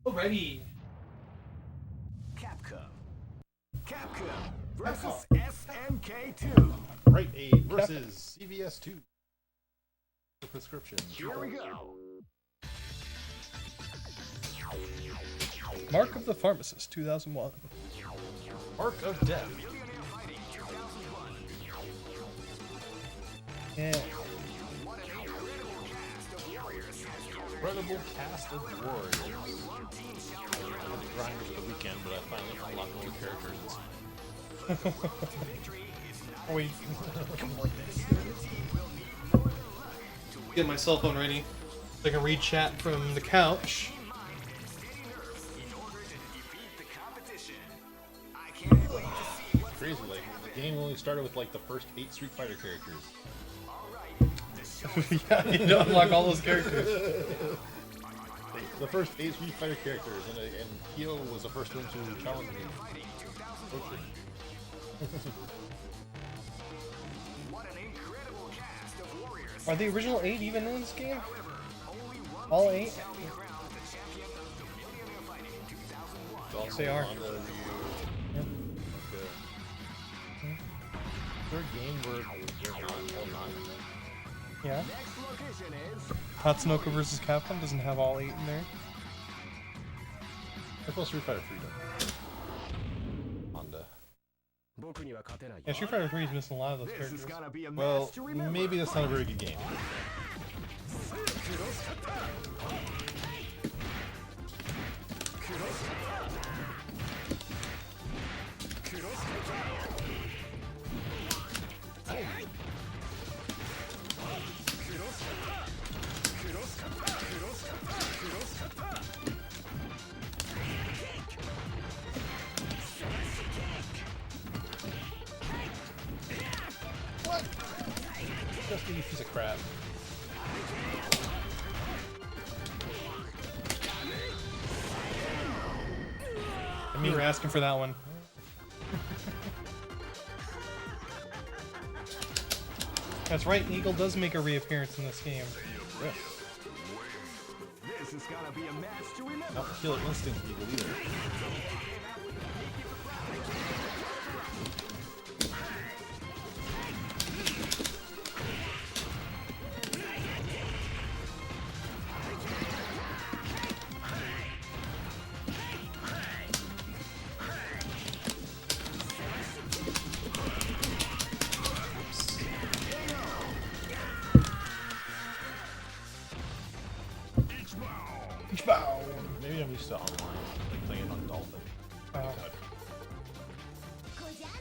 Alrighty. Capcom versus SNK 2. Right Aid versus CVS 2. The prescription. Here we go. Mark of the Pharmacist, 2001. Mark of Death. Yeah. Incredible cast of warriors. I had to grind over the weekend, but I finally unlocked all the characters. Wait. Get my cell phone ready so I can read chat from the couch. Crazy, like the game only started with like the first 8 Street Fighter characters. Yeah, you don't unlock all those characters. The first 8 Street Fighter characters, and Kyo was the first one to challenge me. Are the original 8 even in this game? All 8? Yes, they are. Yep. Third game where they're not all 9. Yeah. Tatsunoko vs. Capcom doesn't have all 8 in there. That's what Street Fighter 3 does. Honda. Yeah, Street Fighter 3 is missing a lot of those characters. Well, maybe that's not a very good game. Just a piece of crap. I mean, we're asking for that one. That's right, Eagle does make a reappearance in this game. Yes. This is gonna be a match to remember. Not Killer Instinct Eagle either. Maybe I'm used to online, like playing on Dolphin. Oh.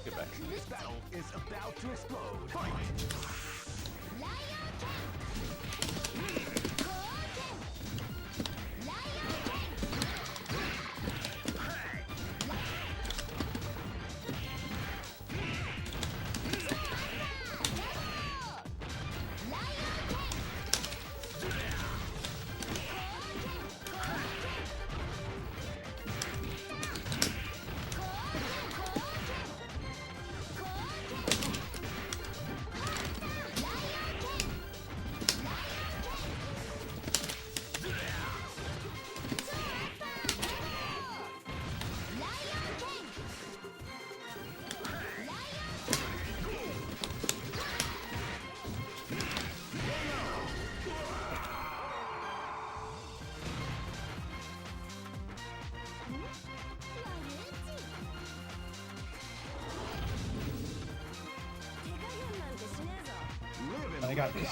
Get back. This battle is about to explode. I got this.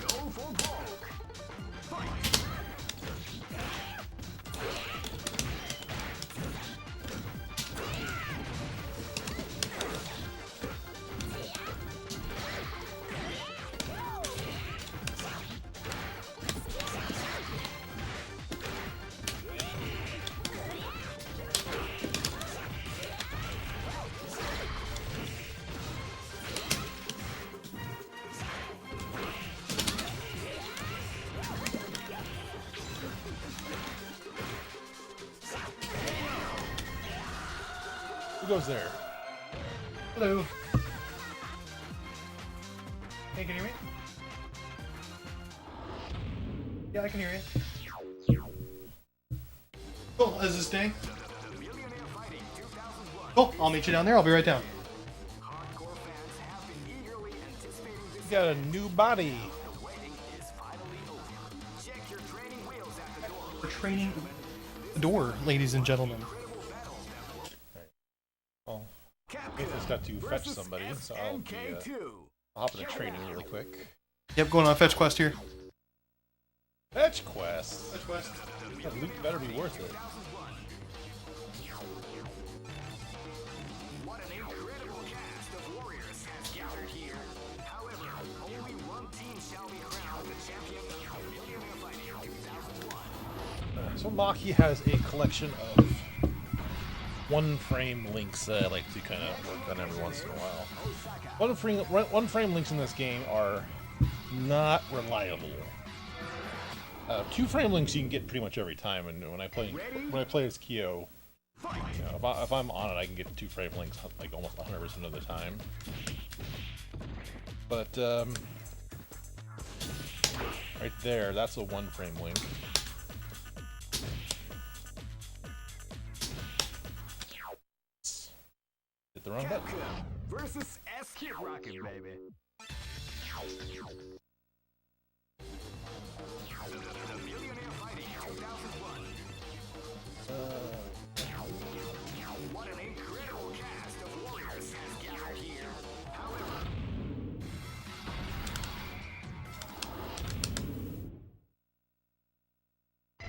Go for broke. Fight. Who goes there? Hello. Hey, can you hear me? Yeah, I can hear you. Cool, is this day? Cool, I'll meet you down there. I'll be right down. You got a new body. We're training the door, ladies and gentlemen. Well, I just got to fetch somebody, so I'll hop into training really quick. Yep, going on a fetch quest here. Fetch quest? Fetch quest. That loot better be worth it. So Maki has a collection of one-frame links that I like to kind of work on every once in a while. One-frame links in this game are not reliable. Two-frame links you can get pretty much every time, and when I play as Kyo, you know, if I'm on it, I can get two-frame links like almost 100% of the time. But right there, that's a one-frame link. Hit the wrong button. Versus SNK Rocket, baby. What an incredible cast of warriors has gathered here.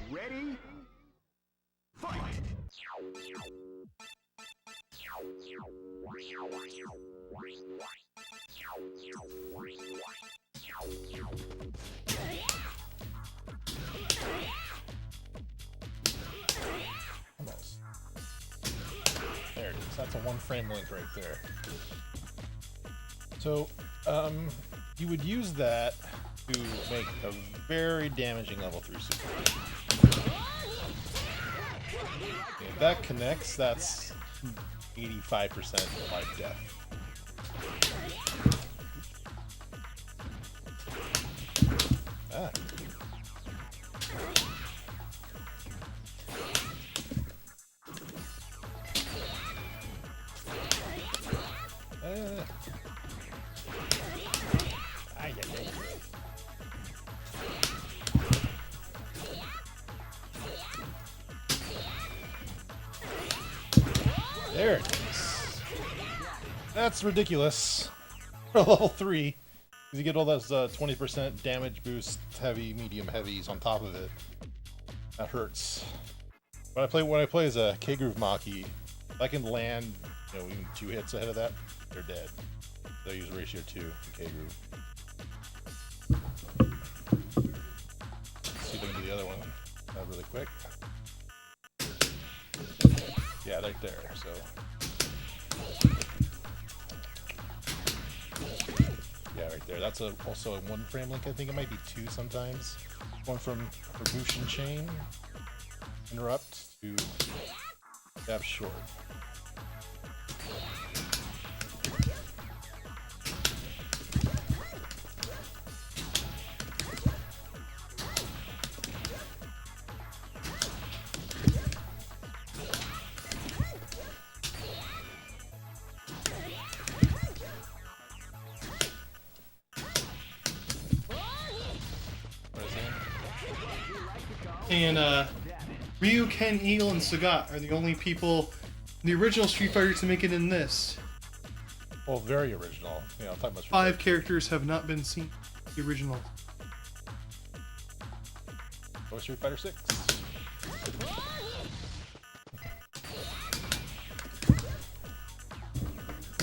Ready? Fight! Almost. There it is. That's a one-frame link right there. So, you would use that to make a very damaging level 3 super. If that connects, that's 85% life death. Ah. Ay, ay, ay. There it is. That's ridiculous. For level 3. Because you get all those 20% damage boost, heavy, medium, heavies on top of it. That hurts. When I play as a K-Groove Maki, if I can land, you know, even 2 hits ahead of that, they're dead. So I use ratio 2 in K-Groove. Let's see if I can do the other one really quick. Yeah, right there, so. Yeah, right there. That's also a one-frame link. I think it might be 2 sometimes. One from Bushin Chain, Interrupt, to Stab Short. And Ryu, Ken, Eagle, and Sagat are the only people in the original Street Fighter to make it in this. Well, very original. You know, I'm talking about 5 characters have not been seen in the original. Or Street Fighter 6.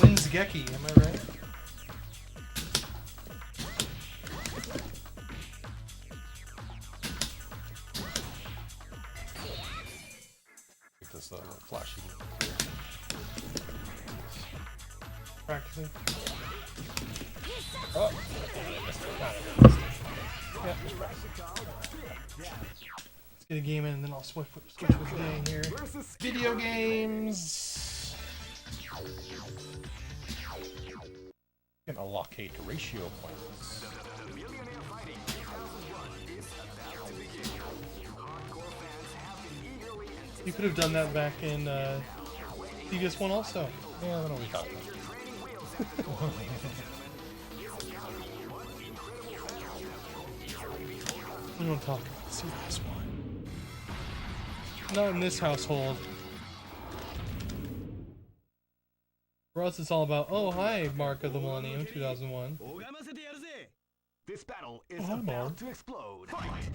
Wins Geki, am I right? Get this little flashy. Practically. Oh! Yeah. Let's get a game in and then I'll switch with the game here. Video games! Can allocate ratio points. Millionaire Fighting 2001 is about to begin. Hardcore fans have been eagerly anticipating You could have done that back in previous one also. Yeah, I don't know what we talking about. We don't talk about the serious one. Not in this household. For us, it's all about, oh, hi, Mark of the Millennium 2001. This battle is Oh, hi, about Mark. to explode. Fight!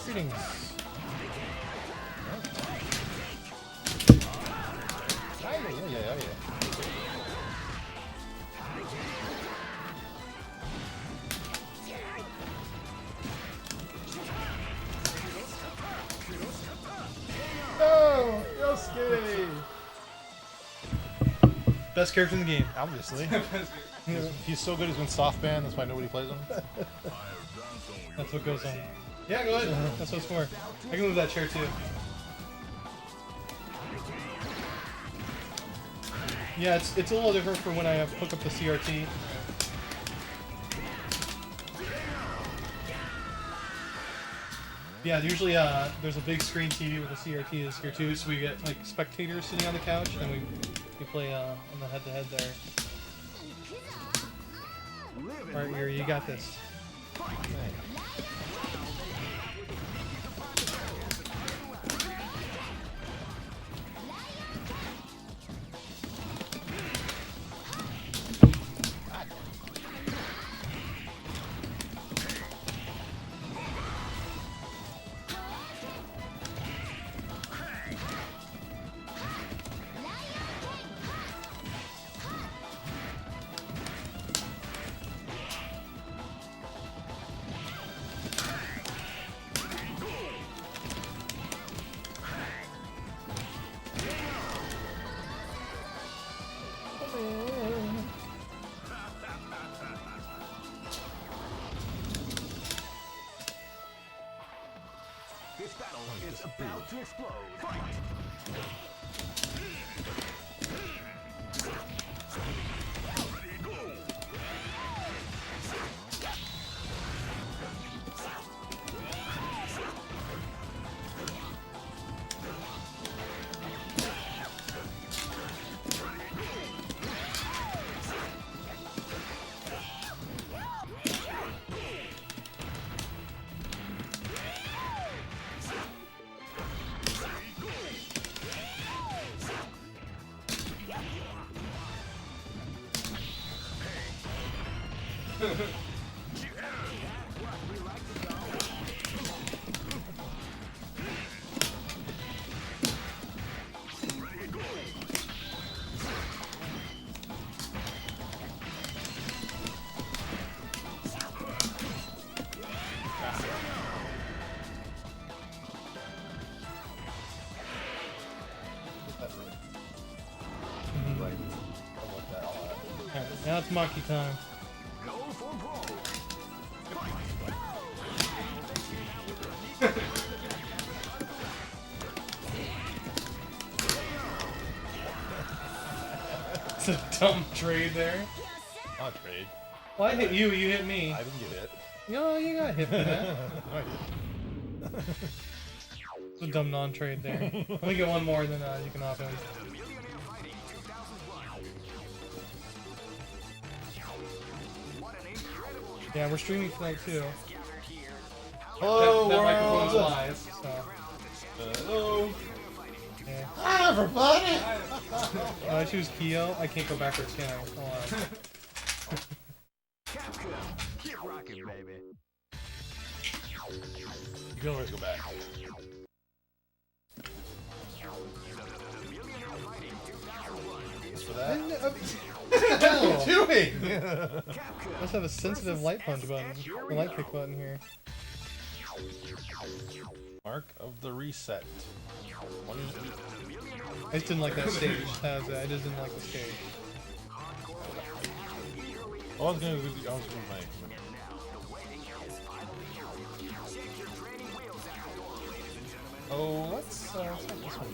Greetings. Yeah. No! Yosuke! Best character in the game. Obviously. He's so good he's been soft banned, that's why nobody plays him. That's what goes on. Yeah, go ahead. That's what it's for. I can move that chair too. Yeah, it's a little different for when I hook up the CRT. Yeah, usually there's a big screen TV with a CRT this here too, so we get like spectators sitting on the couch, and we play on the head-to-head there. All right, Yuri, you got this. This battle is about to explode. Fight! Right. I want that all out. Alright, now it's Maki time. Go for broke. It's a dumb trade there. Not trade. Well, I hit you, you hit me. I didn't get hit. Yo, you got hit for that. No, I didn't. It's a dumb non-trade there. Let me get one more, then you can hop in. Yeah, we're streaming tonight too. Hello, That microphone's world! live, so. Hello! Yeah. Hi, everybody! When I choose Kyo, I can't go backwards, can I? Hold on. Capcom, keep rocking, baby. can always go back. Thanks for that. What are you doing? Let's have a sensitive light punch button, the light kick button here. Mark of the reset. I just didn't like that stage. I just didn't like the stage. I was gonna do my. Oh, let's have this one.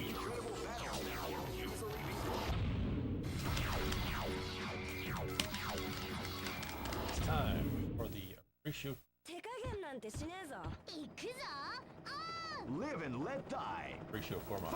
It's time for the ratio. 手加減なんてしねえぞ行くぞ Live and let die. Ratio format.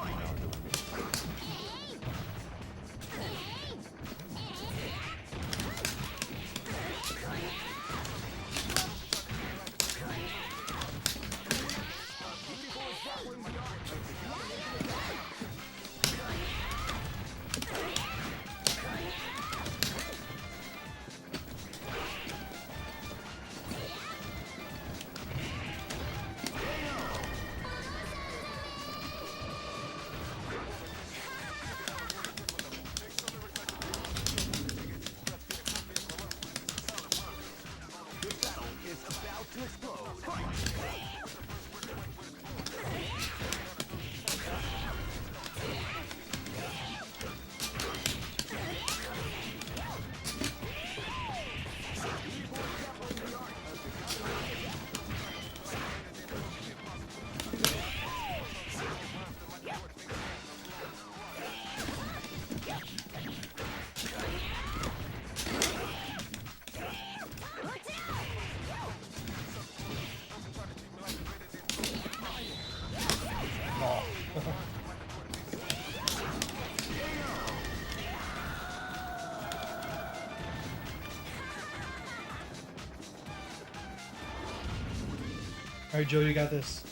All right, Joe, you got this.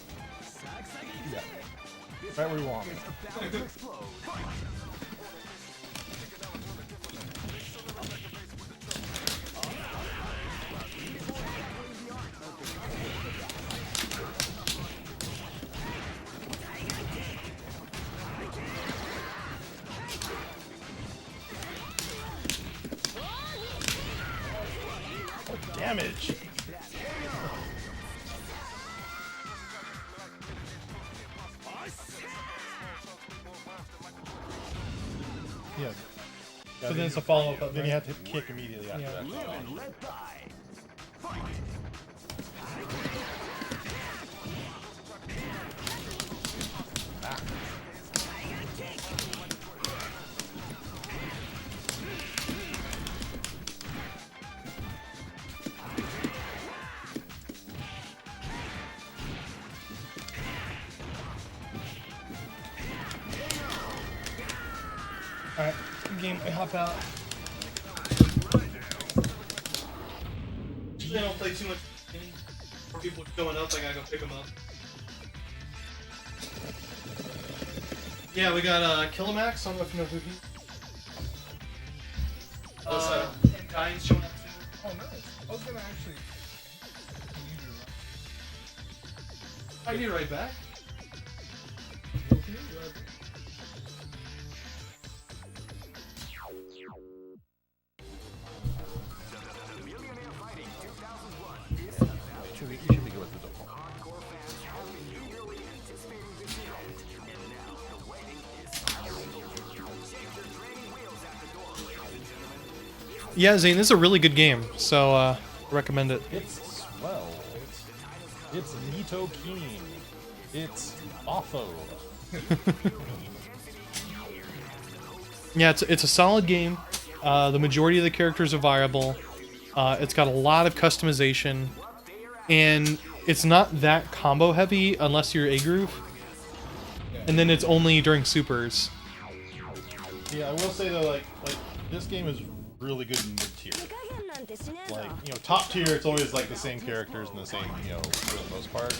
Yeah. Right where you want me. What damage? Yeah. So then it's a follow-up button, Then you right? have to kick immediately after Yeah. that. Live and let die. All right, game, I hop out. Usually I don't play too much. For people going up, I gotta go pick them up. Yeah, we got Killimax. I don't know if you know who he. And Guine's showing up too. Oh, nice. I was gonna actually. I need right back. You should be good with the double. Yeah, Zane, this is a really good game, so recommend it. It's swell. It's Nito Keen. It's Otho. Yeah, it's a solid game. The majority of the characters are viable. It's got a lot of customization, and it's not that combo heavy unless you're a groove. And then it's only during supers. Yeah, I will say though, like this game is really good in mid tier. 手加減なんてしねえぞ Like, top tier, it's always like the same characters and the same, for the most part.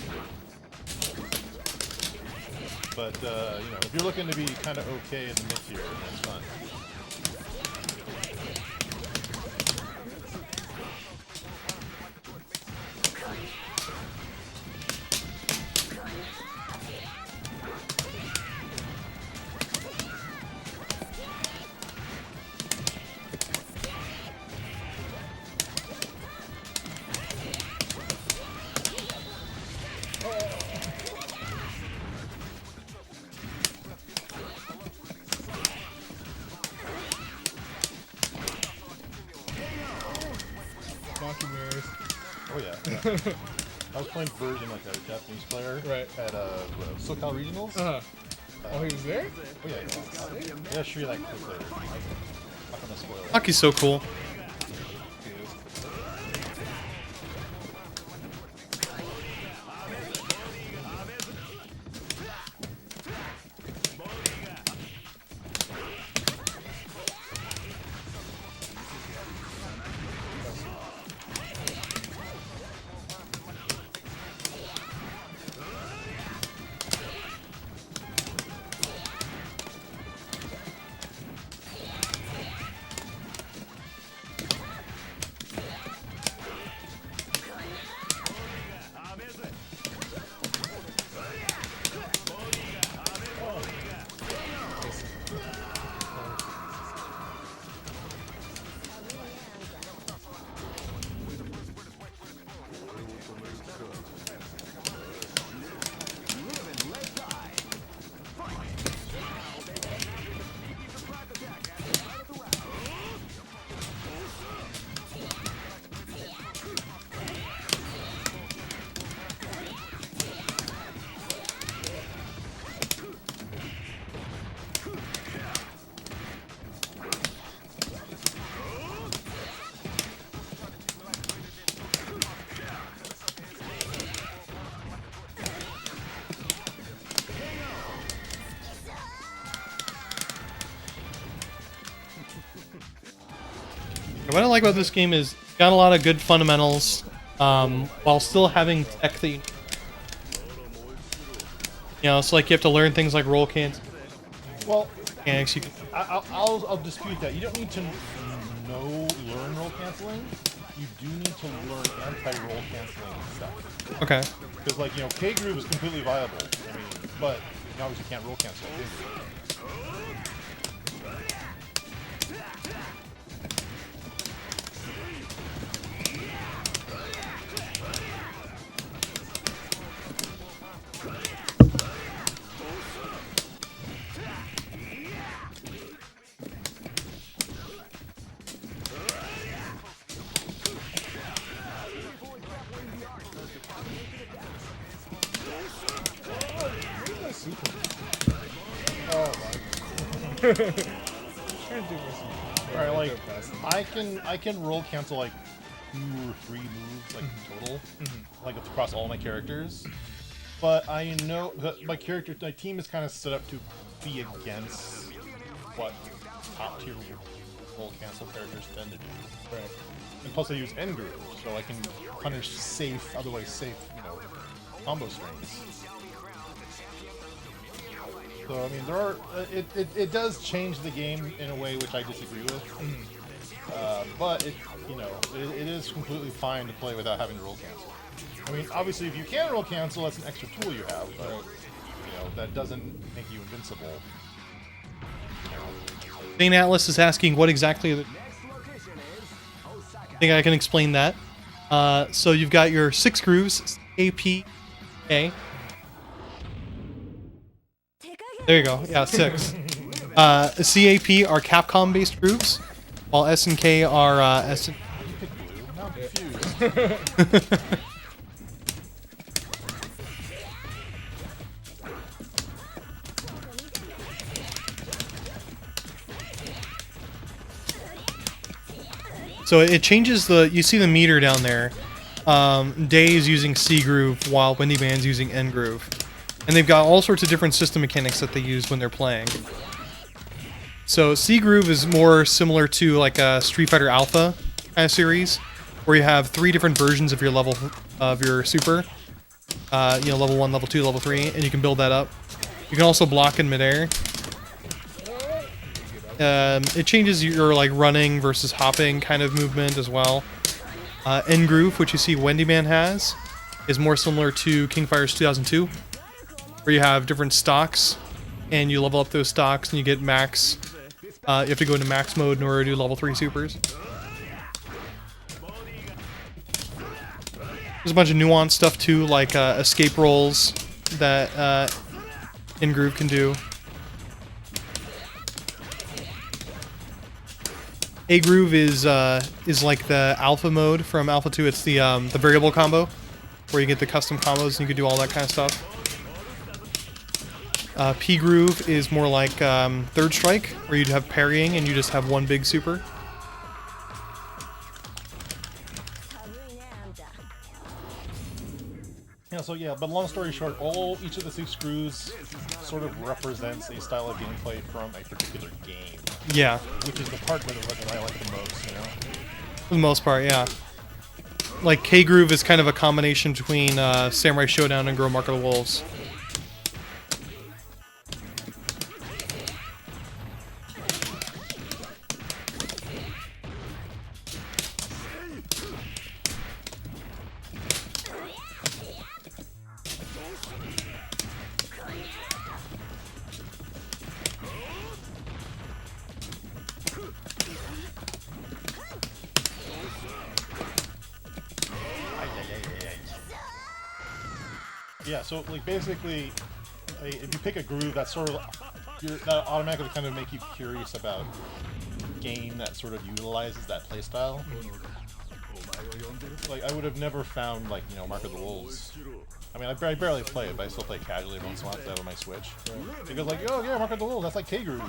But if you're looking to be kind of okay in the mid tier, that's fun. I was playing version like a Japanese player Right. at SoCal Regionals. Uh-huh. Oh, he was there? Oh yeah, yeah, sure, like was there. I'm not gonna spoil it. Hockey's so cool. What I like about this game is it's got a lot of good fundamentals, while still having tech that you know, it's like you have to learn things like roll cans, Well, mechanics. You can, I'll dispute that. You don't need to learn roll canceling. You do need to learn anti-roll canceling stuff. okay. Because like, you know, K groove is completely viable. I mean, but you obviously can't roll cancel K groove. Trying to do this. Alright, like I can roll cancel like 2 or 3 moves like total, like across all my characters. But I know that my team is kind of set up to be against what top tier roll cancel characters tend to do. Right. And plus I use end groove, so I can punish safe, otherwise safe, you know, combo strings. So I mean, there are it does change the game in a way which I disagree with. But it is completely fine to play without having to roll cancel. I mean, obviously, if you can roll cancel, that's an extra tool you have, but you know that doesn't make you invincible. Thane Atlas is asking what exactly. I think I can explain that. So you've got your 6 grooves, AP, A. There you go. Yeah, 6. CAP are Capcom-based grooves, while SNK are You pick blue. Now I'm confused. So it changes you see the meter down there. Day is using C groove while Wendy Man's using N groove. And they've got all sorts of different system mechanics that they use when they're playing. So C groove is more similar to like a Street Fighter Alpha kind of series, where you have 3 different versions of your level of your super. Level 1, level 2, level 3, and you can build that up. You can also block in midair. It changes your like running versus hopping kind of movement as well. N groove, which you see Wendy Man has, is more similar to King Fighters 2002, where you have different stocks, and you level up those stocks, and you get max. You have to go into max mode in order to do level 3 supers. There's a bunch of nuanced stuff too, like escape rolls that N groove can do. A groove is like the alpha mode from Alpha 2. It's the variable combo. where you get the custom combos and you can do all that kind of stuff. P Groove is more like Third Strike, where you'd have parrying and you just have one big super. 寒いねあんた Yeah, so yeah, but long story short, each of the 6 screws sort of represents a style of gameplay from a particular game, Yeah, which is the part that I like the most, you know? for the most part, yeah. Like K Groove is kind of a combination between Samurai Showdown and Girl Mark of the Wolves. Yeah, so like basically, if you pick a groove, that's sort of that automatically kind of make you curious about a game that sort of utilizes that playstyle. Like I would have never found like Mark of the Wolves. I mean, I barely play it, but I still play casually once in a while out on my Switch. Because like, oh yeah, Mark of the Wolves, that's like K Groove.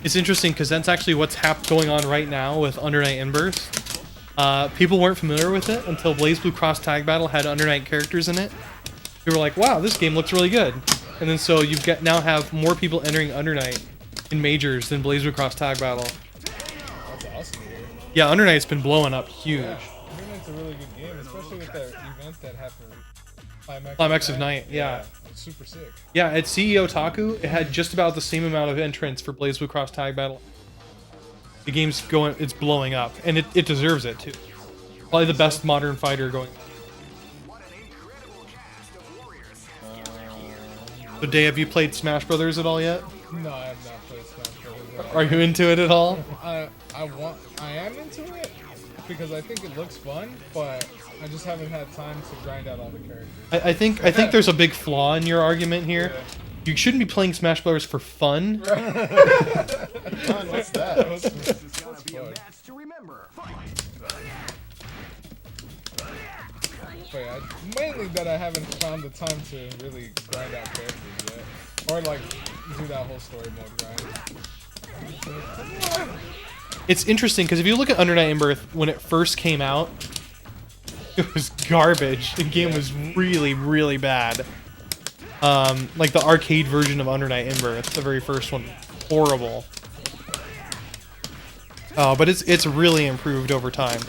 It's interesting because that's actually what's going on right now with Under Night In-Birth. People weren't familiar with it until BlazBlue Cross Tag Battle had Under Night characters in it. They were like, wow, this game looks really good. And then so you now have more people entering Under Night in majors than BlazBlue Cross Tag Battle. That's awesome, dude. Yeah, Under Night's been blowing up huge. Yeah, I think it's a really good game, especially with that event that happened. Climax of Night, yeah. It's super sick. Yeah, at CEO Otaku, it had just about the same amount of entrants for BlazBlue Cross Tag Battle. The game's it's blowing up, and it deserves it too. Probably the best modern fighter going. So, Dave, have you played Smash Brothers at all yet? No, I have not played Smash Brothers. Are you into it at all? I am into it because I think it looks fun, but I just haven't had time to grind out all the characters. I think there's a big flaw in your argument here. Yeah. You shouldn't be playing Smash Brothers for fun. What's that? That's fun. To remember. But yeah, mainly that I haven't found the time to really grind out characters yet, or like do that whole story mode grind. It's interesting because if you look at Under Night In-Birth, when it first came out, it was garbage. The game was really, really bad. Like the arcade version of Under Night In-Birth, the very first one, horrible. But it's really improved over time.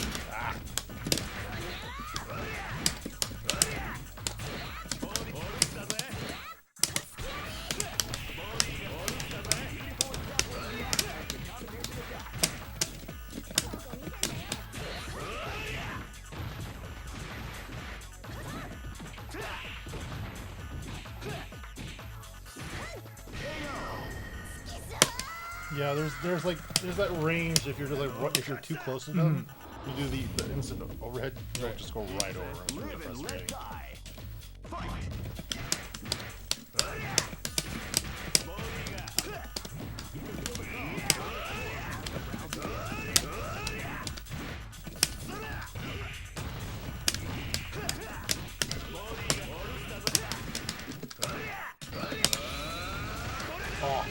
Yeah, there's that range if you're just like if you're too close to them, you do the instant overhead, you'll just go right over them. It's really frustrating. Oh.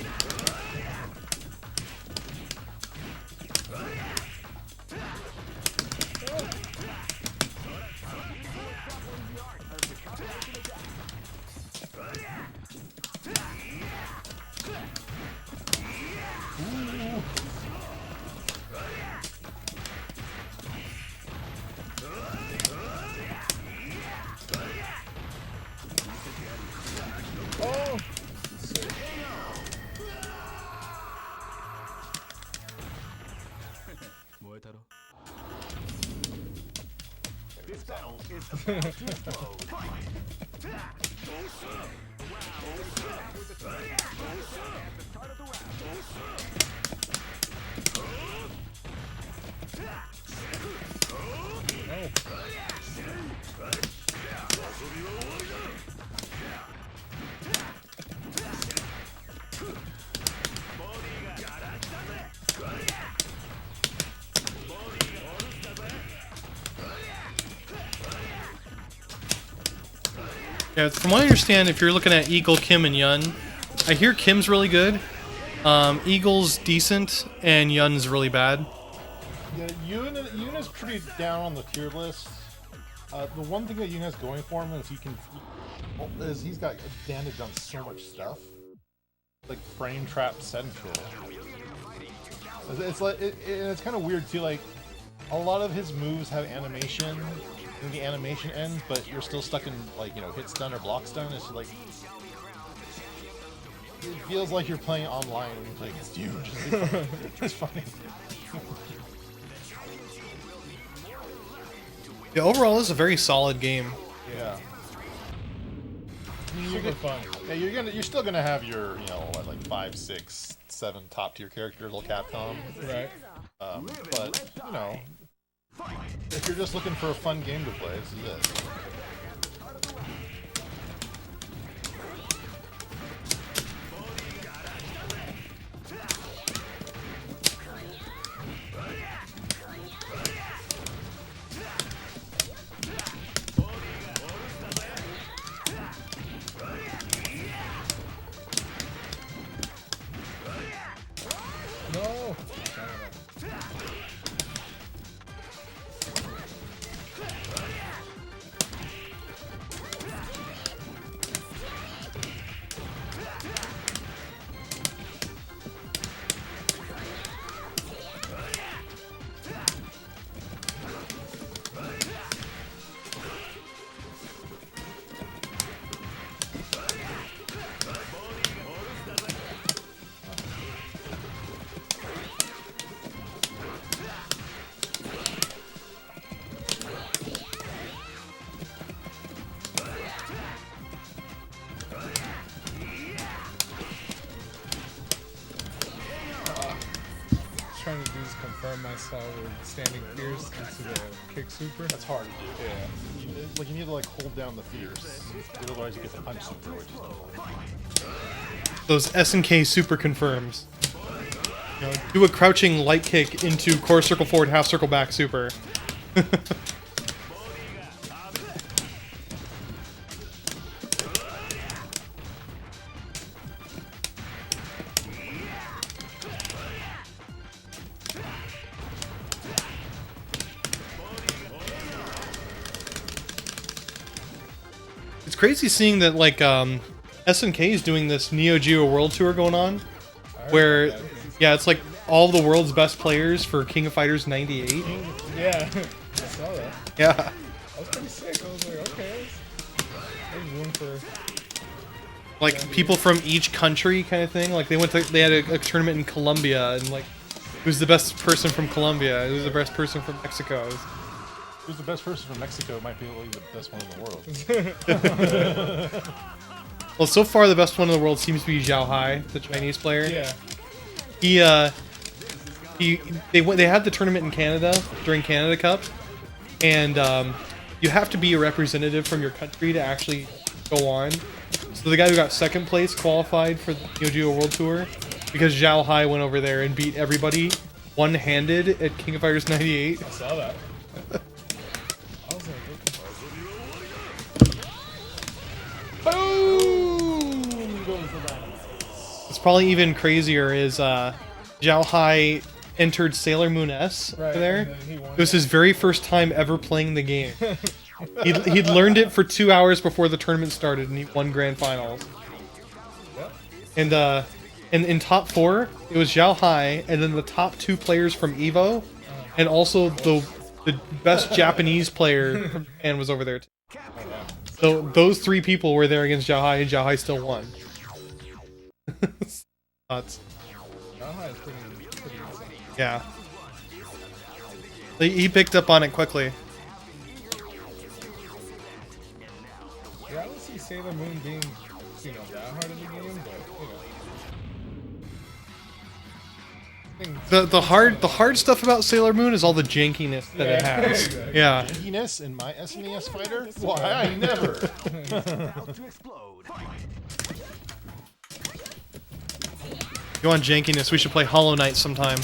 Oh, This battle is about to explode. Yeah, from what I understand, if you're looking at Eagle, Kim, and Yun, I hear Kim's really good, Eagle's decent, and Yun's really bad. Yeah, Yun is pretty down on the tier list. The one thing that Yun has going for him is he's got advantage on so much stuff, like frame trap central. It's like it's kind of weird too. Like a lot of his moves have animation, and the animation ends, but you're still stuck in like hit stun or block stun. It's like it feels like you're playing online when you're playing against you. It's funny. Yeah, overall, this is a very solid game. Yeah. I mean, Super fun. Yeah, you're still gonna have your like 5, 6, 7 top tier characters like Capcom. Right. But if you're just looking for a fun game to play, this is it. No. Trying to do is confirm myself with standing fierce into the kick super. That's hard to do. Yeah. You need to like hold down the fierce, otherwise you get the punch super, which is Those SNK super confirms. Do a crouching light kick into core circle forward, half circle back super. It's crazy seeing that like SNK is doing this Neo Geo World Tour going on, where yeah, it's like all the world's best players for King of Fighters '98. Yeah, I saw that. Yeah, That was pretty sick. I was like, okay, there's room for like people from each country kind of thing. Like they had a tournament in Colombia, and like who's the best person from Colombia? Who's the best person from Mexico? who's the best person from Mexico might be the best one in the world. Well, so far the best one in the world seems to be Zhao Hai, the Chinese player. yeah. They had the tournament in Canada during Canada Cup, and you have to be a representative from your country to actually go on. So the guy who got second place qualified for the Neo Geo World Tour because Zhao Hai went over there and beat everybody one-handed at King of Fighters '98. I saw that. I was like, Boom! Goes the dynamite. What's probably even crazier is Zhao Hai entered Sailor Moon S right, over there. and then he won It was his very first time ever playing the game. He'd learned it for 2 hours before the tournament started, and he won grand finals. Yep. And in top 4, it was Zhao Hai, and then the top 2 players from Evo, and also the best Japanese player from Japan was over there too. So those 3 people were there against Zhao Hai, and Zhao Hai still won. Nuts. Yamaha is pretty insane. Yeah. He picked up on it quickly. Yeah, I don't see Sailor Moon being, that hard of a game, but The hard stuff about Sailor Moon is all the jankiness that it has. Exactly. Yeah. Jankiness in my SNES fighter? Why, I never. About to explode. You want jankiness? We should play Hollow Knight sometime.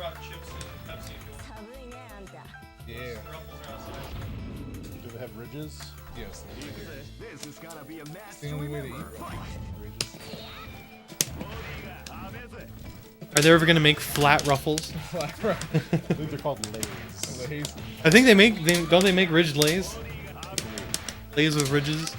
brought chips and Pepsi if you want. 寒いねあんた Yeah. Ruffles are outside. Do they have ridges? Yes. This is gonna be a match It's the to only way to eat remember. Ridges. Are they ever gonna make flat ruffles? I think they're called lays. Lays. I think don't they make ridged lays? Lays with ridges.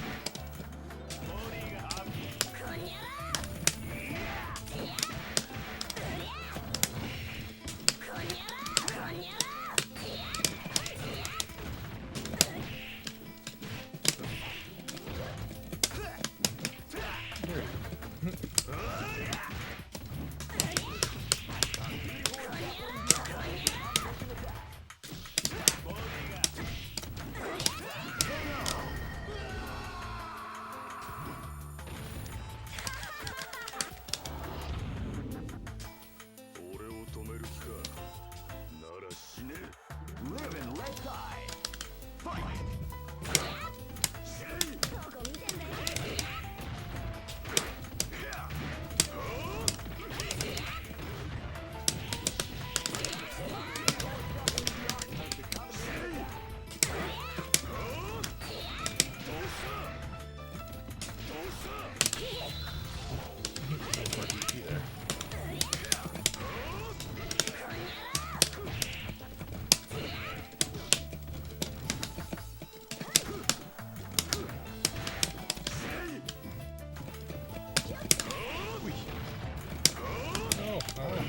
Live and let die. Fight. どこ見てんだよ Oh, oh.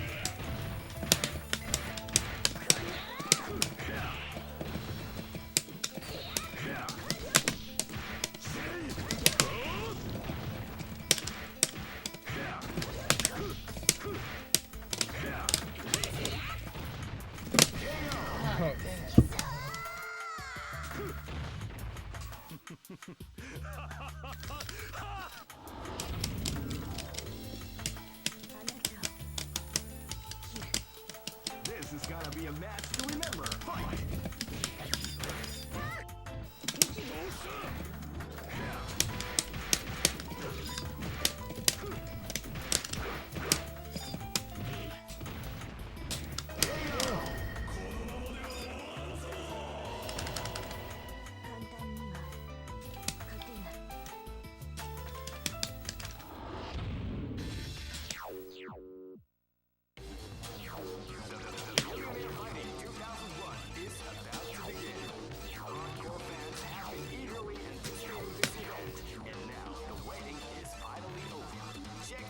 Oh, This is gonna be a match to remember. Fight.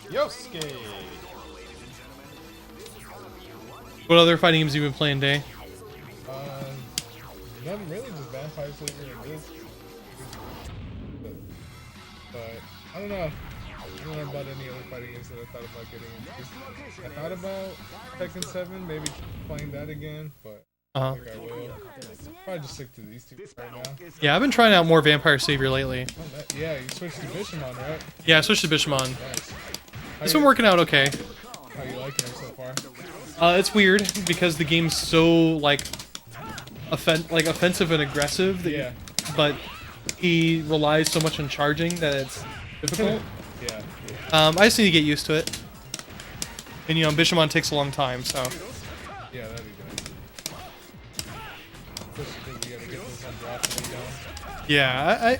Yosuke! What other fighting games have you been playing, Day? Nothing really, just Vampire Slayer and this. But I don't know. I don't know about any other fighting games that I thought about getting. I thought about Tekken 7, maybe playing that again, but I think I will. Probably just stick to these two right now. Yeah, I've been trying out more Vampire Savior lately. Yeah, you switched to Bishamon, right? Yeah, I switched to Bishamon. Nice. It's been working out okay. How you liking it so far? It's weird because the game's so like offensive and aggressive that Yeah. but he relies so much on charging that it's difficult. Yeah. I just need to get used to it. And Bishamon takes a long time, so Yeah, that'd be good. Especially because you gotta get those undroppable down. yeah,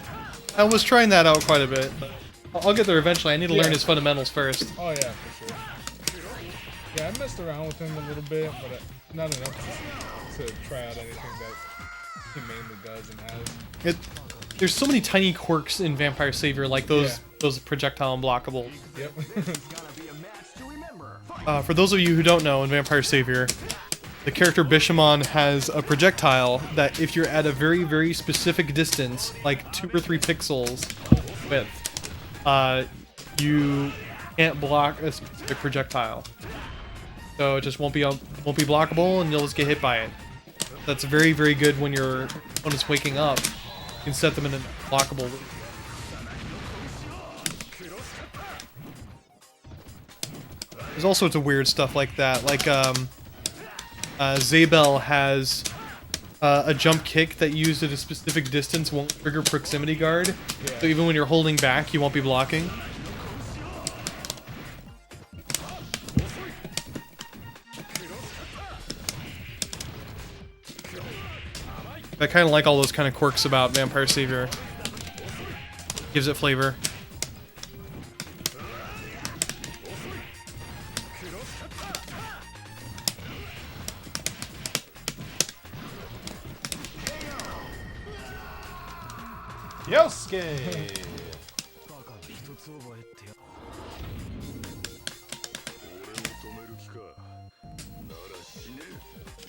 I was trying that out quite a bit, but I'll get there eventually. I need to learn his fundamentals first. Oh yeah, for sure. Yeah, I messed around with him a little bit, but not enough to try out anything that he mainly does and has. There's so many tiny quirks in Vampire Savior, like those projectile unblockables. Yep. Gonna be a match to remember. Fight. For those of you who don't know, in Vampire Savior, the character Bishamon has a projectile that if you're at a very, very specific distance, like 2 or 3 pixels width, you can't block a specific projectile. So it just won't be blockable, and you'll just get hit by it. That's very, very good when your opponent's waking up. You can set them in a blockable. There's all sorts of weird stuff like that. Like Zabel has a jump kick that used at a specific distance won't trigger proximity guard. Yeah. So even when you're holding back, you won't be blocking. I kind of like all those kind of quirks about Vampire Savior. Gives it flavor. Yosuke!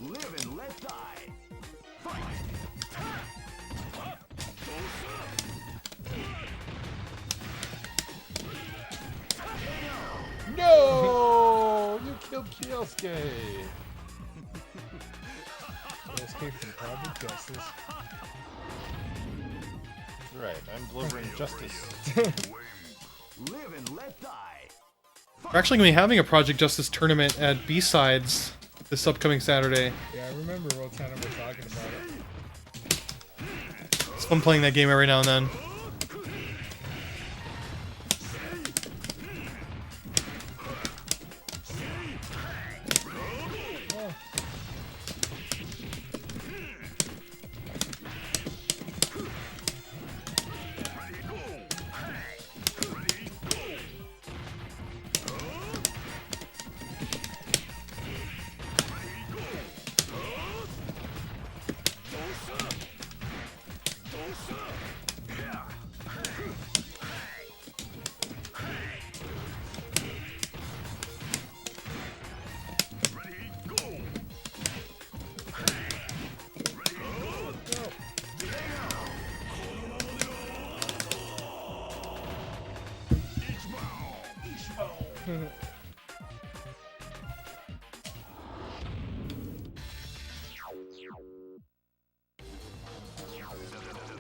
Live and let die. No! You killed Yosuke! Escape from Project Justice. Right, I'm delivering justice. Live and let die. We're actually going to be having a Project Justice tournament at B-Sides this upcoming Saturday. Yeah, I remember Rotana was talking about it. It's fun playing that game every now and then.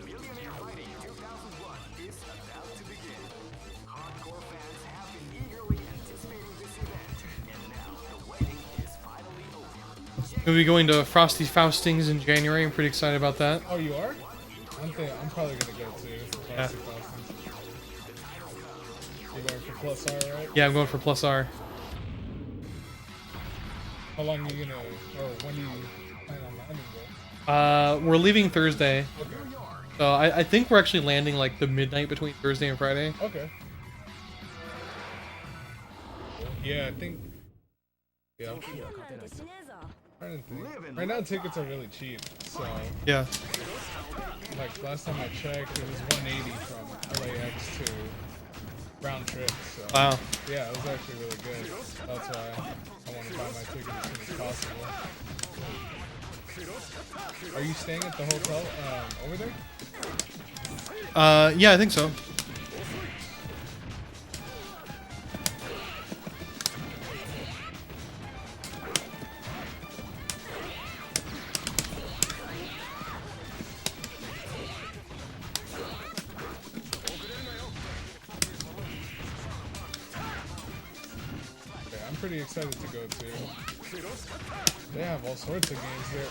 Millionaire Fighting 2001 is about to begin. Hardcore fans have been eagerly anticipating this event, and now the waiting is finally over. We'll be going to Frosty Faustings in January. I'm pretty excited about that. Oh, you are? I'm probably gonna go too. Yeah. You're going for Plus R, right? Yeah, I'm going for Plus R. How long are you gonna, or when do you plan on landing there? We're leaving Thursday. Okay. So I think we're actually landing like the midnight between Thursday and Friday. Okay. Yeah, I think. Yeah. I'm なんてしねえぞ trying to think. Right now, tickets are really cheap. So, Yeah. like last time I checked, it was 180 from LAX to round trip. So, Wow. yeah, it was actually really good. That's why I want to buy my ticket as soon as possible. Are you staying at the hotel over there? Yeah, I think so. Okay, I'm pretty excited to go too. They have all sorts of games there.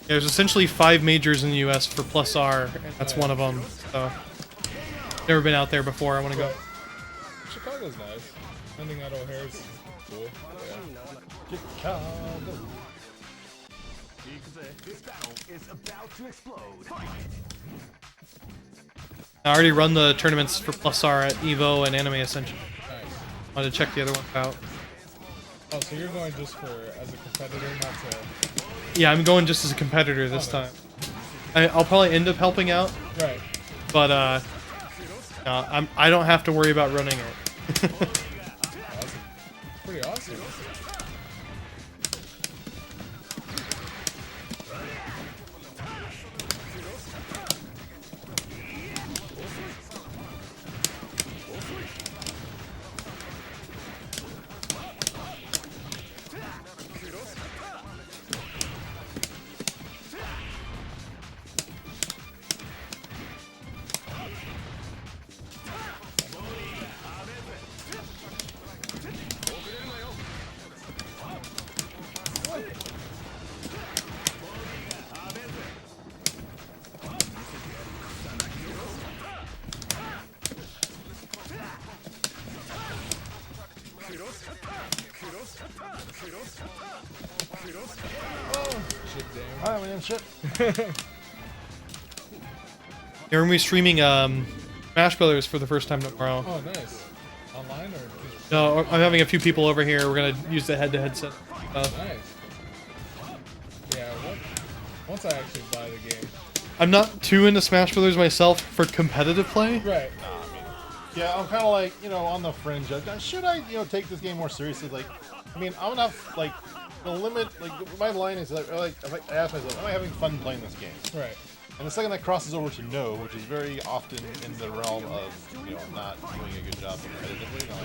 There's essentially 5 majors in the U.S. for Plus R, and that's one of them. So, never been out there before. I want to go. Chicago's nice. Ending at O'Hare's cool. Yeah. Chicago. This battle is about to explode. I already run the tournaments for Plus R at Evo and Anime Ascension. Nice. Wanted to check the other ones out. Oh, so you're going just for as a competitor, not to. Yeah, I'm going just as a competitor this time. I'll probably end up helping out, Right. but no, I don't have to worry about running it. Awesome. Pretty awesome. Oh, shit, damn. Alright, we didn't shit. Yeah, we're gonna be streaming Smash Brothers for the first time tomorrow. Oh, nice. Online or just No, I'm having a few people over here. We're gonna use the head-to-head set. nice? Yeah, once I actually buy the game. I'm not too into Smash Brothers myself for competitive play. Right. Yeah, I'm kind of like, you know, on the fringe. Should I, you know, take this game more seriously? Like, I mean, I'm gonna have, like, the limit, like, my line is, like if I ask myself, am I having fun playing this game? Right. And the second that crosses over to no, which is very often in the realm of, you know, not doing a good job competitively, you know,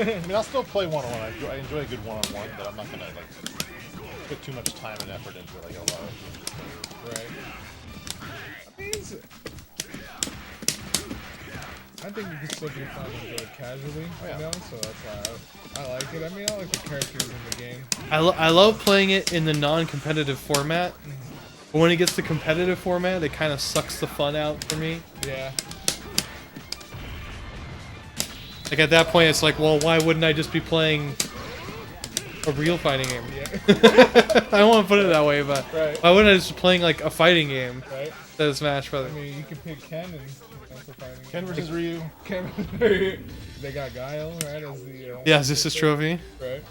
like, I mean, I'll still play one-on-one. I enjoy a good one-on-one, but I'm not gonna, like, put too much time and effort into, like, a lot of Right. I mean, I think you can still be fun and enjoy it casually, you know, so that's why I like it. I mean, I like the characters in the game. I love playing it in the non-competitive format, but when it gets to competitive format, it kind of sucks the fun out for me. Yeah. Like at that point, it's like, well, why wouldn't I just be playing a real fighting game? Yeah. I don't want to put it that way, but Right. why wouldn't I just be playing like a fighting game Right. instead of Smash Brothers? I mean, you can pick Ken and that's a fighting Ken game. versus Ryu. Ken. They got Guile, right? As the Yeah, is this his trophy? Right.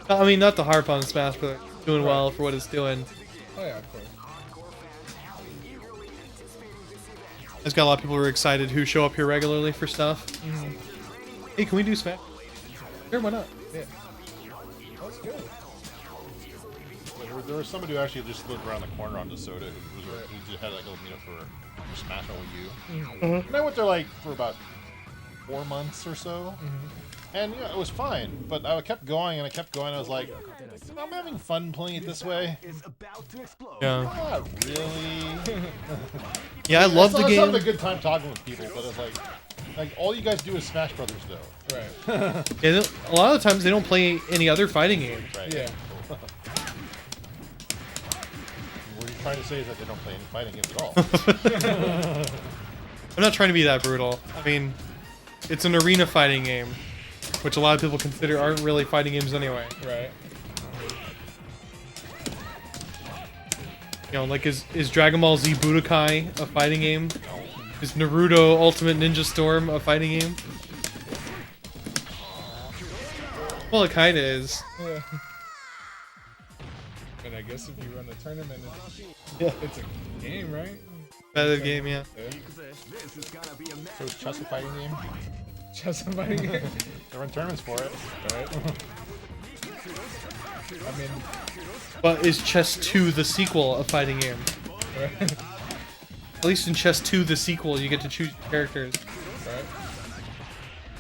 I mean, not to harp on Smash Brothers. It's doing well for what it's doing. Oh yeah, of course. There's got a lot of people who are excited who show up here regularly for stuff. Hey, can we do Smash? Sure, why not? Yeah. That's good. There was somebody who actually just lived around the corner on DeSoto who had like a little meetup for Smash on Wii U. And I went there like for about 4 months or so. And yeah, it was fine, but I kept going and I kept going. I was like, I'm having fun playing it this way. Is about to explode. Yeah. Not really. Yeah, I love the I still game. having a good time talking with people, but it's like all you guys do is Smash Brothers, though. Right. Yeah, a lot of times they don't play any other fighting games. Right? Yeah. What you're trying to say is that they don't play any fighting games at all. I'm not trying to be that brutal. I mean, it's an arena fighting game, which a lot of people consider aren't really fighting games anyway. Right. You know, like is Dragon Ball Z Budokai a fighting game? Is Naruto Ultimate Ninja Storm a fighting game? Well, it kinda is. Yeah. And I guess if you run a tournament, Yeah. it's a game, right? Competitive game, yeah. Yeah. This is gonna be a mess. So it's just a fighting game. Just a fighting game. They run tournaments for it. Right. I mean, But is Chess 2 the sequel a fighting game? right. At least in Chess 2, the sequel, you get to choose your characters. Right.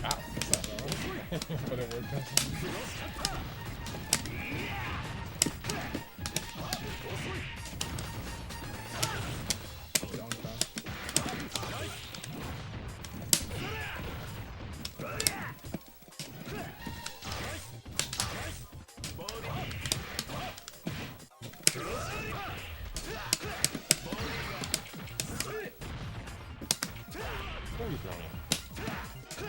Ow, that's not wrong. But it worked out. Where are you throwing it?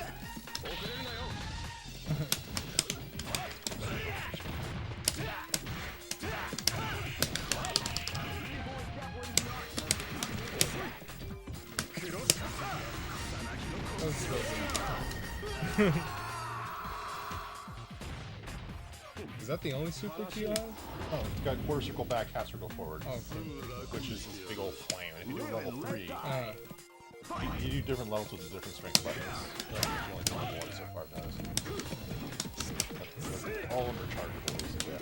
That's so good. Is that the only super key you have? Oh, it's got quarter circle back, half circle forward, Oh, cool. which is this big old flame. And if you do level 3, you do different levels with the different strength buttons. You only do level 1 so far, I've noticed. All of them are chargeable. So yeah.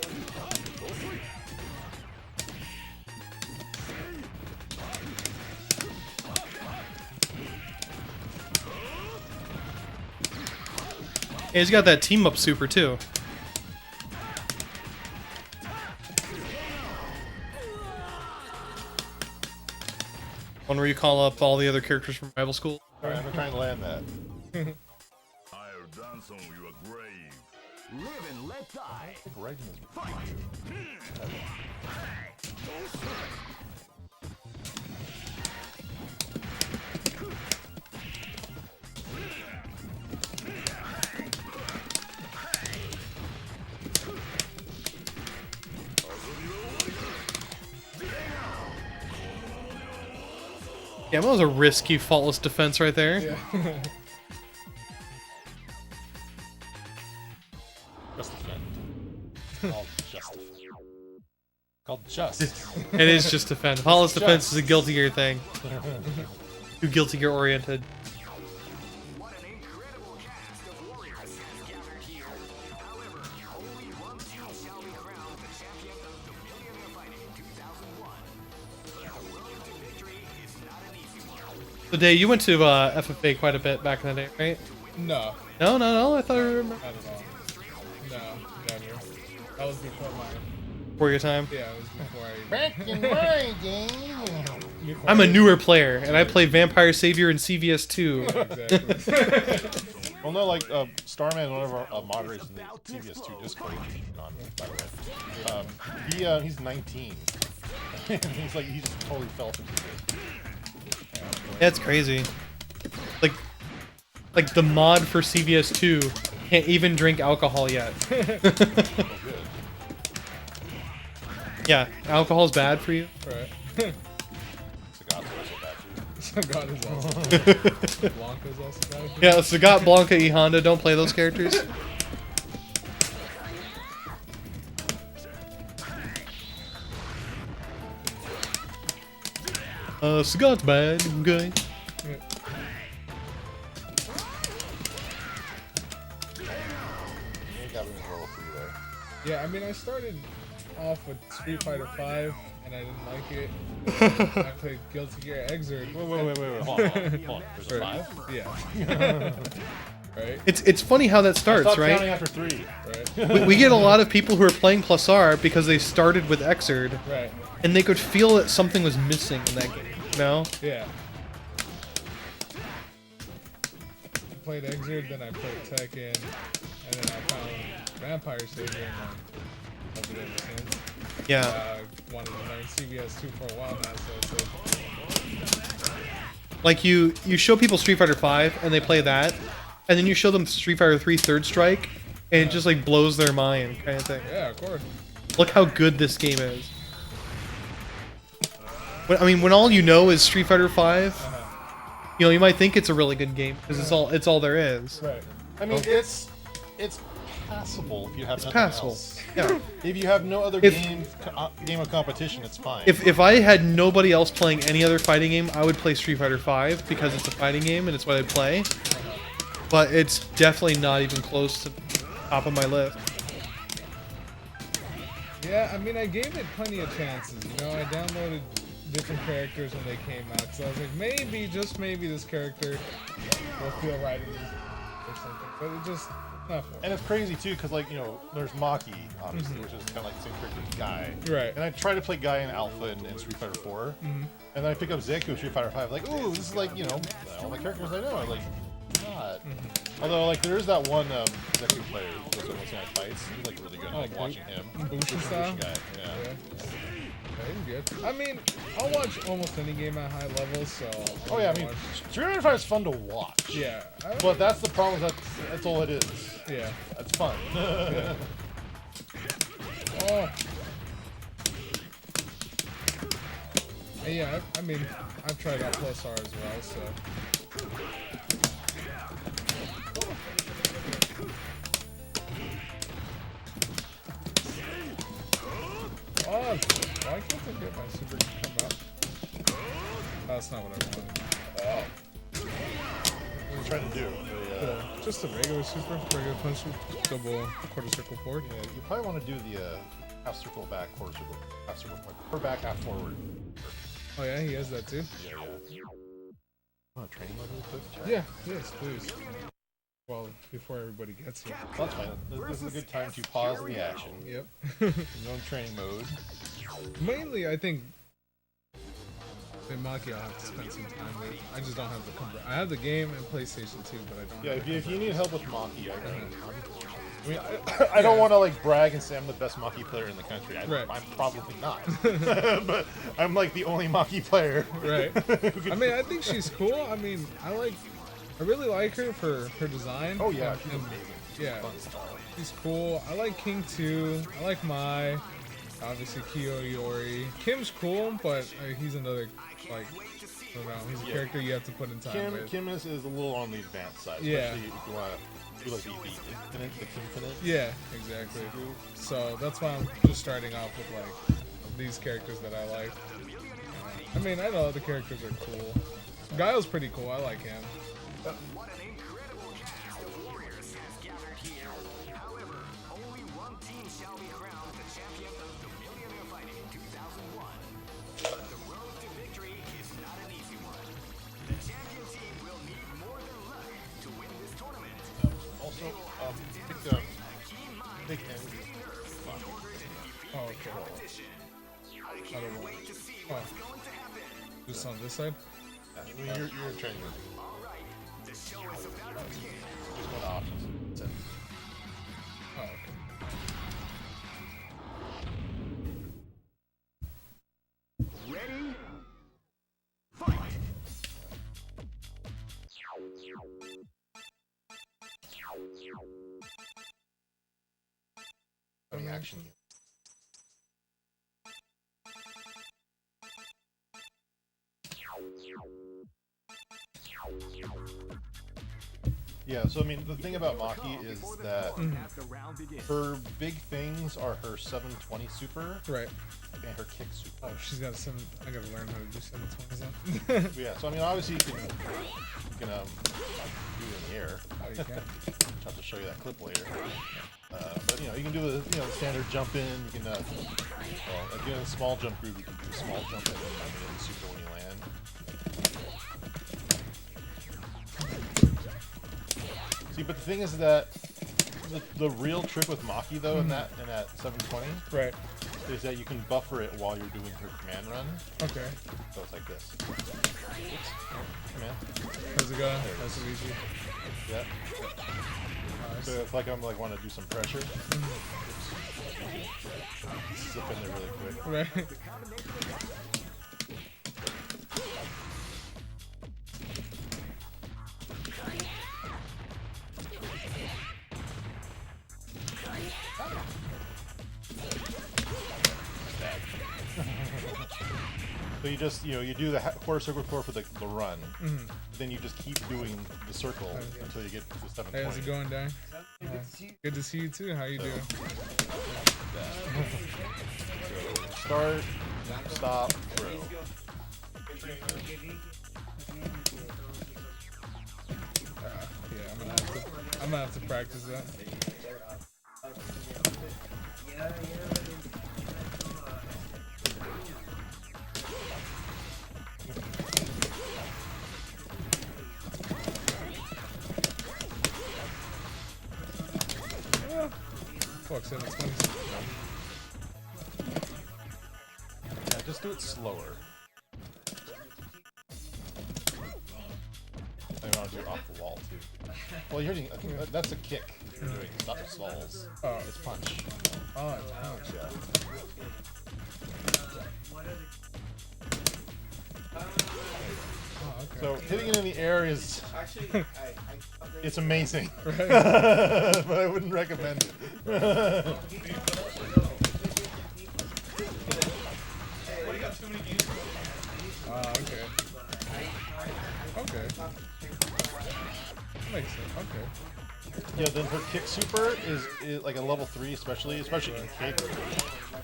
Yeah, he's got that team up super too. One where you call up all the other characters from rival school. Alright, I'm trying to land that. I'll dance on your grave. Live and let die. Right in this. Yeah, that was a risky faultless defense right there. Yeah. Just defend. Called just defend. Called just. It is just defense. Faultless defense is a Guilty Gear thing. Too Guilty Gear oriented. What an incredible cast of warriors has gathered here. However, only one team shall be crowned the champion of the Millionaire Fighting 2001. The road to victory is not an easy one. So, Dave, you went to FFA quite a bit back in the day, right? No, No. I thought I remember. not at all. No, never. That was before my. For your time. Yeah, it was before I. Back in my game. before I'm a I- newer player, and I play Vampire Savior and CVS 2. Exactly. Well, no, like Starman, one of our moderators in the CVS2 Discord, on by the way. He's 19. He's like he just totally fell into it. That's crazy. Like the mod for CVS 2 can't even drink alcohol yet. Yeah, alcohol's bad for you. Right. Sagat's also bad too. God is also bad. Blanca's also bad. Yeah, Sagat, Blanca, E Honda, don't play those characters. Sagat's bad, okay. You ain't got him in level 3 there. Yeah, I mean, I started off with Street Fighter 5, and I didn't like it. I played Guilty Gear Xrd. Wait, hold on. There's a 5? Yeah. Right? It's funny how that starts, Stop counting right? after 3. Right? We get a lot of people who are playing Plus R because they started with Xrd, Right. and they could feel that something was missing in that game, you know? Yeah. I played Xrd, then I played Tekken, and then I found Vampire Savior, and I loved it ever since. Yeah. Wanted to learn CVS 2 for a while now, so Like you show people Street Fighter 5 and they play that, and then you show them Street Fighter 3 Third Strike, and it just like blows their mind, kind of thing. yeah, of course. Look how good this game is. When all you know is Street Fighter 5, you know, you might think it's a really good game because it's all there is. Right. I mean, it's passable if you have nothing Passable. else. Yeah. If you have no other If- game of competition, it's fine. If I had nobody else playing any other fighting game, I would play Street Fighter 5 because it's a fighting game and it's what I play. But it's definitely not even close to the top of my list. Yeah, I mean, I gave it plenty of chances. You know, I downloaded different characters when they came out, so I was like, maybe, just maybe, this character will feel right or something. But it just not for me. And it's crazy too, because like there's Maki, obviously, which is kind of like the same character as Guy. Right. And I try to play Guy in Alpha and Street Fighter 4, and then I pick up Zeku in Street Fighter 5. Like, ooh, this is like all the characters I know. I'm like, not. Although like there is that one Zeku player who goes on fights. He's like really good. I like watching him. Bushi style? Guy. Yeah. Yeah, he's good. I mean, I'll watch almost any game at high levels, so. Oh yeah, I mean, Street Fighter 5 is fun to watch. Yeah. But that's the problem. That's all it is. Yeah. It's fun. Oh. And yeah, I mean, I've tried out Plus R as well, so. Oh, why can't I get my super to come up? That's not what I wanted. What are you trying to do? Just a regular super, regular punch, double quarter circle forward. Yeah, you probably want to do the half circle back, quarter circle, half circle forward, per back, half forward. Oh yeah, he has that too. Yeah. Want a training mode really quick? Chat? Yeah, yes, please. Well, before everybody gets here. That's fine. This is a good time to pause the action. Yep. Go in training mode. Mainly, I think Maki I'll have to spend some time with. I just don't have the I have the game and PlayStation 2, but I don't. Yeah, have if you need help with Maki, I mean, I don't want to like brag and say I'm the best Maki player in the country. Right. I'm probably not, but I'm like the only Maki player. Right. I mean, I think she's cool. I mean, I really like her for her design. Oh yeah, And- she's and- amazing. Yeah, Fun style. she's cool. I like King too. I like Mai. Obviously, Kyo Iori. Kim's cool, but he's another like So no, he's a character you have to put in time with. Kim is a little on the advanced side, Yeah. especially if you want to do like the Infinite, the Infinite. Yeah, exactly. So that's why I'm just starting off with like these characters that I like. I mean, I know the characters are cool. Guile's pretty cool. I like him. What an incredible cast of warriors has gathered here. However, only one team shall be crowned the champion of the Millionaire Fighting 2001. But the road to victory is not an easy one. The champion team will need more than luck to win this tournament. Also, Big M. Oh, okay. I can't wait to see what's going to happen. Just on this side? I mean, you're training with All right, the show is about to begin. just one options. That's it. Oh, okay. Ready? Fight! Any action here. Yeah, so I mean, the thing about Maki is that The round begins. her big things are her 720 super Right. and her kick super. Oh, she's got some. I gotta learn how to do 720s then. But yeah, so I mean, obviously you can do it in the air. Oh, you can? I'll have to show you that clip later. But you know, you can do the standard jump in. You can well, like in a small jump group, you can do a small jump in and hit the super when you land. See, but the thing is that the real trick with Maki though in that 720 Right. is that you can buffer it while you're doing her command run. Okay. So it's like this. Oops. Command. How's it going? Nice to meet you. Yeah. Nice. So it's like I'm like want to do some pressure. Slip in there really quick. Right. So you just you do the quarter circle core for the run. Then you just keep doing the circle until you get to the 720. Hey, how's it going, Dan? Good to see you too. How you doing? Start, stop, throw. Yeah, I'm gonna have to practice that. Fuck, 720s. Yeah, just do it slower. I want to do it off the wall too. Well, you're hitting. I think that's a kick. You're doing stop stalls. Oh, It's punch. oh, it's punch. Yeah. Oh, okay. So hitting it in the air is it's amazing, Right. but I wouldn't recommend it. Okay. Okay. That makes sense. Okay. Yeah, then her kick super is like a level 3, especially in K group.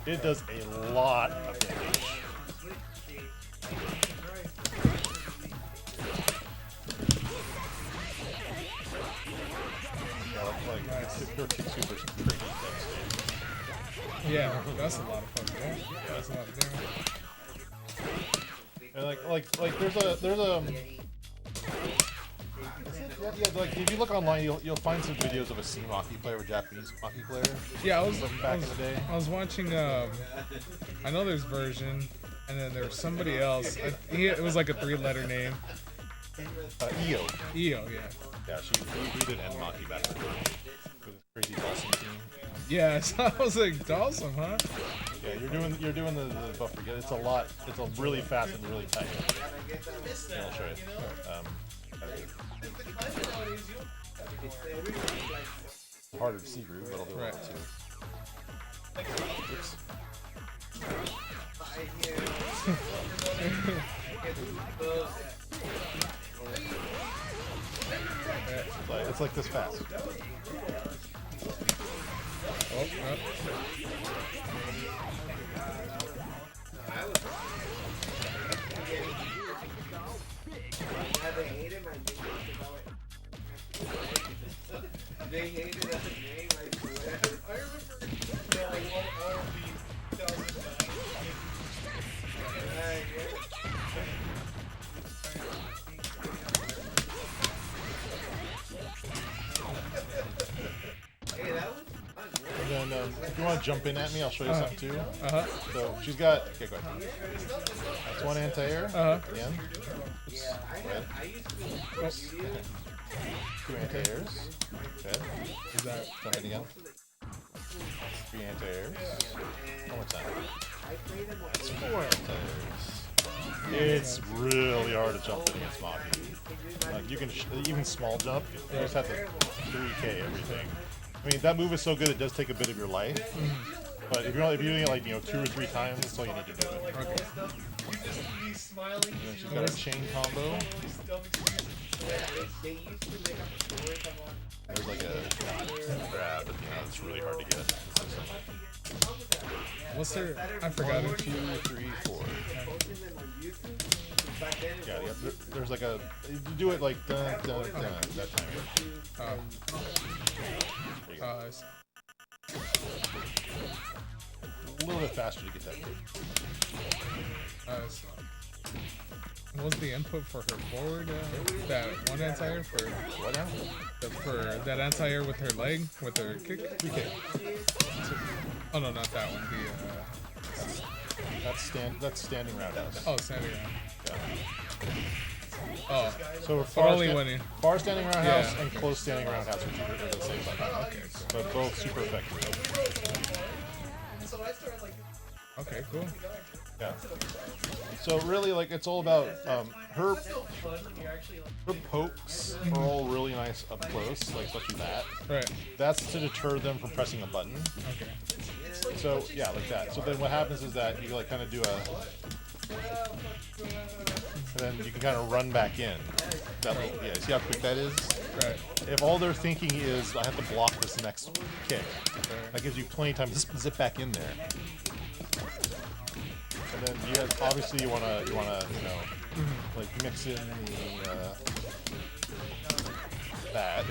It does a lot of damage. Yeah, like her kick super is pretty devastating. Yeah, that's a lot of fun. Yeah, that's a lot of damage. And like there's a yeah, like if you look online, you'll find some videos of a C Maki player, a Japanese Maki player. Yeah, I was back in the day. I was watching. I know there's version, and then there was somebody else. It was like a 3-letter name. EO. EO, yeah. Yeah, he did end Maki back in the day with his crazy Dawson team. Yeah, so I was like, Dawson, huh? Yeah, you're doing the buffer. It's a lot. It's a really fast and really tight. Yeah, I'll show you. Harder to see groove, but I'll do it too. Oops. It's like this fast. Oh, no. They hated that name, I swear. I remember all the 2009. Hey, that was fun, really. And then if you want to jump in at me, I'll show you something too. So she's got. Okay, go ahead. That's one anti-air. Again. Yeah, I used to studios. Two anti-airs. Okay. Is that Jump in again. Three anti-airs. One more time. I played them That's four anti-airs. It's really hard to jump in against Maki. Like you can even small jump. You just have to 3K everything. I mean that move is so good it does take a bit of your life. But if you're doing it like 2 or 3 times, that's all you need to do it. You just be smiling. And then she's got her chain combo. They used to make up a story someone. There's like a grab, but it's really hard to get. what's her? I forgot 1, it. 2, 3, 4. Posting them on YouTube. Back then, it Yeah, was there's like a. You do it like dun dun dun that time. Oh, There you go. I see. A little bit faster to get that. I see. What was the input for her forward? That one anti-air for What now? for that anti-air with her leg with her kick? 3K. Oh no, not that one. That's standing roundhouse. Oh, standing around. Yeah. Oh, So only winning. far standing roundhouse Yeah, and okay. close standing roundhouse are the same button. Okay. But both super effective. Okay, cool. Yeah. So really, like, it's all about her pokes are all really nice up close, like especially that. Right. That's to deter them from pressing a button. Okay. So yeah, like that. So then what happens is that you like kind of do and then you can kind of run back in. That little, yeah. See how quick that is? Right. If all they're thinking is I have to block this next kick, that gives you plenty of time to zip back in there. And then you have, obviously you wanna like mix in the that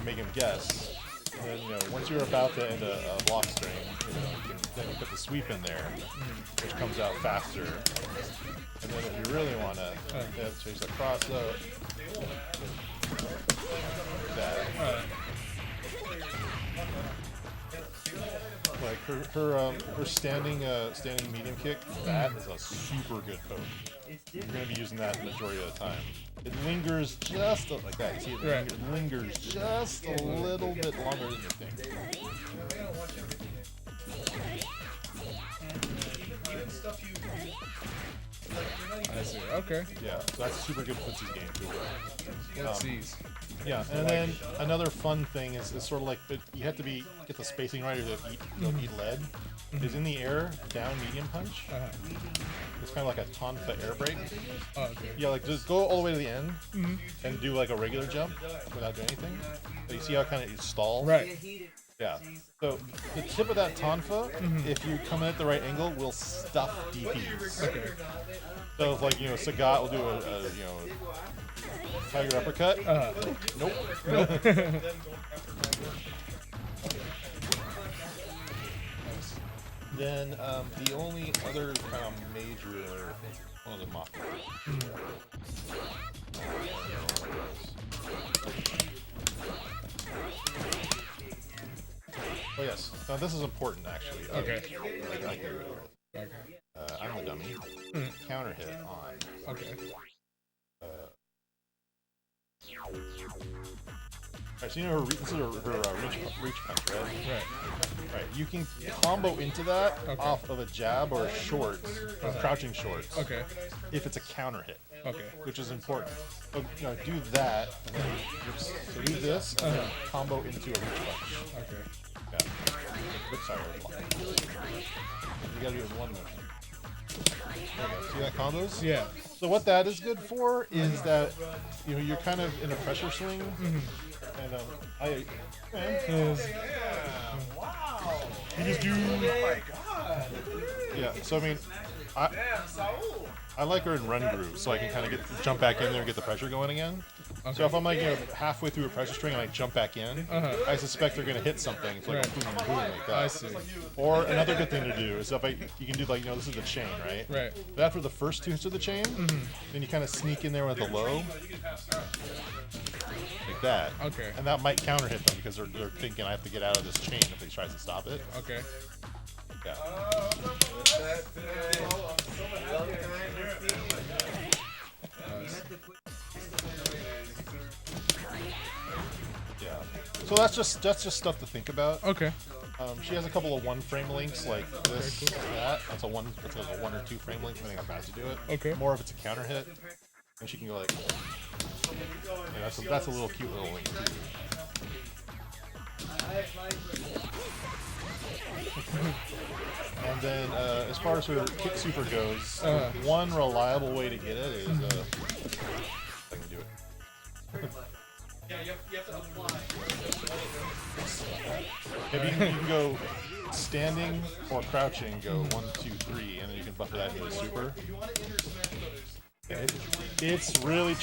make him guess. And then once you're about to end a block string, then you put the sweep in there, which comes out faster. And then if you really wanna chase that cross up, that. Like her standing medium kick, that is a super good poke. You're gonna be using that the majority of the time. It lingers just like that. You see, it lingers just a little bit longer than you think. I see. Okay. Yeah, so that's super good Footsie's game too. Jeez. Yeah, and then another fun thing is sort of like, but you have to get the spacing right or they'll eat lead. Is in the air, down medium punch. It's kind of like a tonfa air break. Oh, okay. Yeah, like just go all the way to the end and do like a regular jump without doing anything. So you see how kind of it stalls? Right. Yeah. So the tip of that tonfa, if you come in at the right angle, will stuff DPs. Okay. So if like Sagat will do a tiger uppercut. Nope. Then the only other kind of major one of the mock. Oh yes. Now this is important actually. Okay. I agree with it. Okay. I'm the dummy. Counter hit on. Okay. Alright, so this is her reach punch, right? Right. Right. You can combo into that off of a jab or a short, or crouching short. Okay. If it's a counter hit. Okay. Which is important. So do that, and then so do this, and then combo into a reach punch. Okay. Yeah. Oops, sorry, block. You gotta do it in one motion. See that combos? Yeah. So what that is good for is that you're kind of in a pressure swing, and you just do. Yeah. So I mean, I like her in run groove, so I can kind of jump back in there and get the pressure going again. Okay. So if I'm like halfway through a pressure string and I jump back in, I suspect they're gonna hit something. It's like boom, boom, like that. I see. Or another good thing to do is if you can do like this is the chain, right? Right. But after the first two hits of the chain, then you kind of sneak in there with the low, like that. Okay. And that might counter hit them because they're thinking I have to get out of this chain if they tries to stop it. Okay. Yeah. Yeah. So that's just stuff to think about. Okay. She has a couple of 1-frame links like this, that. That's a 1 or 2 frame link, depending on how fast you do it. Okay. More if it's a counter hit, and she can go like. Yeah, that's a little cute little link too. And then as far as her kick super goes, one reliable way to get it is I can do it. Yeah, you have to apply. Maybe you can go standing or crouching, go 1, 2, 3, and then you can buffer that into a super. It's really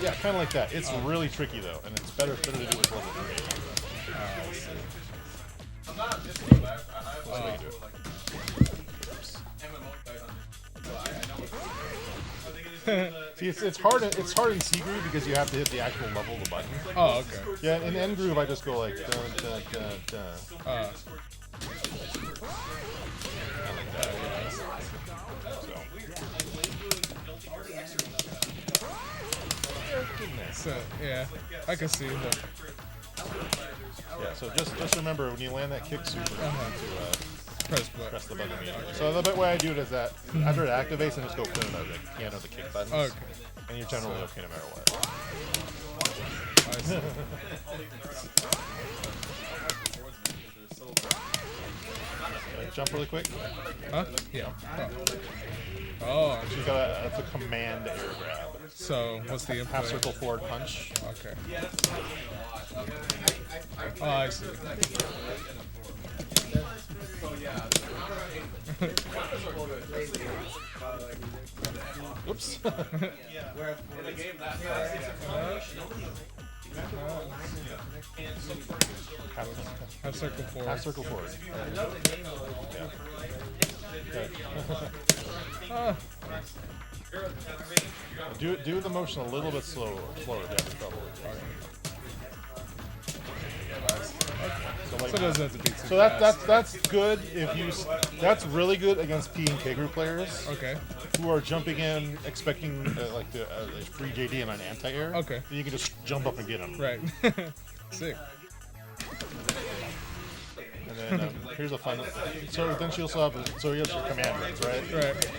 yeah, kind of like that. It's really tricky though, and it's better to do it with level 3. I'm not missing that. Let's make it do it. See, it's hard. It's hard in C groove because you have to hit the actual level of the button. Oh, okay. Yeah, in N groove I just go like dun dun dun dun. Kinda like that. So, yeah, I can see that. Yeah, so just remember when you land that kick super, you need to press the button immediately. So the way I do it is that after it activates, I just go piano the kick buttons, Okay. and you're generally okay no matter what. I see. Jump really quick. Huh? Yeah. Oh. She's got that's a command air grab. So what's the input? Half circle forward punch. Okay. Oh, I see. Oops. Half circle forward. Half circle forward. Yeah. Do the motion a little bit slower if you're having trouble. So, like, So it doesn't have to be too so that's good if you. That's really good against P and K group players. Okay. Who are jumping in expecting like the free JD and an anti-air. Okay. Then you can just jump up and get them. Right. Sick. And then here's a fun. So then she also have. So you have your command runs, right? Right.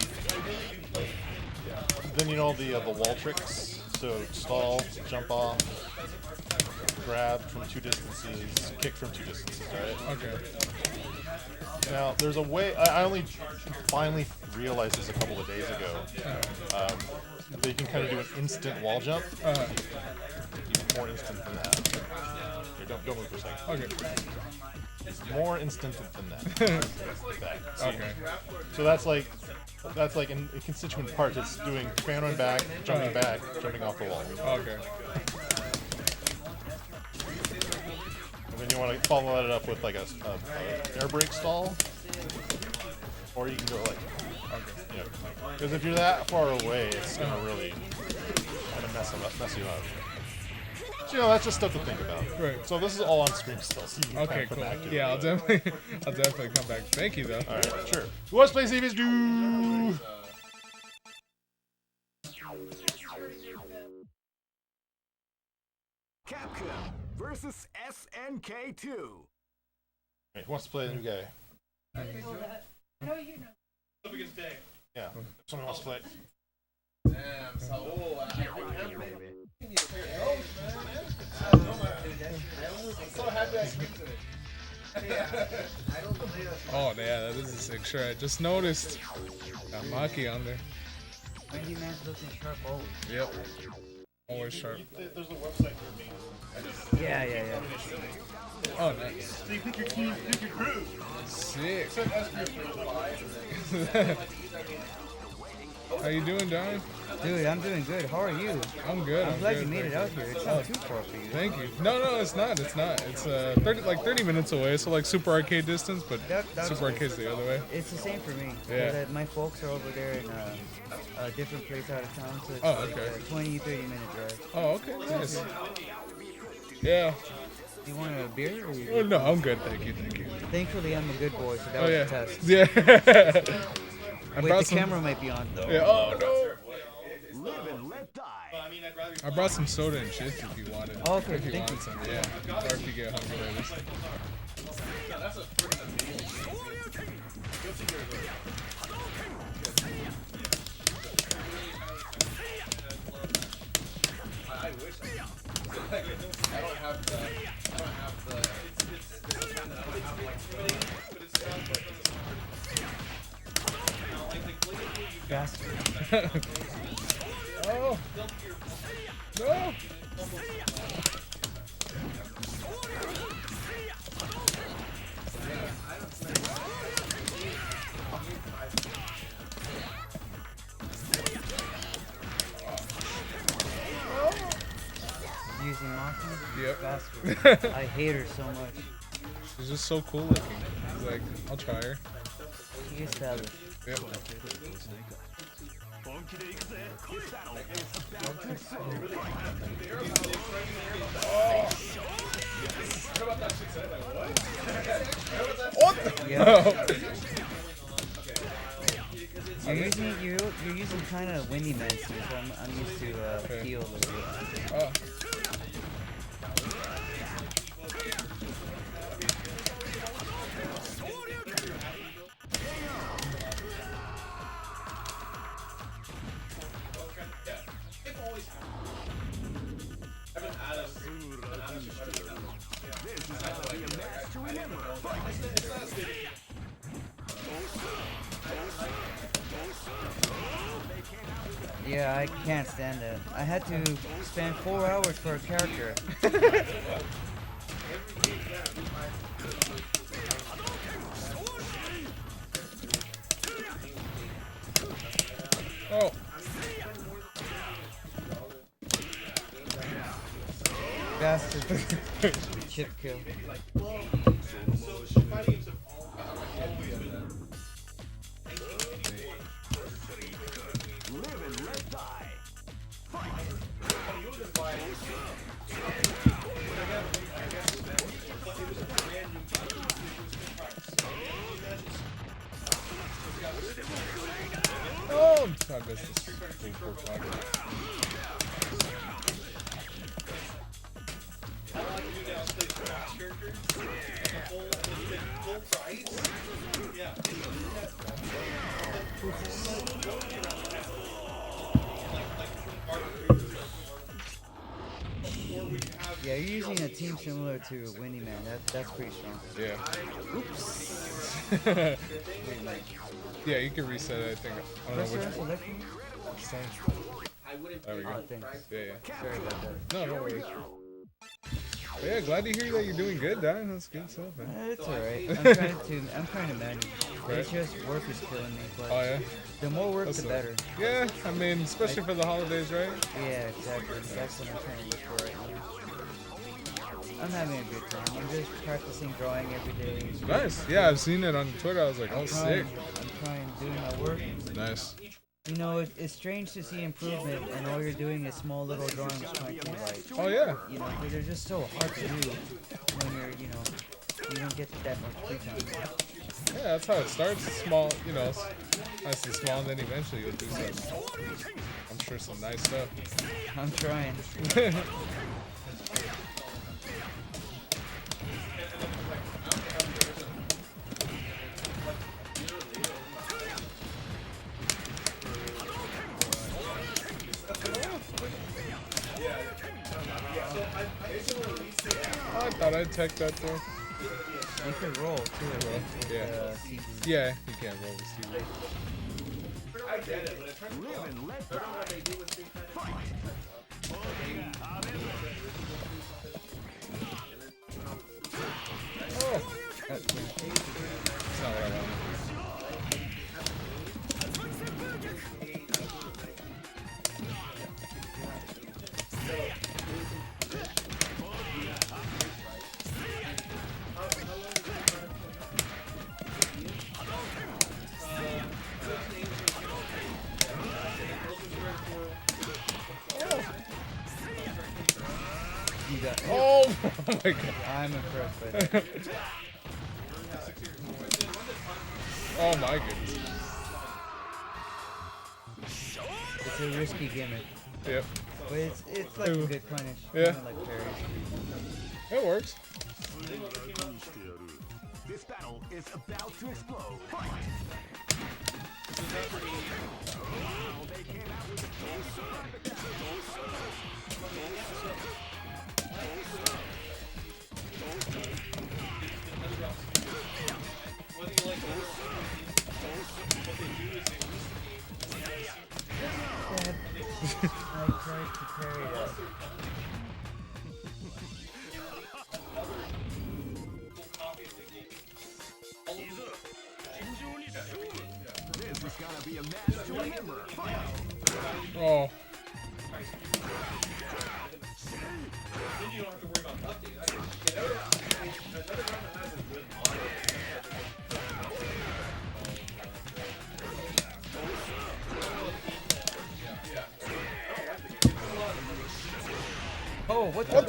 Then you know the wall tricks. So stall, jump off, grab from 2 distances, kick from 2 distances, right? Okay. Now there's a way. I only finally realized this a couple of days ago. That you can kind of do an instant wall jump. Even more instant than that. Here, don't move for a second. Okay. More instant than that. Like that. See? Okay. So that's like in constituent parts. It's doing fan run back, jumping off the wall. Okay. And then you want to follow that up with like a air brake stall, or you can go like, because if you're that far away, it's gonna really kind of mess you up. So, that's just stuff to think about. Right. So this is all on screen still. So you can Okay, come cool. back to it. Yeah, I'll definitely come back. Thank you though. All right, sure. Who wants to play CVS? Do. Capcom versus SNK 2. Wait, who wants to play the new guy? Up against Dave. Yeah, someone wants to play. Damn, Saul. I'm so happy I came today. Oh yeah, that is a sick shirt. I just noticed. Got Maki on there. Wendy Man's looking sharp always. Yep. Always sharp. There's a website for me. Yeah. Oh nice. So you pick your team, pick your crew. Sick. Except as group. How you doing, Don? Dude, I'm doing good. How are you? I'm good. I'm glad good, you made it thank out here. It's not too far for you. Thank you. No, it's not. It's not. It's 30 minutes away, so like super arcade distance, but That's super arcade's the other way. It's the same for me. Yeah. But, my folks are over there in a different place out of town, so it's Oh, like okay. a 20, 30-minute drive. Oh, okay. Nice. Yeah. Do you want a beer? Or you... Oh, no, I'm good. Thank you. Thankfully, I'm a good boy, so that Oh was yeah. a test. Yeah. I Wait, brought the some. camera might be on, though. Yeah. Oh no. Live and let die. I brought some soda and chips if you wanted. Oh, okay, If you thank want some, yeah. Or if you get hungry later. Bastard. Oh. No. Using Maki? Yep. Bastard. I hate her so much. She's just so cool looking. He's like, I'll try her. She is savage. Yep. Yeah. You're using kind of windy men, so I'm used to feel a little bit. Oh. Yeah, I can't stand it. I had to spend 4 hours for a character. Oh. Bastard. Chip kill. Live and let die. Oh. I missed this. Yeah, you're using a team similar to Winnie Man. That's pretty strong. Yeah. Oops. Yeah, you can reset it, I think. I don't know which Restaurant selection? There we go. Oh, thanks. Yeah. Sorry about that. No worries. But yeah, glad to hear that you're doing good, Don. That's good stuff, man. It's alright. I'm trying to manage. Right. It's just work is killing me, but Oh yeah. the more work, That's the a- better. Yeah, I mean, especially for the holidays, right? Yeah, exactly. That's what I'm trying to look for right now. I'm having a good time. I'm just practicing drawing every day. Nice. Yeah, I've seen it on Twitter. I was like, oh, sick. I'm trying doing my work. Nice. You know, it's strange to see improvement, and all you're doing is small little drawings trying to like, Oh yeah. you know, they're just so hard to do when you're, you know, you don't get that much free time. Yeah, that's how it starts. Small, you know, nice and small, and then eventually you'll do some. I'm sure some nice stuff. I'm trying. I thought I'd tech that though. You can roll too. I think, with, Yeah. CB. Yeah, you can't roll with Stevie. I get it, but I'm trying to I don't know what they do with Street Fighter. Oh! That's not what I wanted. You got. Oh my god. I'm impressed by that. Oh my goodness. It's a risky gimmick, Yep. but it's like a good punish. Yeah. Kinda like parries. It works. This battle is about to explode. I tried to parry that. This is gonna be a match to remember. Oh. Then you don't have to worry about updates. Another one that has a good model. Oh, what the?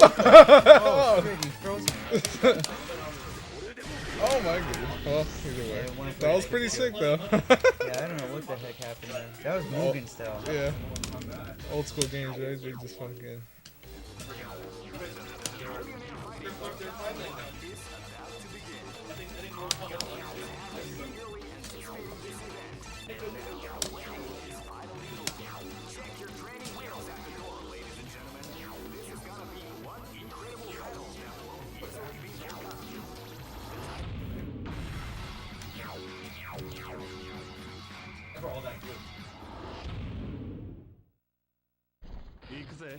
Oh, shit, you froze me. Oh my goodness. Well, either way. Yeah, one That was for pretty the sick kill. though. Yeah, I don't know what the heck happened there. That was Mugen style. Yeah. Old school games, right? They're just fucking.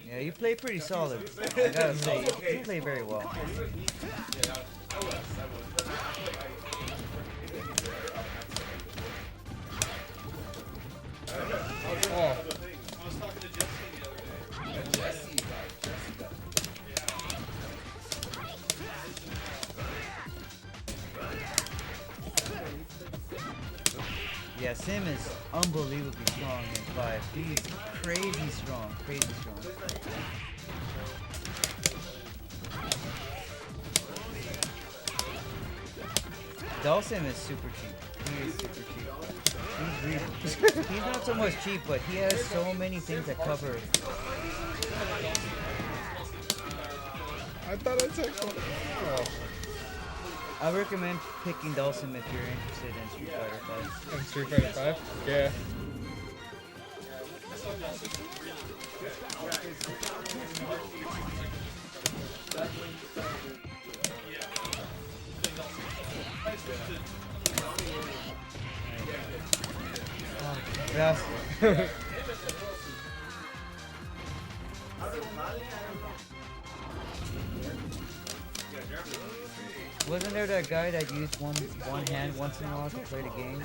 Yeah, you play pretty solid. I gotta say, you play very well. Oh. Yeah, Sim is unbelievably strong in 5. He's crazy strong, crazy strong. Dawson is super cheap. He is super cheap. He's not so much cheap, but he has so many things that cover. I thought I'd take one. Oh. I recommend picking Dawson if you're interested in Street Fighter 5. And Street Fighter 5? Yeah. Yes. Wasn't there that guy that used one hand once in a while to play the game?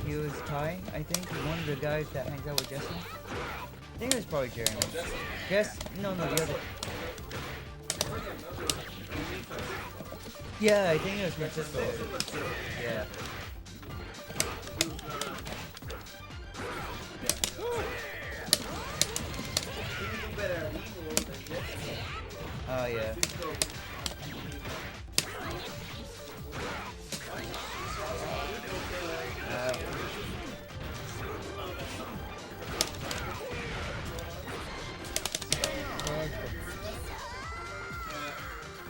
He was Ty, I think. One of the guys that hangs out with Jesse. I think it was probably Jeremy. No, the other. Yeah, I think it was Francisco. Yeah. Oh yeah.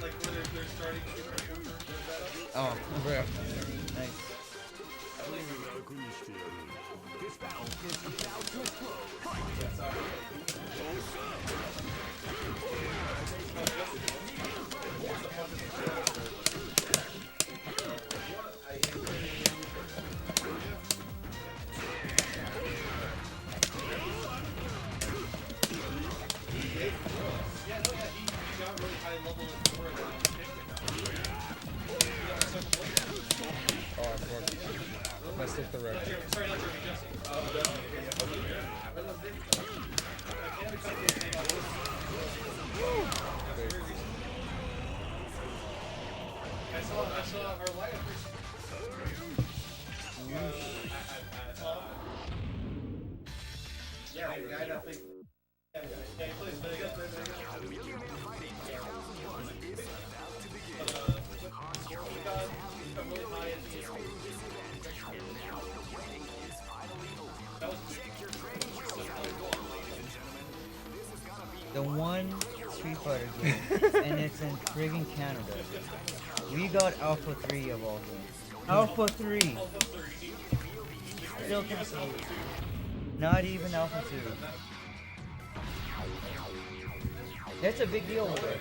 Like when they're starting to Oh. Yeah. Best of the record. Sorry, not Jeremy, Jesse. I saw our lineup recently. Yeah, I don't think. Yeah, he plays Vegas. The one Street Fighter game, and it's in friggin' Canada. We got Alpha 3 of all games. Alpha 3! Still can't believe it. Not even Alpha 2. That's a big deal over there.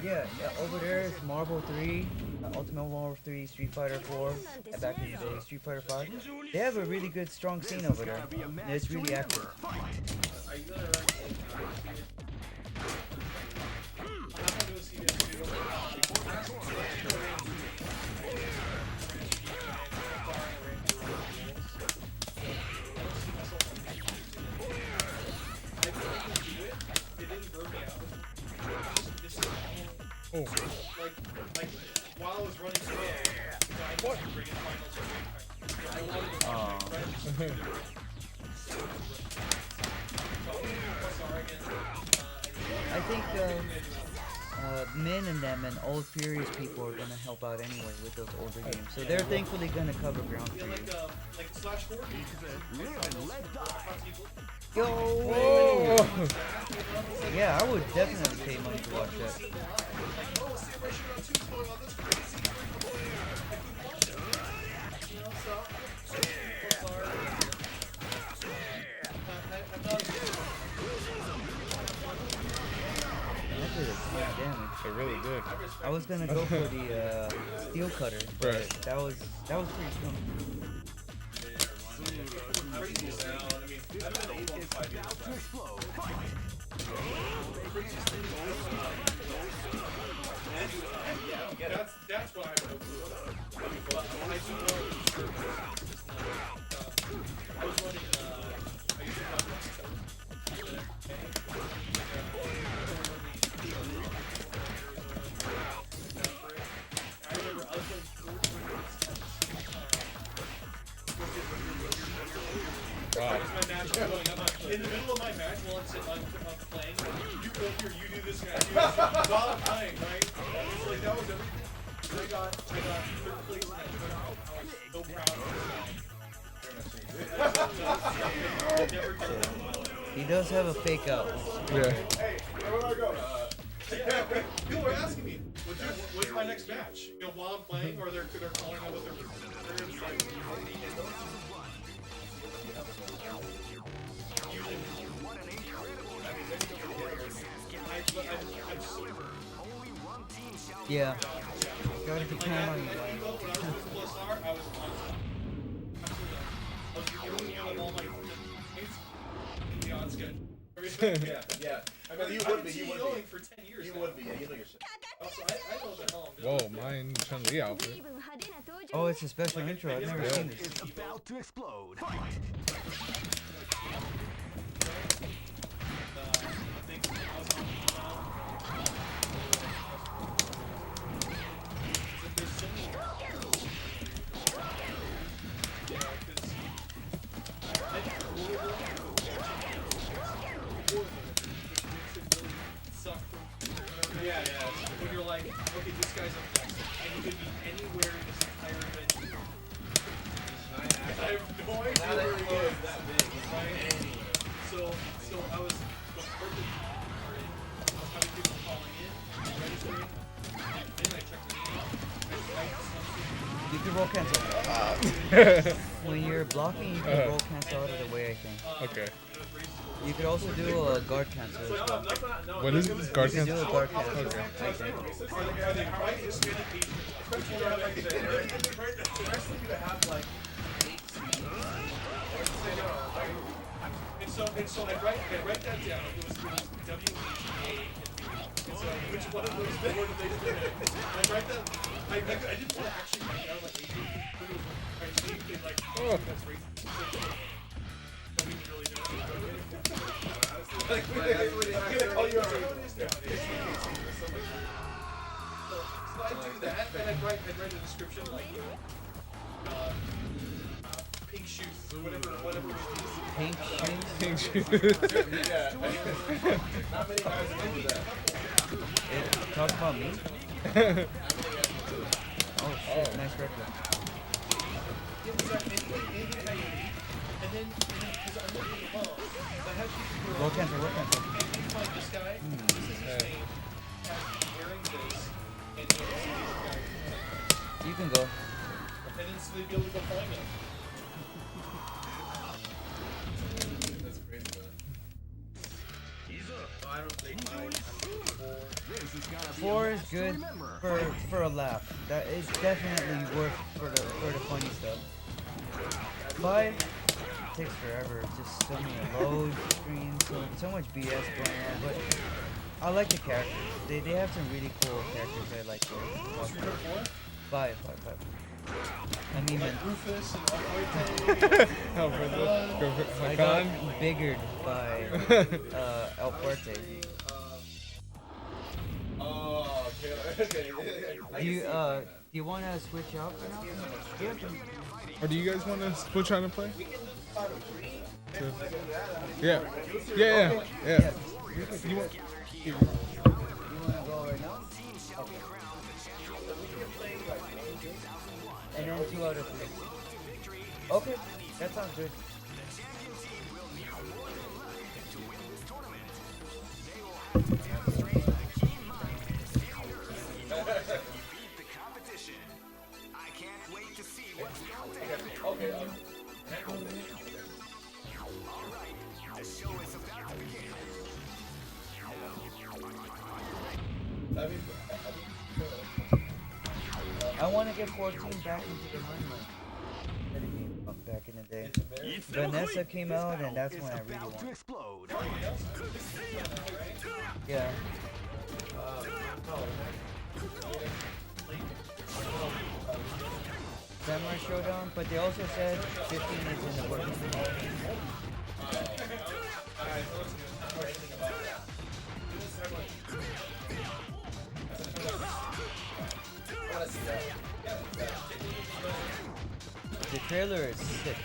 Yeah, over there is Marvel 3, Ultimate Marvel 3, Street Fighter 4, and back in the day, Street Fighter 5. They have a really good, strong scene over there, and it's really active. Oh. Like while I was running slow, I wanted to bring in finals. I wanted to I think Min and them and old Furious people are gonna help out anyway with those older games. So they're thankfully gonna cover ground for you. like slash 4. Yo! Whoa! Yeah, I would definitely pay money to watch that. That did a ton of damage. It really did. I was gonna go for the steel cutter, but Right. that was pretty strong. That's what I would have. I do know. I was running. I used to run West Coast. I remember I was going Wow. my match going up. In the middle of my match, while I'm playing, you go here, you do this guy, do this while I'm playing, right? So like that was everything. I got third place in that tournament. I was so proud of myself. He does have a fake out. Yeah. Hey, where do I go? People are asking me, what's my next match? You know, while I'm playing, or they're calling out what Yeah. Gotta depend on you. Yeah. I mean, you would be. You would be. For 10 years. You would be. Yeah, you know your shit. Also, I know the hell I'm doing. Whoa, mine Chun-Li outfit. Oh, it's a special intro. I've never seen this. About to explode. Yeah. When you're like, okay, this guy's objective, and he could be anywhere in this entire venue. I have no idea where he is. That big, right? So I was perfect. I was having people calling in, registering, and then I checked the name out. You can roll cancel. When you're blocking, you can roll cancel out of the way, I think. Okay. You could also do a guard cancel as well. What is it? Guard You can do cancel? a guard cancel, I think. Are they right? Especially like the rest of you to have like 8 seats. And so I write that down. It was W, A, and B. And so which one of those four did they fit in? I write that. I didn't want to actually write down like 8, but it was right. So you could like, Oh. So I do that, and I'd write a description like, pink shoes, whatever it is. Pink shoes. Pink shoes. Not many guys do that. Talk about me. Oh shit! Nice record. Yeah, but that anything I need, and then, because I'm looking at well, I have to Roll cancel. Roll cancel. find this guy, this is his name, wearing this, and he has this guy. You can go. And then so they'd be able to go find him. That's crazy, though. I don't think Four is good for a laugh. That is definitely worth for the funny stuff. 5 takes forever. It's just so many load screens, so much BS going on. But I like the characters. They have some really cool characters I like. Five. I mean, Rufus and I got biggered by El Fuerte. Oh, okay. Do you want to switch out for now? Yeah. Or do you guys want to switch on and play? Yeah. You want? You want to go right now? Okay. And then 2 out of 3. Okay, that sounds good. I want to get 14 back into the limelight. That it came up back in the day. Vanessa came out, and that's when I really wanted. Yeah. Samurai Showdown, but they also said 15 is in the works. The trailer is sick.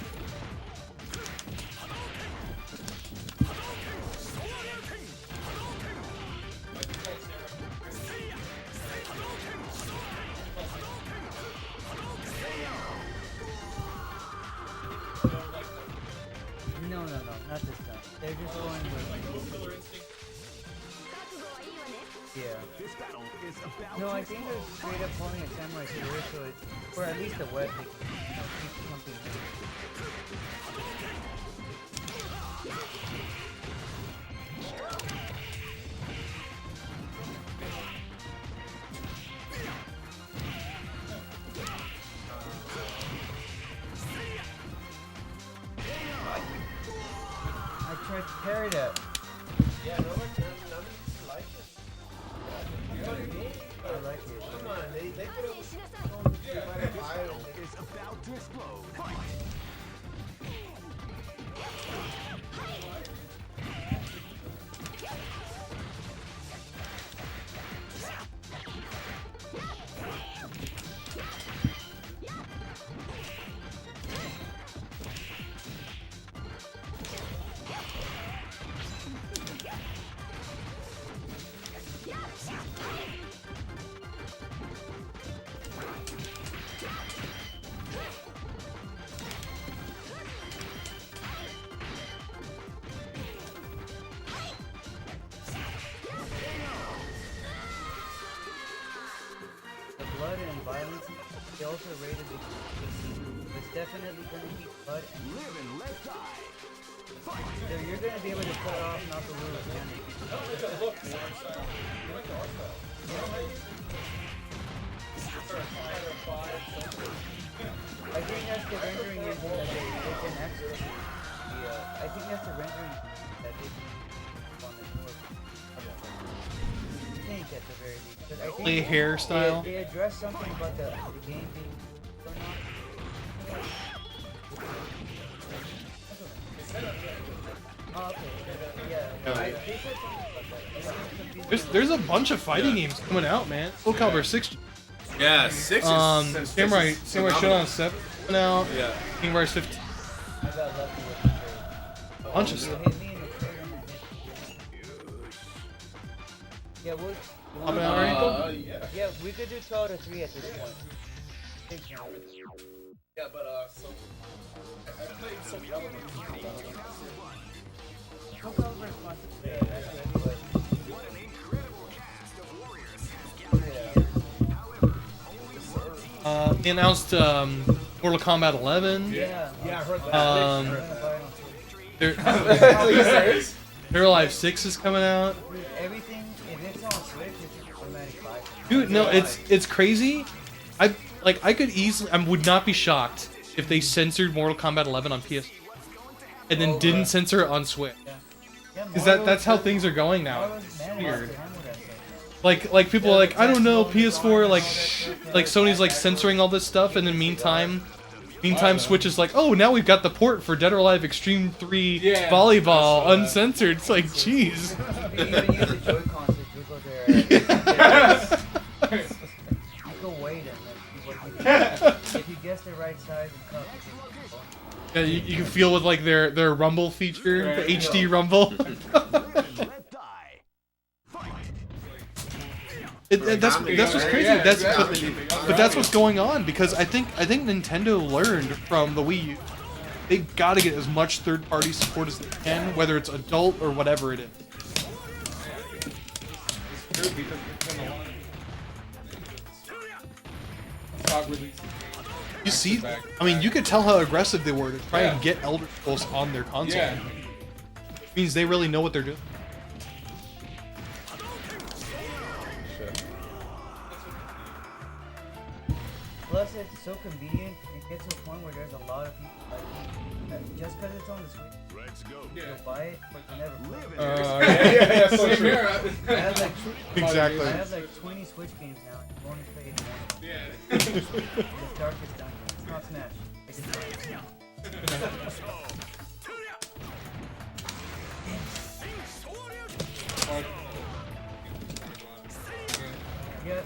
No, not this time. They're just going with... Yeah. No, I think they're straight up calling it Samurai Spirit, so it's, for at least the web, they can, keep something new. I tried to parry that. Yeah, none of you like it. You know what I mean? I like it. Come on, they put up with file. Is about to explode. Blood and violence, they also rated it. It's definitely going to keep blood and Live and let die. so you're going to be able to cut off Nakamura's cannon. I think that's the rendering engine that they can access. I think that's the rendering that they can on the door. I think at the very least. But I think Hairstyle. They addressed something about the game being turned on. There's a bunch of fighting games coming out, man. Soul Calibur 6. Yeah, 6 is Samurai phenomenal. Shodown 7 coming out. Yeah. King Rise 15. I got lucky with the trade. Bunch of You stuff. hit me in the trade and I hit you. Yeah, we'll. Hopping out already? Yeah. Yeah, we could do 12 to 3 at this point. Big jump. Yeah, but so I played Soul Calibur. Soul Calibur is fun to play, that's good, but What an incredible cast of warriors has gathered here. However, only They announced Mortal Kombat 11. yeah. Yeah, I heard that. I'm gonna buy it on Switch. Are you serious? Hero Life 6 is coming out. Dude, everything, if it's on Switch, it's an automatic buy. Dude, no, it's crazy. I could easily, I would not be shocked if they censored Mortal Kombat 11 on PS and then didn't censor it on Switch. Yeah, Because that's how things are going now. Mario's man Weird. wants to handle that stuff. Like people are like, I don't know, PS4 like Sony's like censoring all this stuff, and then meantime Switch is like, oh, now we've got the port for Dead or Alive Extreme 3 Yeah, volleyball uncensored. It's like, jeez. You can even use the Joy-Cons to jiggle their... You go wait and then if you guess the right size and cup, you can go. Yeah, you can feel with like their rumble feature, the HD rumble. let die. Fight. That's what's crazy. Yeah, That's exactly. but that's what's going on, because I think Nintendo learned from the Wii U. They got to get as much third-party support as they can, whether it's adult or whatever it is. You see, I mean, you could tell how aggressive they were to try and get Elder Scrolls on their console. Yeah. Which means they really know what they're doing. Plus, it's so convenient. It gets to a point where there's a lot of people like just because it's on the Switch, Let's go. you'll buy it, but you never play it. Yeah, so Same true. here. I have like Exactly. I have like 20 Switch games now. and I've only played one. Yeah. The Darkest Dungeon. It's not Smash. It's just yeah.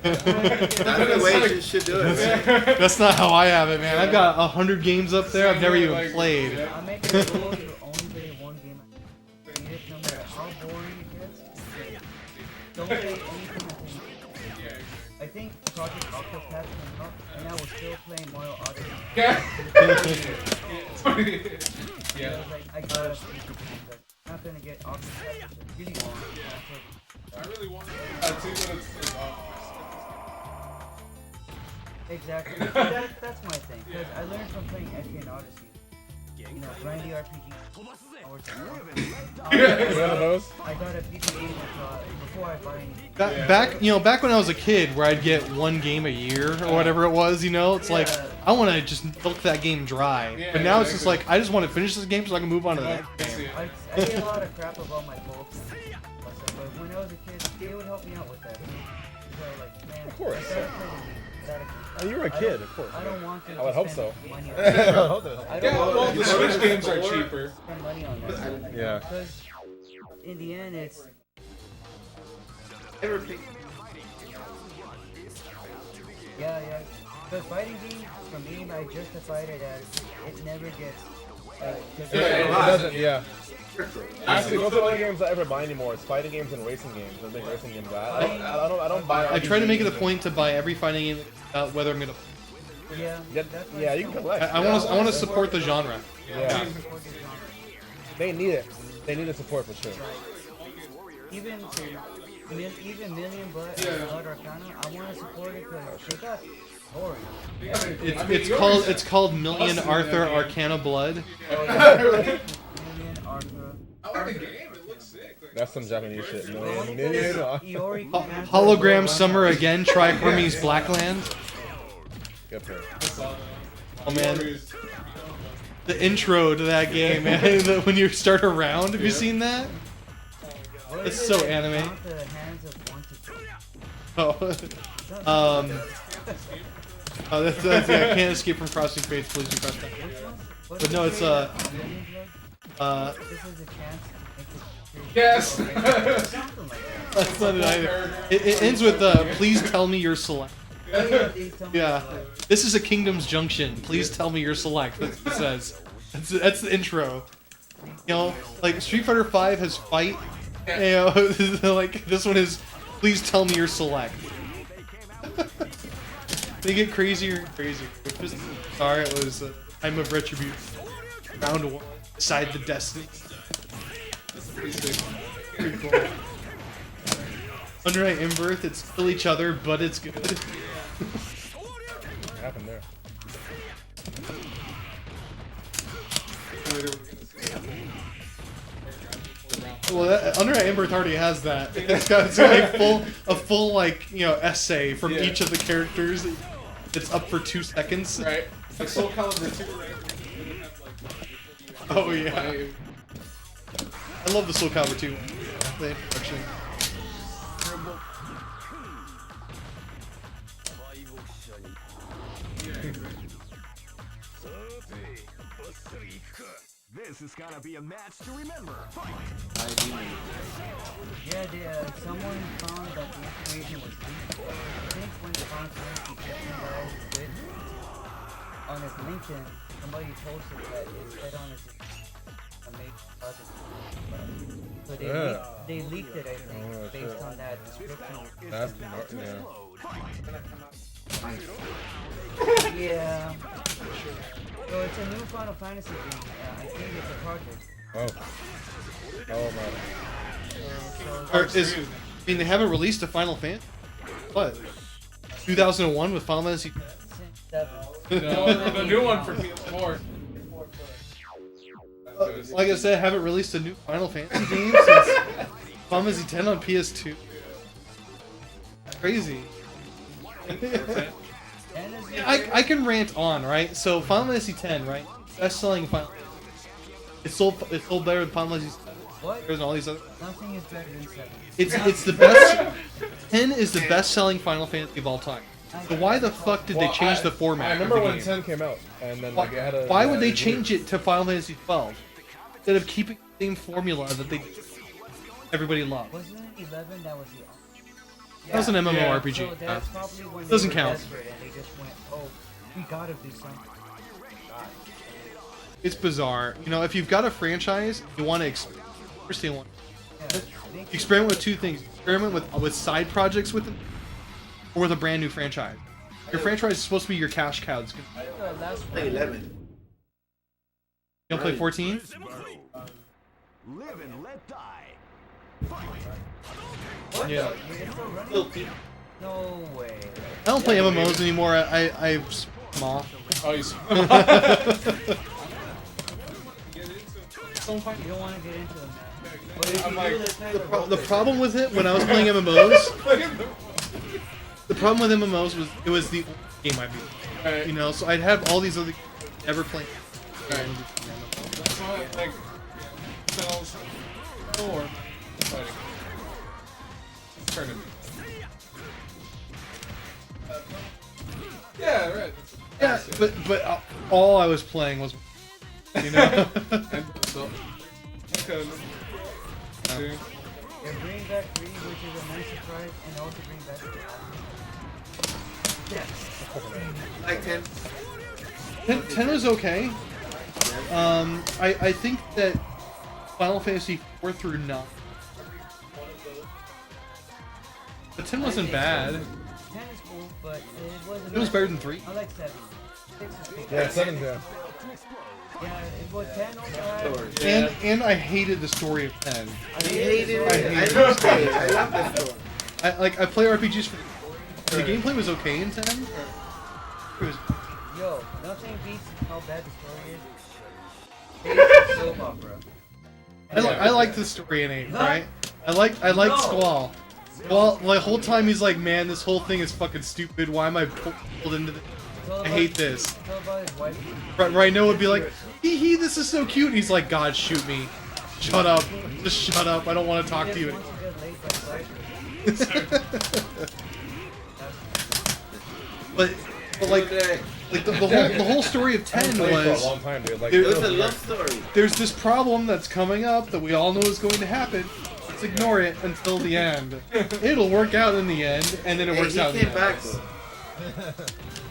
That's the way you should do it. That's not how I have it, man. I've got 100 games up there I've never even played. I make it a rule to only play one game. Beat it, no matter how boring it gets. Don't play anything until you beat it. I think Project Octopath came up, and I was still playing Mario Odyssey. Yeah. I was like, I gotta beat the game. Like, I'm not gonna get Octopath. It's really long. I really want to see what it's Exactly. That's my thing. Because I learned from playing FK and Odyssey. You know, grindy RPG. Or One of those? I gotta beat the game before I buy anything. Back when I was a kid, where I'd get one game a year or whatever it was, it's like I want to just milk that game dry. Yeah, but now it's just exactly. like I just want to finish this game so I can move on to the next game. I get a lot of crap about my bolts and stuff, but when I was a kid, they would help me out with that. So like, man, Of course. I gotta play the game. Oh, you were a kid, of course. I don't want to. I would hope spend so. money on I that. would hope that. I don't Yeah, want well, to the Switch games are cheaper. spend money on that. Yeah. Because in the end, it's yeah. The fighting game, for me, I justified it as it never gets. It doesn't, yeah. Actually, those are the only games I ever buy anymore. It's fighting games and racing games. I make racing games. I don't buy. I try to make it a RPGs. point to buy every fighting game, whether I'm gonna. Yeah, Yeah, that's yeah, you can collect. I want to support the genre. Yeah, they need it. They need the support for sure. Even Million Blood Arcana, I want to support it because they got story. It's called Million Arthur Arcana Blood. Million Arthur. I like the game. It looks sick. Like, That's some Japanese shit. Million. Iori Hologram Summer again. Try Hermes Blackland. Good for it. Oh man, the intro to that game, man. When you start a round, have you seen that? What It's is so it? anime. Count the hands of 1 to 2. Oh, that's yeah. Can't escape from crossing fates. Please be pressed. What But no, is it's it? Million Blood? This is a chance to make it. Yes. Something like that. That's not it either. It ends with please tell me your select. Please tell me Yeah. your This is a Kingdom's Junction. Please tell me your select. That's what it says. That's the intro. You know, like Street Fighter V has fight. You know, like this one is please tell me your select. They get crazier and crazier. Just, sorry, it was time of retribution. Round 1. Decide the destiny. Pretty cool. Under Inbirth, it's kill each other, but it's good. What happened there? Well, Under Inbirth already has that. It's got a full like essay from each of the characters. It's up for 2 seconds. Right. Like Soul Calibur 2, right? Oh yeah. I love the Soul Calibur 2. The introduction. This is gonna be a match to remember. Fight! Yeah, someone found that the information was leaked. I think when the Final Fantasy 15 guys did on his LinkedIn, somebody posted that it said on his amazing project. So they leaked it, I think, based on that description. That's yeah. Yeah. So it's a new Final Fantasy game. I think it's a project. Oh. Oh man. Or they haven't released a Final Fantasy. What? 2001 with Final Fantasy. No, the new one for PS4. Like I said, I haven't released a new Final Fantasy game since Final Fantasy 10 on PS2. Crazy. I can rant on, right? So Final Fantasy 10, right? Best-selling Final Fantasy. It's sold better than Final Fantasy 7. What? There's all these other. Nothing is better than 7. It's the best. 10 is the best-selling Final Fantasy of all time. So why the fuck did they change the format? I remember of the when game? 10 came out, and then like it had a. Why would they change it to Final Fantasy 12 instead of keeping the same formula that everybody loved? Wasn't it 11 that was the... That was an MMORPG. So that's probably when they Doesn't were count. desperate and they just went, oh, we gotta do something. It's bizarre. You know, if you've got a franchise, you want to experiment. Experiment with 2 things. Experiment with side projects with them, or with a brand new franchise. Your franchise is supposed to be your cash cow. It's Play 11. You don't play 14? Live and let die. Yeah. No way. I don't play MMOs anymore. I've them off. Oh, you You don't want to get into them, man. But if I'm you like, do this type of The problem with it when I was playing MMOs, the problem with MMOs was it was the only game I beat. Right. You know, so I'd have all these other never playing. Right. That's why, like, cells or fighting. Turn it. Yeah, right. Yeah, but all I was playing was, you know. And so, okay. They're bringing back 3, which is a nice surprise, and also bring back 4. Yes. Like 10. 10 was okay. I think that Final Fantasy 4 through 9. But 10 wasn't bad. 10 is cool, but it wasn't. It was better than 3. I like 7. 6 is cool. Yeah, 7's yeah. Yeah, it was 10 also had. And I hated the story of 10. I hate it. I I love it. I love this story. I play RPGs for the gameplay was okay in 10. It was Yo, nothing beats how bad the story is. It's a soap opera. I like the story in 8, right? I like Squall. Well, the whole time he's like, man, this whole thing is fucking stupid. Why am I pulled into this? I hate this. Tell about his wife. Rhino would be like, hee hee, this is so cute. And he's like, God, shoot me. Shut up. Just shut up. I don't want to talk to you. but like, like the whole story of 10 For a was long time, dude. Like, It It was a love story. there's this problem that's coming up that we all know is going to happen. Let's ignore it until the end. It'll work out in the end, and then it Hey, works he out. In came the back end. though.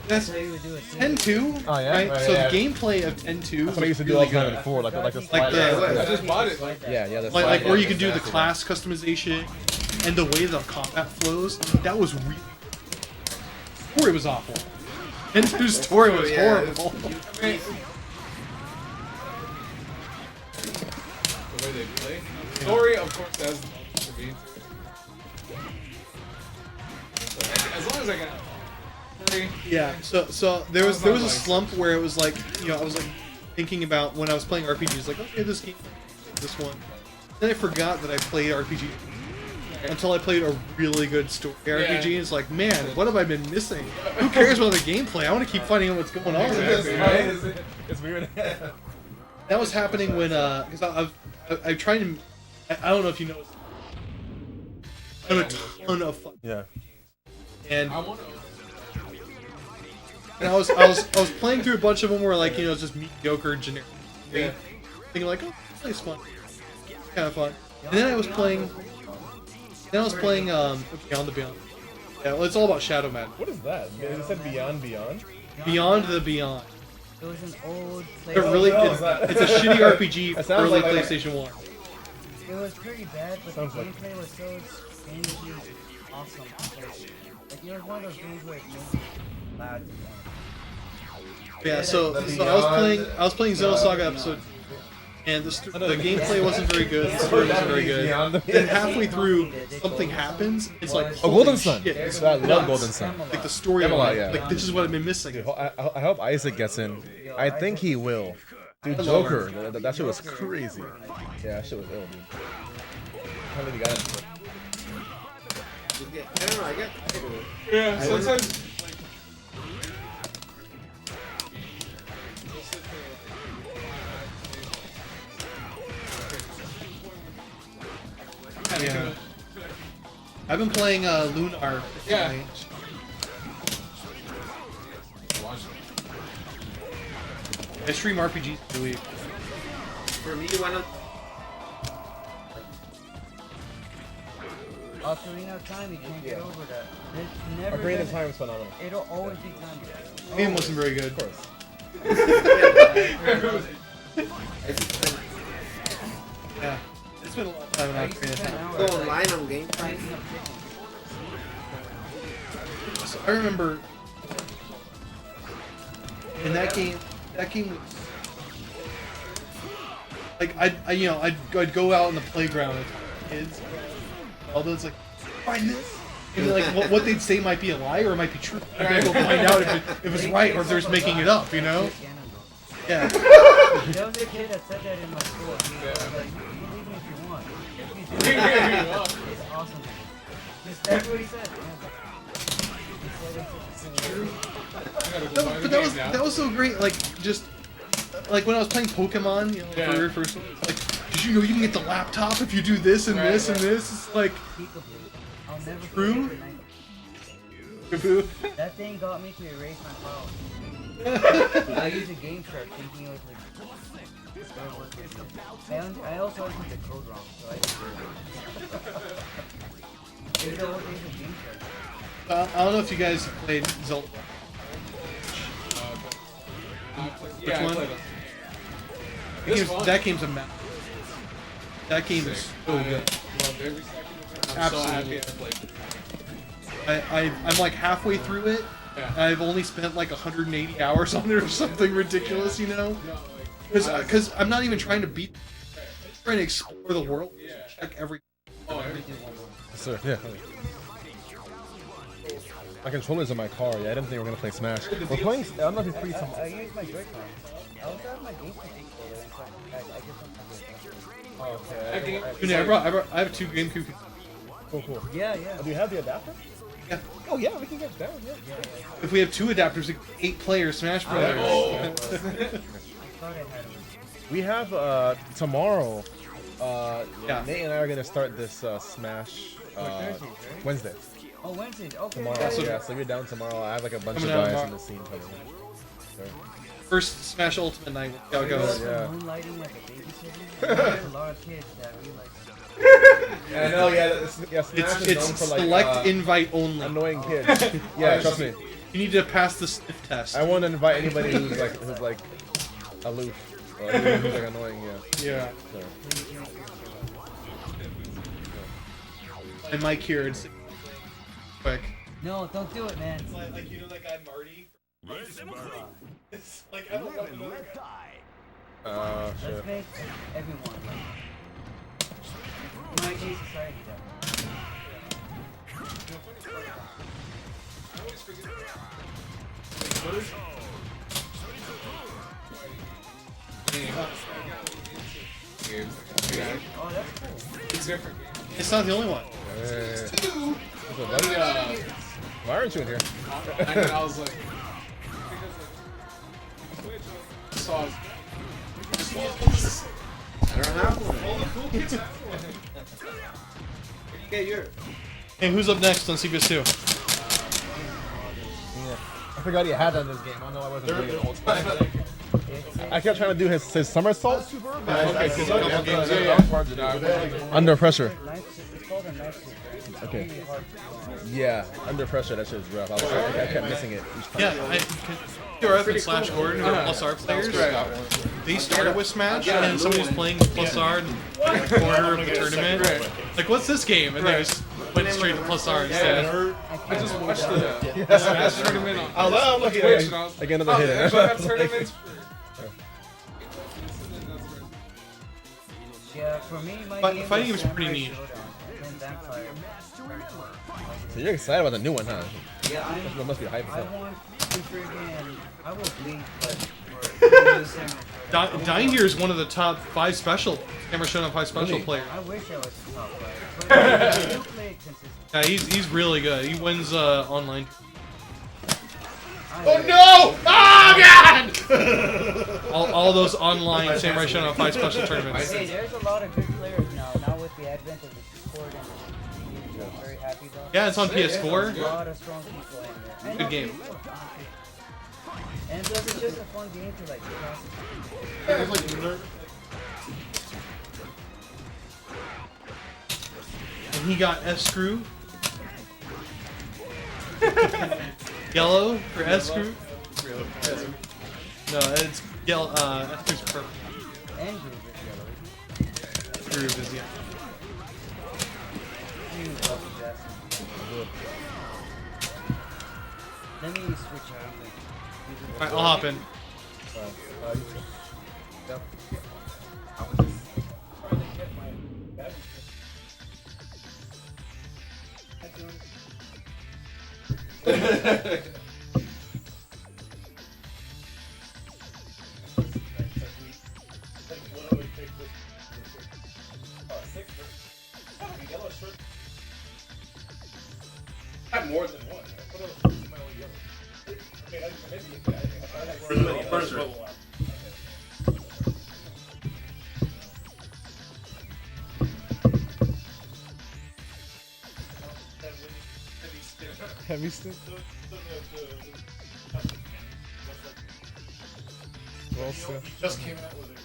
That's That's how you would do it. 10-2, Oh, yeah? right? Right, So yeah. the gameplay of 10-2 that's what I used to do really all the time good. before, like the Like slide. the- I just bought it. Yeah, the Like slide where you button can do the exactly. class customization and the way the combat flows. That was really. Story was awful. 10-2's story was Yeah. horrible. The way they play. Story, of course, has to be. As long as I got story. Yeah. So there was a slump where it was like, you know, I was like thinking about when I was playing RPGs, like, okay, this game, this one. Then I forgot that I played RPG until I played a really good story RPG. And it's like, man, what have I been missing? Who cares about the gameplay? I want to keep finding out what's going on. It's weird. That was happening when, because I've tried to, I don't know if you know, I have a ton of fun. Yeah. And I want to. And I was playing through a bunch of them where, like, you know, it's just mediocre, generic. Yeah. Thinking like, oh, this play's fun, kind of fun. And then I was playing Beyond the Beyond. Yeah, well, it's all about Shadow Man. What is that? It said Beyond Beyond? Beyond the Beyond. It was an old. It really, Oh, it's a shitty RPG That for sounds early like- PlayStation 1. It was pretty bad, but the Sounds like- gameplay was so insanely awesome. Like it was one of those games where it made me loud. Yeah, so I was playing Xenosaga Episode, and the gameplay wasn't very good. The story wasn't very good. Then halfway through, something happens. It's like, Oh, Golden holy Sun. shit, this is I love nuts. Golden Sun. Like the story, of Camelot, it, yeah. like this is what I've been missing. Dude, I hope Isaac gets in. I think he will. Dude, I love Joker, that shit was crazy. Yeah, that shit was ill, dude. How many got it? I don't know. I got. Yeah, sometimes. Yeah. I've been playing Lunar. Yeah. recently. I stream RPGs every week. For me, one of Ocarina of Time, you can't get over that. It's never. Ocarina of gonna- Time is phenomenal. It'll always be done. The game wasn't very good. Of course. Yeah. It's been a long time I on used to Ocarina of spend Time. go hours online on Game Pass. cranking up chickens. So I remember in that game was like I'd go out in the playground with kids. Although it's like, find this. And like what they'd say might be a lie or it might be true. I gotta go find out if it's right or if they're just making it up, you know? Yeah. There was a kid that said that in my school. He was like, you can leave me if you want. It's awesome. That's what he said. But that was so great. Like just like when I was playing Pokemon, you know, Yeah. the very first one. It's like, did you know you can get the laptop if you do this and this and this? It's like, I'll never True? forget the night. kaboo. That thing got me to erase my file. I used a game shark thinking it was like. I also listened to code wrong, so I didn't do it. The whole thing's a game shark. I don't know if you guys played Zelda. Yeah, I one? played it. That game's a mess. That game is so good. Loved every second of it. I'm Absolutely. so happy I played it. I'm like halfway through it. Yeah. I've only spent like 180 hours on it or something ridiculous, you know? No, like, Because I'm not even trying to beat. I'm just trying to explore the world. Yeah. Check every. oh, everything. Sir, yeah. My controller's in my car. Yeah, I didn't think we were gonna play Smash. We're playing. I don't know if it's free. I used my Joy-Con. I also have my game controller, and so I just don't have it. That game. Dude, I have two GameCube. Cool, cool. Yeah, yeah. Do you have the adapter? Yeah. Oh yeah, we can get down. Yeah. If we have two adapters, we can 8 players Smash Brothers. Oh. I thought I had them. We have tomorrow. Yeah. Nate and I are gonna start this Smash Thursdays, right? Wednesday. Oh, Wednesday. Okay. Tomorrow. Yeah, so- Yeah, so we're down tomorrow. I have like a bunch of Coming out guys tomorrow. in the scene coming in. First Smash Ultimate night. How it goes. Yeah. Moonlighting as a babysitter. There's a lot of kids that realize. I know, yeah. Smash is It's known for, like, select invite only. annoying kids. Yeah, trust me. You need to pass the sniff test. I won't invite anybody who's like aloof or who's like annoying. Yeah. Yeah. So. And Mike here, it's quick. No, don't do it, man. Like you know that guy Marty? It's like I don't know another guy. Shit. Let's make everyone like my society though. I always forget. What is? Oh, that's cool. It's different. It's not the only one. What's up, buddy? Why aren't you in here? I was like, saw. I don't have one. All the cool kids have one. Get your. Hey, who's up next on CBS2? Yeah. I forgot he had that in this game. I don't know why I wasn't doing it the whole time. I kept trying to do his somersault. Under pressure. It's called a knife suit, right? Okay. Really hard to do. Yeah, under pressure. That shit is rough. I kept missing it each time. Yeah, Arthur and Slash Gordon are Plus R players. They started with Smash, and somebody was playing Plus R in the corner of the tournament. Like, what's this game? And they just went straight to Plus R instead. I just watched the Smash tournament on Twitch. and I was Again, another hit. have tournaments. Yeah, for me, my But game fighting was was pretty Samurai neat. Showdown, and then Vampire. So you're excited about the new one, huh? Yeah, That must be hype. I want to freaking. I will bleed, but for the new Samurai Showdown. Dine is one of the top 5 special, Camera Showdown 5 special Really? players. I wish I was a top player, but I still play it consistently. Yeah, he's really good. He wins online. Oh No! Oh God! all those online Samurai Showdown 5 special tournaments. Hey, there's a lot of good players now. Now with the advent of the Discord and the community, I'm very happy about. Yeah, it's on There's a PS4. lot of strong people in there. And Good game. And plus, it's just a fun game to like pass. And he got S screw. Yellow for S screw. No, it's yellow. S screw's purple. And Groove is yellow. Groove is yellow. Let me switch out. Alright, I'll hop in. I have more than one. What else is my only yellow? Okay, maybe first one. Heavy stick. Well, so. Just came out with it.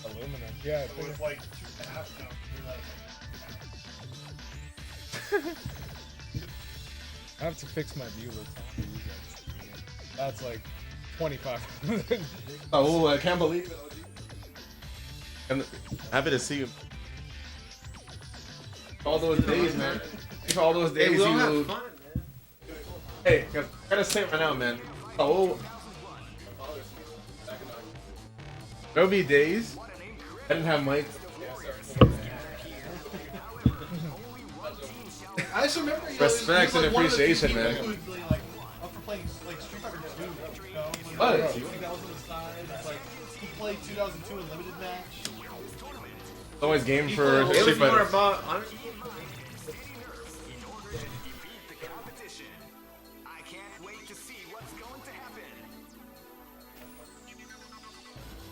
Aluminum. Yeah, I So think. it's like 2.5 now. I have to fix my viewer time. That's like 25. Oh, I can't believe it. I'm happy to see you. All those days, man. For all those days Hey, we all you. have fun, man. Hey, I gotta say it right now, man. Oh, there'll be days I didn't have mics. I just remember Respect and appreciation, man. Who would be like up for playing like Street Fighter 2, you know? What? Like, that was on the side. It's like he played 2002 Unlimited match. It's always game for It Street was more Fighter. about honestly. I can't wait to see what's going to happen.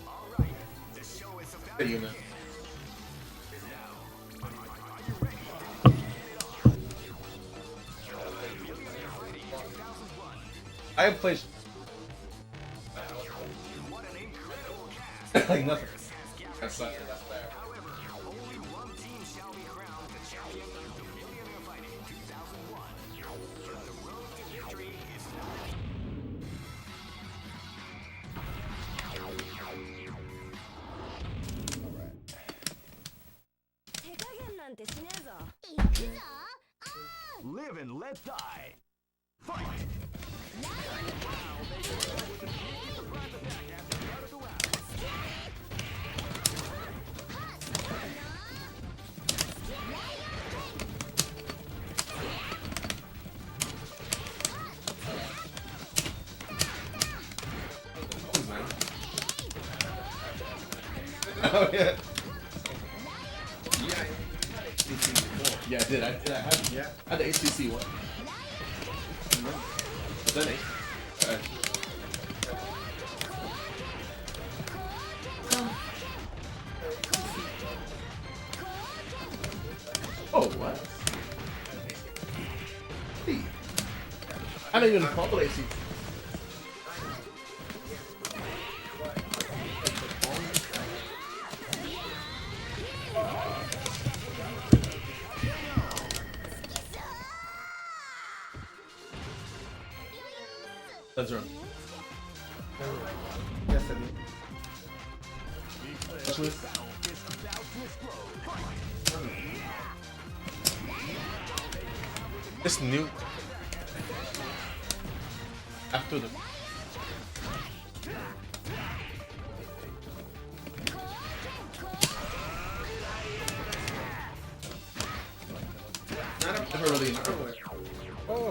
All right, the show is about You know. I have played Like nothing. That's bad. Only one team shall be crowned the champion of the Millionaire Fighting 2001. The road to victory is live and let die. Fight! Oh yeah. Yeah, I did. I had. Yeah. I had the HTC one. Was that it? Oh what? Hey. I didn't even call the AC. That's right. Yes, I did. That's with. It's new. After the. Never really. Oh.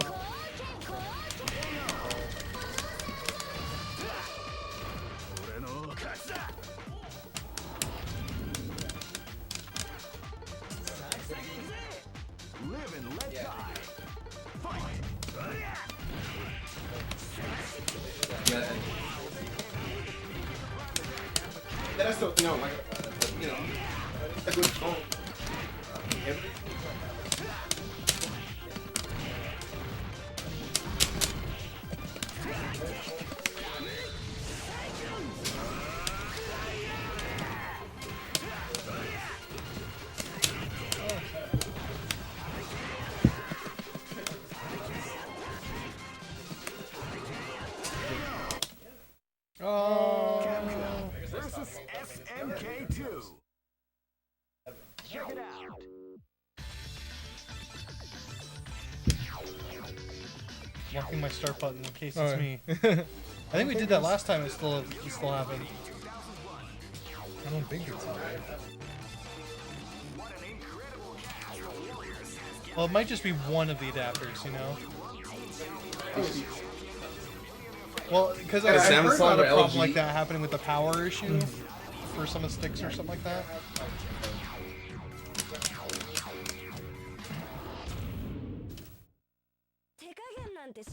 Live and let die. Fight! Yeah. That's still, you know, like, you know, a good song. Capcom versus SNK 2. Check it out. Marking my start button in case Oh, it's yeah. me. I think we did that last time. It still happened. I don't think it's right. Well, it might just be one of the adapters, you know. Well, because I heard Samsung about a or problem LG? like that happening with the power issue for some of the sticks or something like that. This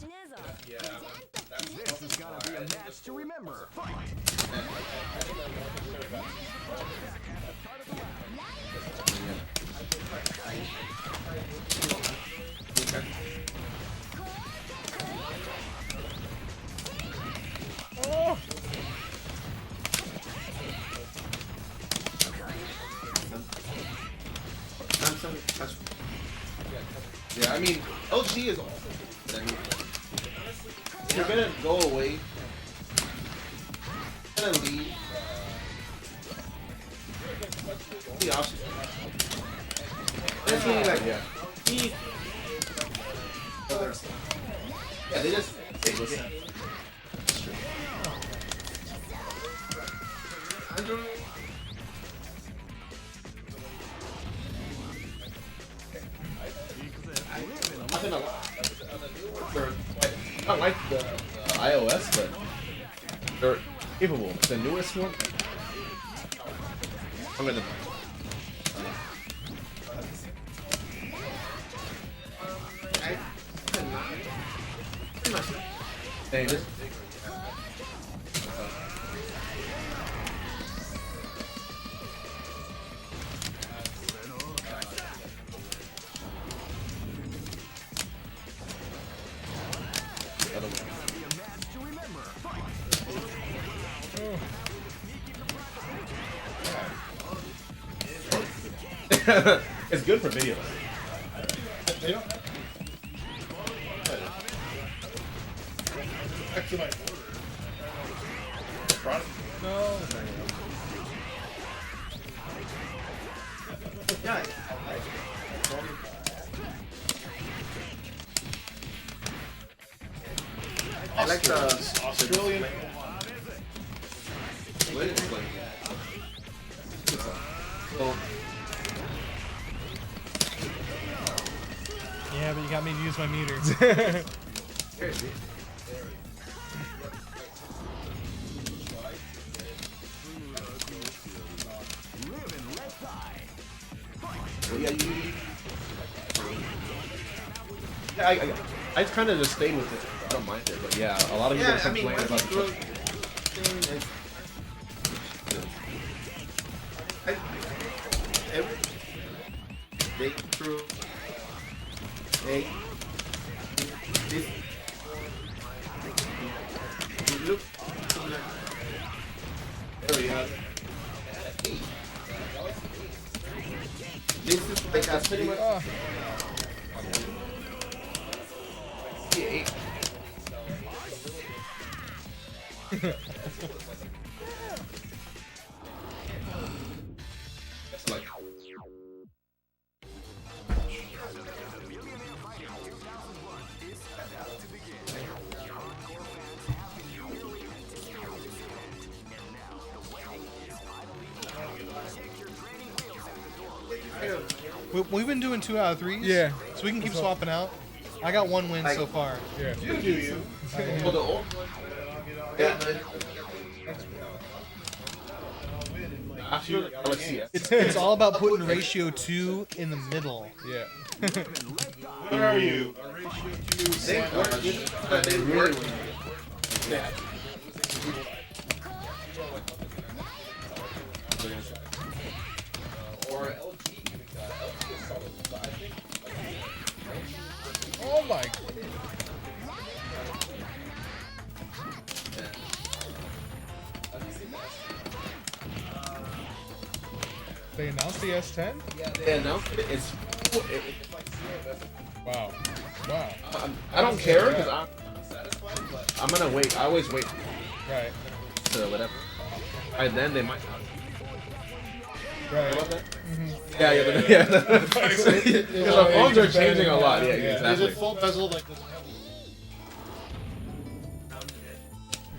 is gonna be a match to remember. Fight! Oh. Yeah, I mean, LG is awesome. I mean, if you're gonna go away, you're gonna leave. The option. It's really like, yeah. Yeah, they just say, listen. I think I like the iOS, but they're capable. The newest one, I'm gonna. Hey, just. It's good for videos. They don't. Back to my order. Product. No. Yeah. I like the Australian. What is it? Oh, Yeah, but you got me to use my meter. here, see? Well, yeah, I kind of just stayed with it. I don't mind it, but yeah, a lot of people complain about the they threw this look area. This is like a pretty much like We've been doing 2 out of 3s. Yeah. So we can keep swapping out. I got 1 win so far. Yeah. You do you. for the old one. Yeah. After Galaxy S. It's all about putting ratio 2 in the middle. Yeah. Where are you? A ratio 2. They really work. Yeah. Or LG. LG is solid, but I think. Oh my. They announced the S10? Yeah, they announced it. It's. Wow. Wow. I don't care because I'm satisfied, but I'm gonna wait. I always wait Right. to whatever. By then they might. Right. About that? Yeah, yeah. Because the phones are changing a lot. Yeah, Is exactly. it full bezel like this?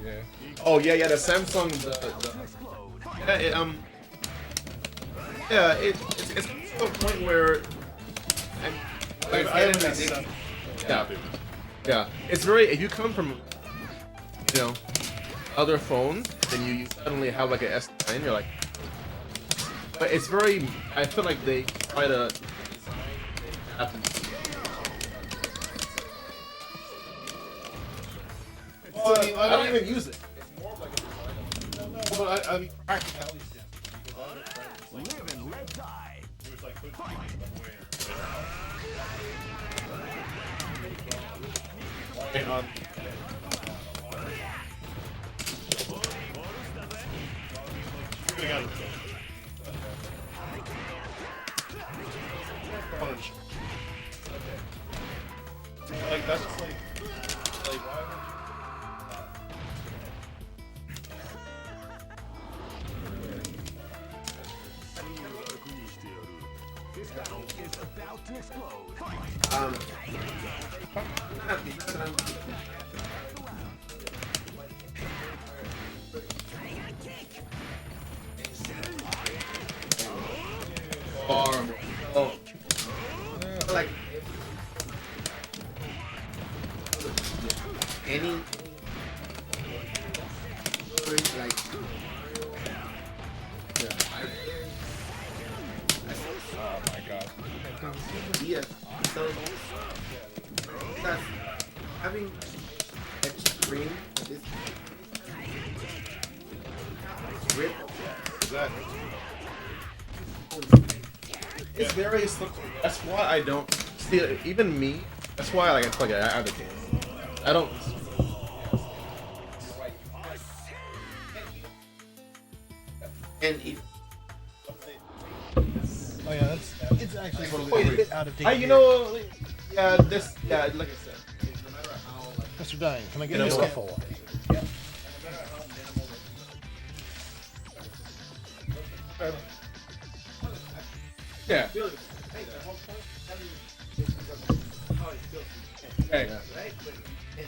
Yeah. Oh yeah, yeah. The Samsung. Yeah, it's to a point where. I haven't got stuff. Yeah, yeah. It's very. If you come from, other phones, then you suddenly have like an S9. You're like. But it's very. I feel like they try to. Well, I don't even use it. But I mean, practicality. Live and let die. Punch. Like that's just like why This battle is about to explode. Like any like Oh my god. yeah, so that's having a screen like this grip. exactly? It's very slippery. That's why I don't see even me. That's why like, I feel like I advocate. I don't. And if Oh yeah, that's It's actually a Wait, bit out of date. you know, yeah, this, yeah, like I said, no matter how, like, Mr. Dying, can I get You a know shuffle? Yeah. Hey.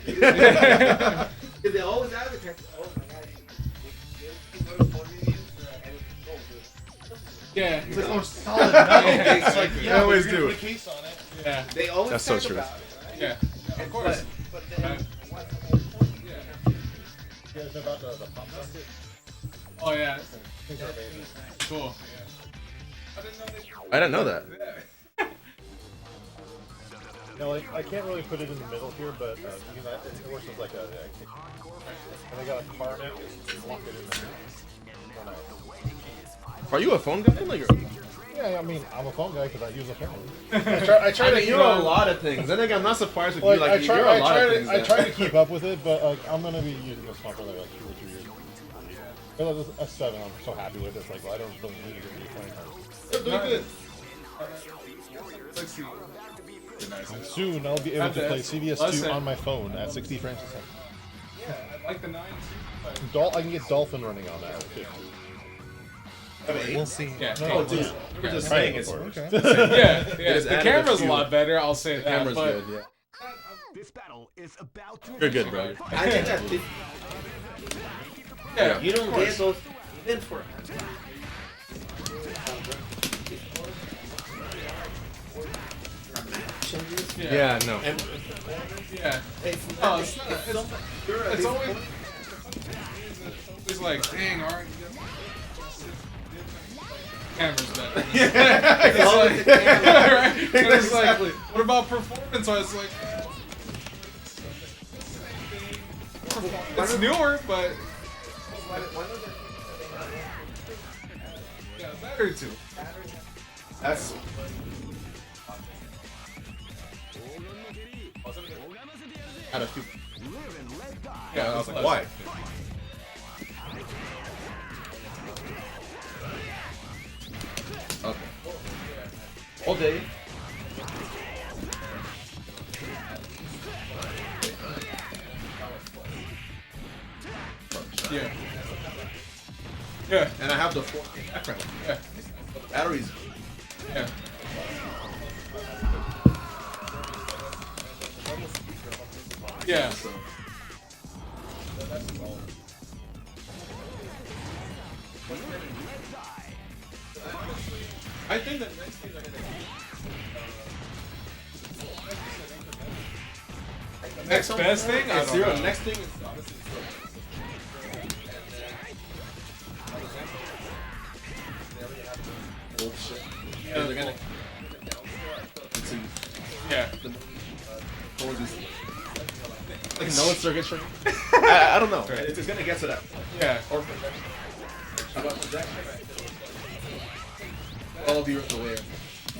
Because they always advertise, oh my god, you go to phone reviews and it's so good. Yeah. It's like, oh, solid metal. It's like, They yeah, always we're gonna do. put a case on it. Yeah. They always That's so talk true. about it, right? Yeah. Of course. But then, what's the whole point? Yeah. You guys know about the pop socket? Oh yeah. Things are amazing. Cool. Yeah. I didn't know that. Now, like, I can't really put it in the middle here, but you know, it works as like a kick. And I got a car now, just lock it in there. So nice. Are you a phone guy? Like, Yeah, I mean, I'm a phone guy because I use a phone. I try to. You're a lot of things. I think I'm not surprised with you. Like, you're a lot of things. I try to keep up with it, but like, I'm gonna be using this phone for like 2 or 3 years. A 7, I'm so happy with it. It's like, well, I don't really need to get 20 times. Let's see. And soon I'll be able to play CVS2 on my phone at 60 frames a second. Yeah, I like the 9 too. I can get Dolphin running on that too. We'll see. Yeah. Oh, dude, we're just saying it's. Okay. Yeah. It Yeah. is The added camera's a a few. lot better. I'll say that. Camera's but good. Yeah. This battle is about to You're good, bro. I think that yeah. you don't get those even for Yeah, no. Yeah. it's Oh, not, it's not. it's so much pure at It's this always. point. It's like, dang, alright. Camera's better. It's always the camera. Right? And it's like, what about performance? So it's like, it's newer, but yeah, better too. That's. Out of 2. Yeah, I was like, why? Okay. All day. Yeah. Yeah. And I have the 4K background. Yeah. The batteries. Yeah. Yeah. So. I think that next thing next best thing? I It's don't zero. know. Next thing is honestly zero. Bullshit. Yeah. They're gonna. Yeah. Like no circuit training. I don't know. It's gonna get to that. Yeah. Or all of you are the way.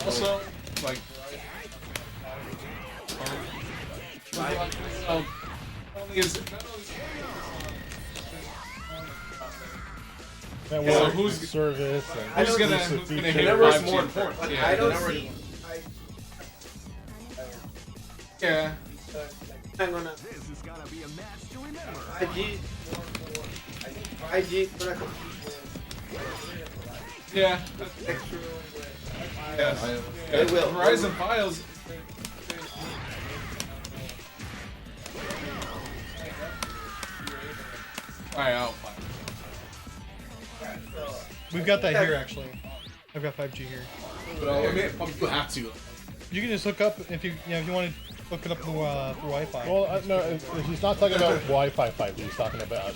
Also, like, only is Network, Yeah, who's- service, and who's gonna exclusive who's gonna features. hit network's 5G more first? important. Yeah. I don't never- see. Yeah. I'm gonna. This is gonna be a match to remember. 5G. 5G is gonna compete Yeah. with Spectrum, with Yeah. They will. Verizon Files. Alright, I'll find We've got that here actually. I've got 5G here. But I mean, you have to. You can just look up if you if you want to look it up through Wi-Fi. Well, no, he's not talking about Wi-Fi 5G. He's talking about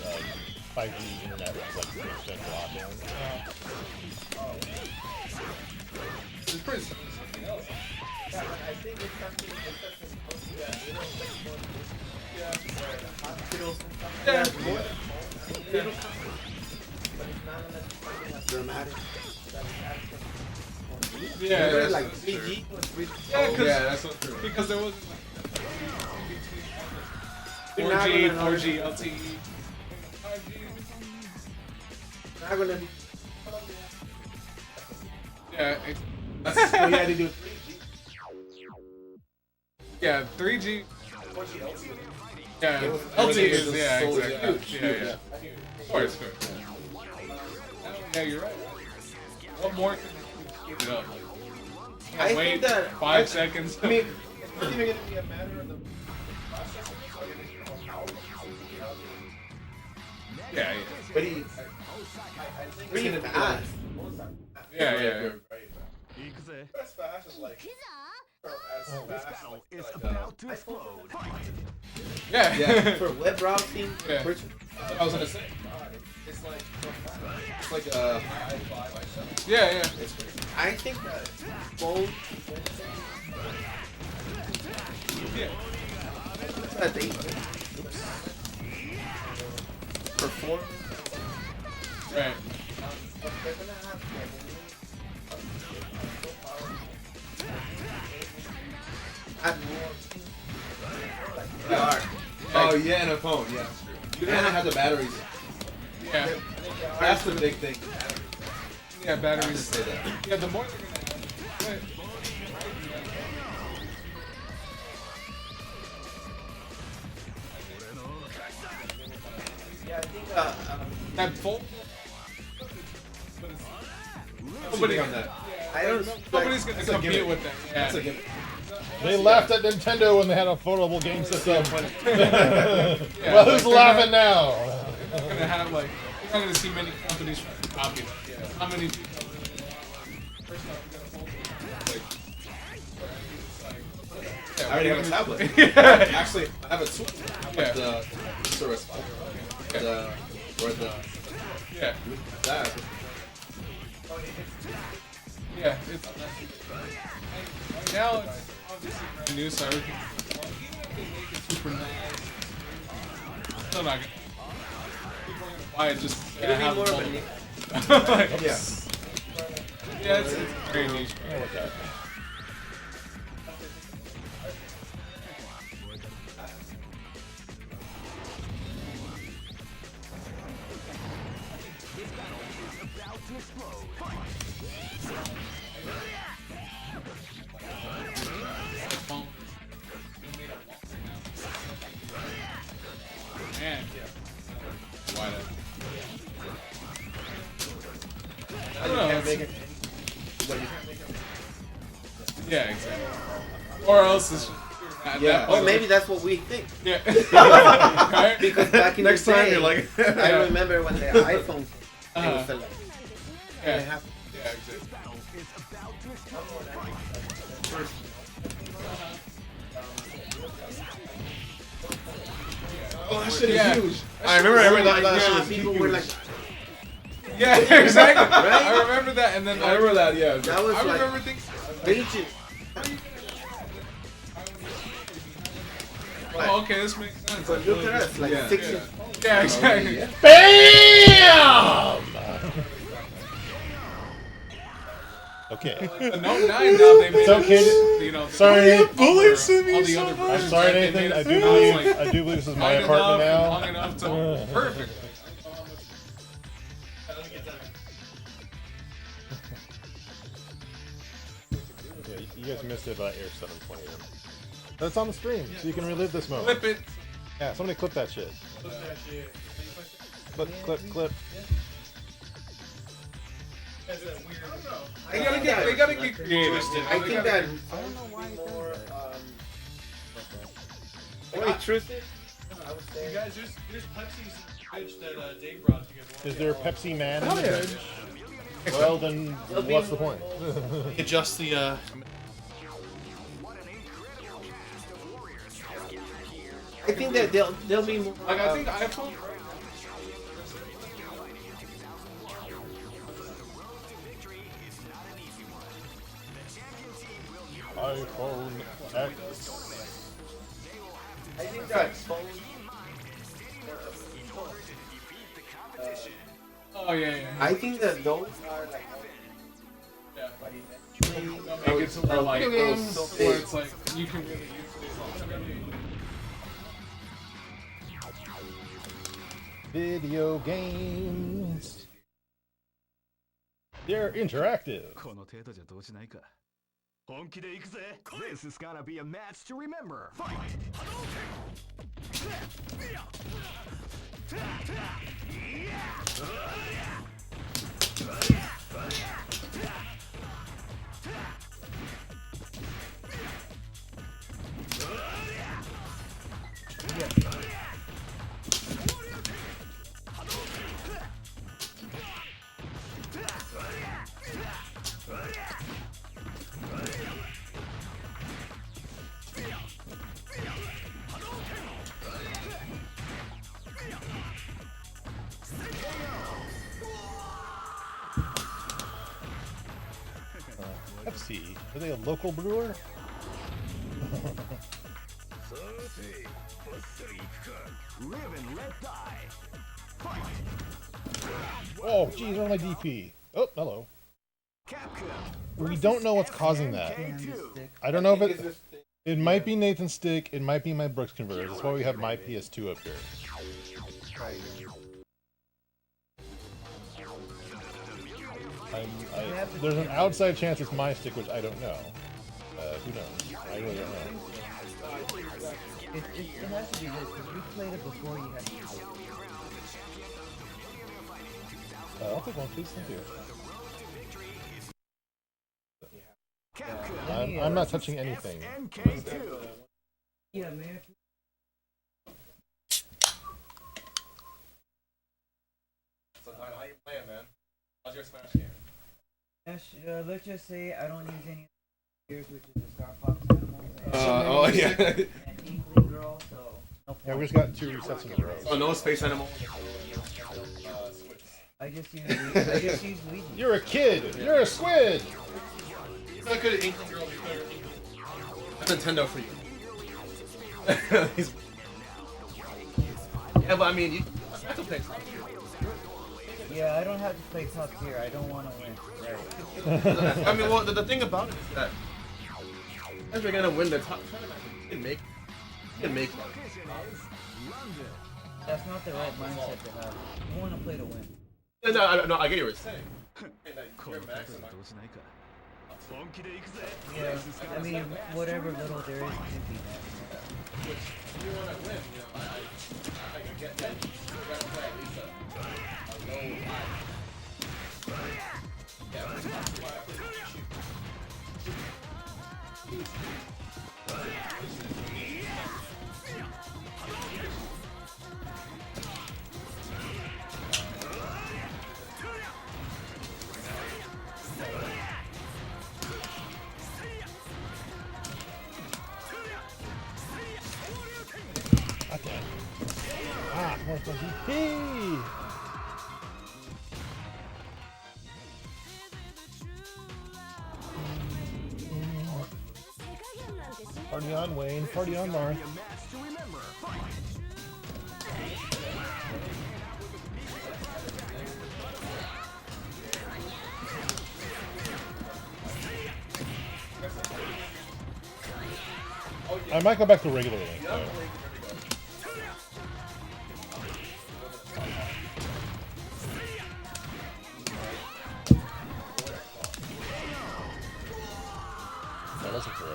5G internet, like extend broadband. It's pretty something else. I think it's something supposed to be a little bit more where the hospitals and stuff Yeah. have more little companies, but it's not unless it's something as dramatic that it's actually Yeah, Remember, that's like so true. 3G was really Yeah, cause, Yeah, that's so true. Because there wasn't You're not 4G, gonna know 4G, LTE, 5G. not gonna be Yeah, That's what you had to do. Yeah, 3G. Yeah, It was- LT it was is, just yeah, so- exactly. huge, Yeah. Of course. Yeah, you're right. What more can you speed it up? I Wait think that 5 seconds. I mean, it's even going to be a matter of the process. Yeah, But he, I think pretty fast. yeah. As fast as like. This battle is about to explode. Yeah. Yeah. For web browsing, Yeah. which I was gonna say. it's like Yeah. I think that both Yeah. that they perform. Right. They're gonna have add more. Oh yeah, and a phone. Yeah, that's true. You don't have the batteries. Yeah. That's the big thing. Yeah, I batteries. just say that. Yeah, the more they're gonna add. Yeah, I think That full. nobody on that. I don't. Nobody's gonna that's a compete gimmick. with that. Yeah. That's a gimmick. They laughed at Nintendo when they had a foldable game system. Yeah, Well, like, who's they're laughing not- now? They're not gonna have like. You're not gonna see many companies trying to copy it. How many people? First off, you got a full. I already have a tablet. Actually, I have a tool. Yeah. The service file. The where the Yeah. that. Yeah. It's now it's obviously brand new, so everything. Even if they make it super nice, still not gonna. People are gonna buy it just. to It'll be have more of a multiple. niche. Yeah. Yeah, it's very niche. Yeah, with that. Man, why not? I You don't know. can't make it's- it. But you can't make it. Yeah, exactly. Or else it's just. at Yeah. that point, Or maybe that's what we think. Yeah. Right? Because back in Next the time day, you're like, I remember when the iPhone it was Uh-huh. the like, Yeah. they have Yeah, exactly. oh that shit is Yeah. huge. I remember that Yeah, shit was people were like, Yeah, exactly. Right? I remember that, and then I remember that. Yeah, that was I like remember things. ancient. Oh, okay, this makes sense. But look at us, like Yeah. 6 Yeah. inch. Yeah, exactly. BAM! Okay. The Note 9 now they made It's okay you know, Sorry. all Bullies the- me all the so other much. I'm versions sorry, that they Nathan. made I it do now it's believe like this is my tight apartment enough and now. long enough to perfect. Yeah, you guys missed it about Air 720. But it's on the stream, so you can relive this moment. Flip it. Yeah, somebody clip that shit. Clip. They gotta get creative. I They think gotta- that I don't know why it does more. that. Only truth is, I would You say. guys, there's Pepsi's fridge that Dave brought to you. Is there a Pepsi Man in Oh, the yeah. fridge? Well, then what's the point? Adjust the I think that they'll be more. Like I think iPhone. iPhone X. I think that phone. Oh yeah. I think that those are like. Yeah. What do you think? They'll make it to where like Video those games. where it's like you can really use it. Video games. They're interactive. この程度じゃ動じないか。本気で行くぜ。This is gonna be a match to remember. Fight! Pepsi. Are they a local brewer? Live and let die. Oh, geez, on my DP. Oh, hello. Capcom. We don't know what's causing that. SNK2. I don't know if it might be Nathan's stick, it might be my Brooks converter. That's why we have my PS2 up here. There's an outside chance it's my stick, which I don't know. Who knows? I really don't know. It has to be this, because we played it before you had to play it. I'll take one, please. Thank you. Capcom. I'm not touching anything. SNK2. Yeah, man. So how you playing, man? How's your Smash game? Let's just say I don't use any gears, which is the Star Fox animals. Oh yeah. And Inkling Girl, so no Yeah, we point. just got 2 resets in a row. Oh, no space animal. I just use Luigi. You're a kid! You're a squid! He's not good at Inkling Girl, he's better at Inkling. That's Nintendo for you. Yeah, but I mean, you have to play top tier. Yeah, I don't have to play top tier. I don't want to win. Right. I mean, well, the thing about it is that if you're gonna win the top tournament, you can make that. That's not the right mindset to have. I want to play to win. No, I get what you're saying. You're maximizing. 本気で行くぜ。 Yeah, I mean, whatever little there is to be there. Which, if you wanna win, you know, I get that. You gotta play at least a low high. Yeah, that's why I play Ah, more fun DP! Party on, Wayne. Party on, Marth. A match to remember. Fight! I might go back to regular Link, though. That was a throw.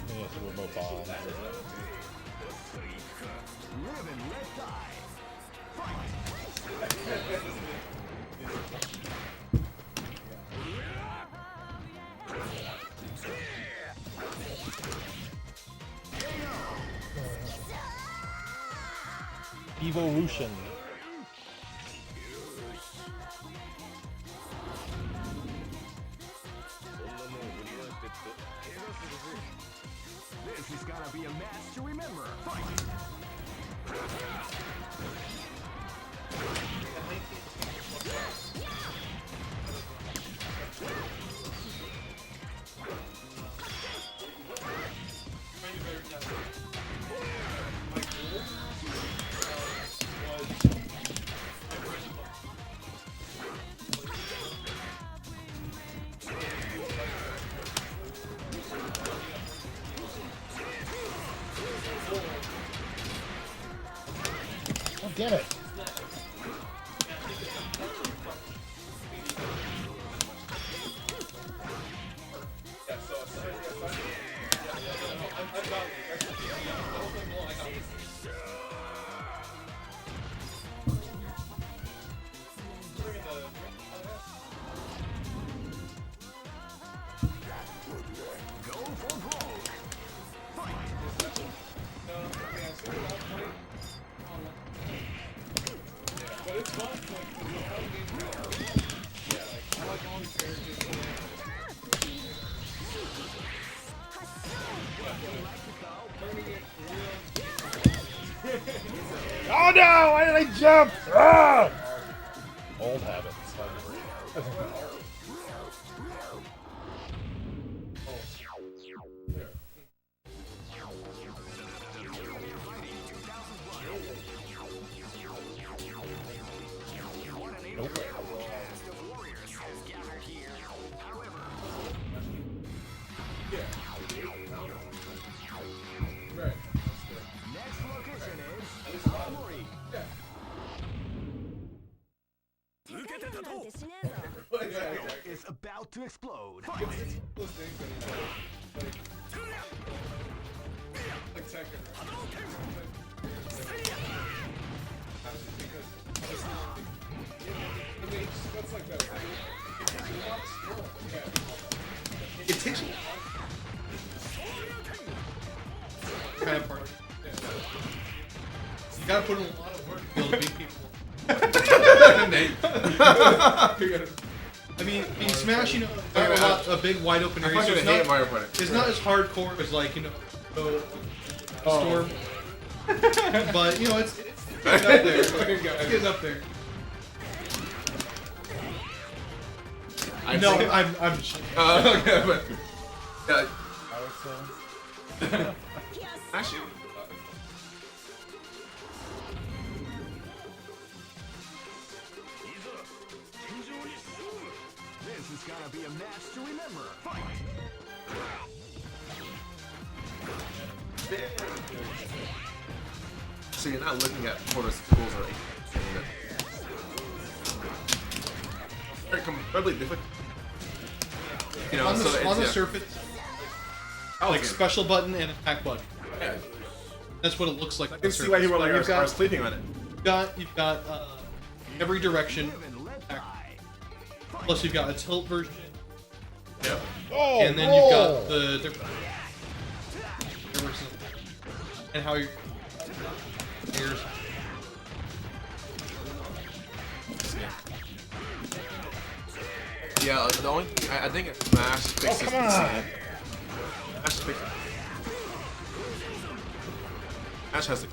Yeah, it's a remote bomb. Live and let die. Evolution. This is gonna be a match to remember. Fight! damn it. Oh no! Why did I jump? Ah! Old habits. Is about to explode. It takes kind of part. You gotta put in a lot of work to be able to beat people. I mean, Smash, you know, a big wide open area. So it's not as hardcore as like, you know, Storm. But you know, it's getting up there. It's getting up there. I'm. Okay, but actually. This is gonna be a match to remember. Fight! So you're not looking at Porter's schools or anything. Incredibly different. You know, on the yeah. surface, like special button and attack button. Yeah. That's what it looks like. I can see why people are sleeping on it. You've got every direction, plus you've got a tilt version. Yep. Oh, and then you've got the different and how your ears. Yeah, the only I think Smash fixes come on. Smash fixes. Smash has to.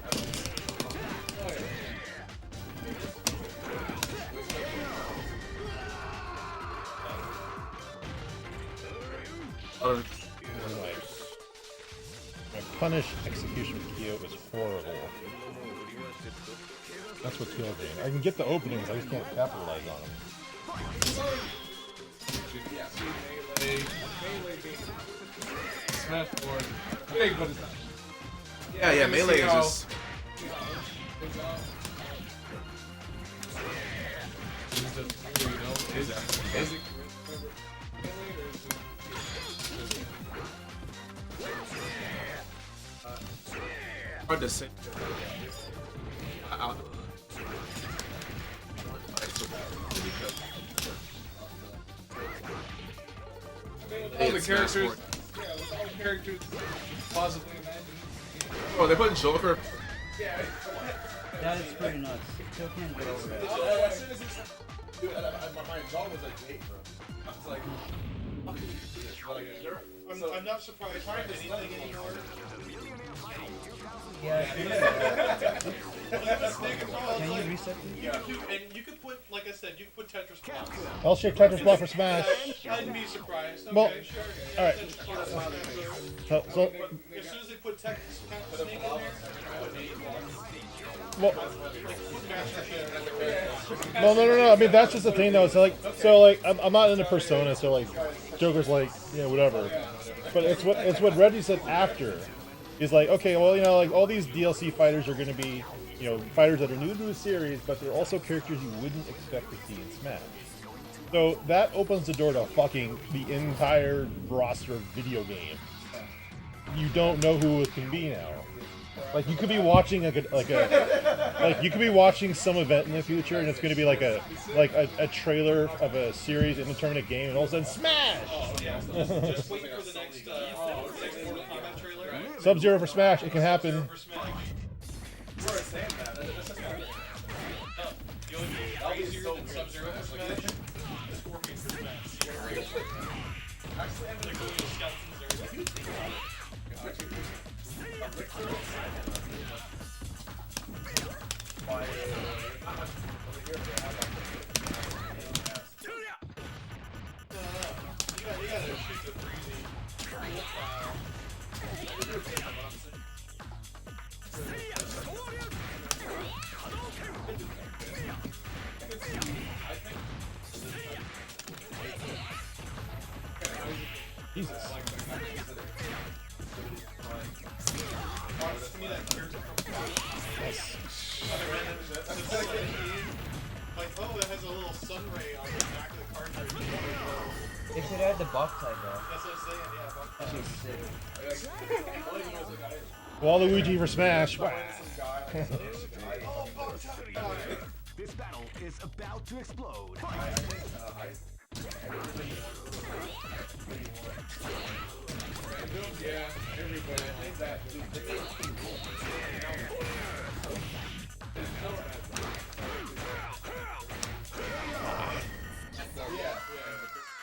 My punish execution Kyo is horrible. That's what kills me. I can get the openings, I just can't capitalize on them. Smash board. Big, but it's not. Yeah, melee is just. Hard to say. All the characters. Yeah, with all the characters possibly imagined. Oh, they put Joker. That is pretty nuts. Still can't get over that. As soon as he said, dude, my jaw was like, wait, bro. I was like, how can you do this? I'm not surprised by anything anymore. Yeah. Can you reset this? And you could put, like I said, you could put Tetris blocks. I'll shake Tetris block for Smash. I'd be surprised. Okay, Well, sure. alright. So, As soon as they put Tetris Snake in there, well, no. I mean, that's just the thing, though. So like, I'm not into Persona, so like, Joker's like, you know, whatever. But it's what Reggie said after. He's like, okay, well, you know, like all these DLC fighters are going to be you know, fighters that are new to the series, but they're also characters you wouldn't expect to see in Smash. So that opens the door to fucking the entire roster of video games. You don't know who it can be now. Like you could be watching like you could be watching some event in the future, and it's going to be like a trailer of a series in a tournament game, and all of a sudden Smash. Oh yeah, so just wait for the next Mortal Kombat trailer. Sub-Zero for Smash, it can happen. You were saying that. That's just not You would be crazier than Sub-Zero for Smash. Scorpion for Smash. actually I'm gonna go to Skeletons you gotta shoot the breezy. Jesus. Like, oh, it has a little sun ray on the back of the cartridge. They should add the box side though. That's what I'm saying, yeah. That shit's sick. Waluigi for Smash. Wow. This battle is about to explode. Yeah, everybody. I think that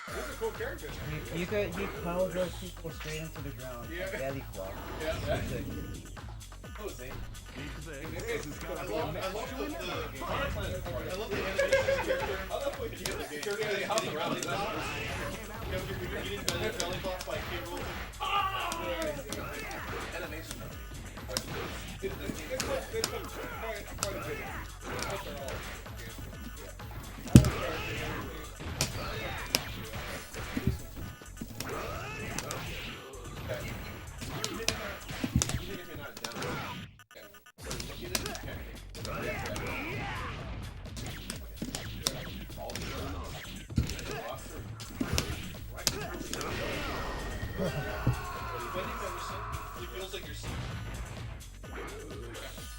These are cool characters. You could pile those people straight into the ground. Yeah. Belly flop. Yeah, That's sick. Oh, Zane. This is gonna be a match. I love the animation character. I love when you get the character house around it. You're getting belly flop by Kid Rolls. Animation. It's quite a bit. That's all.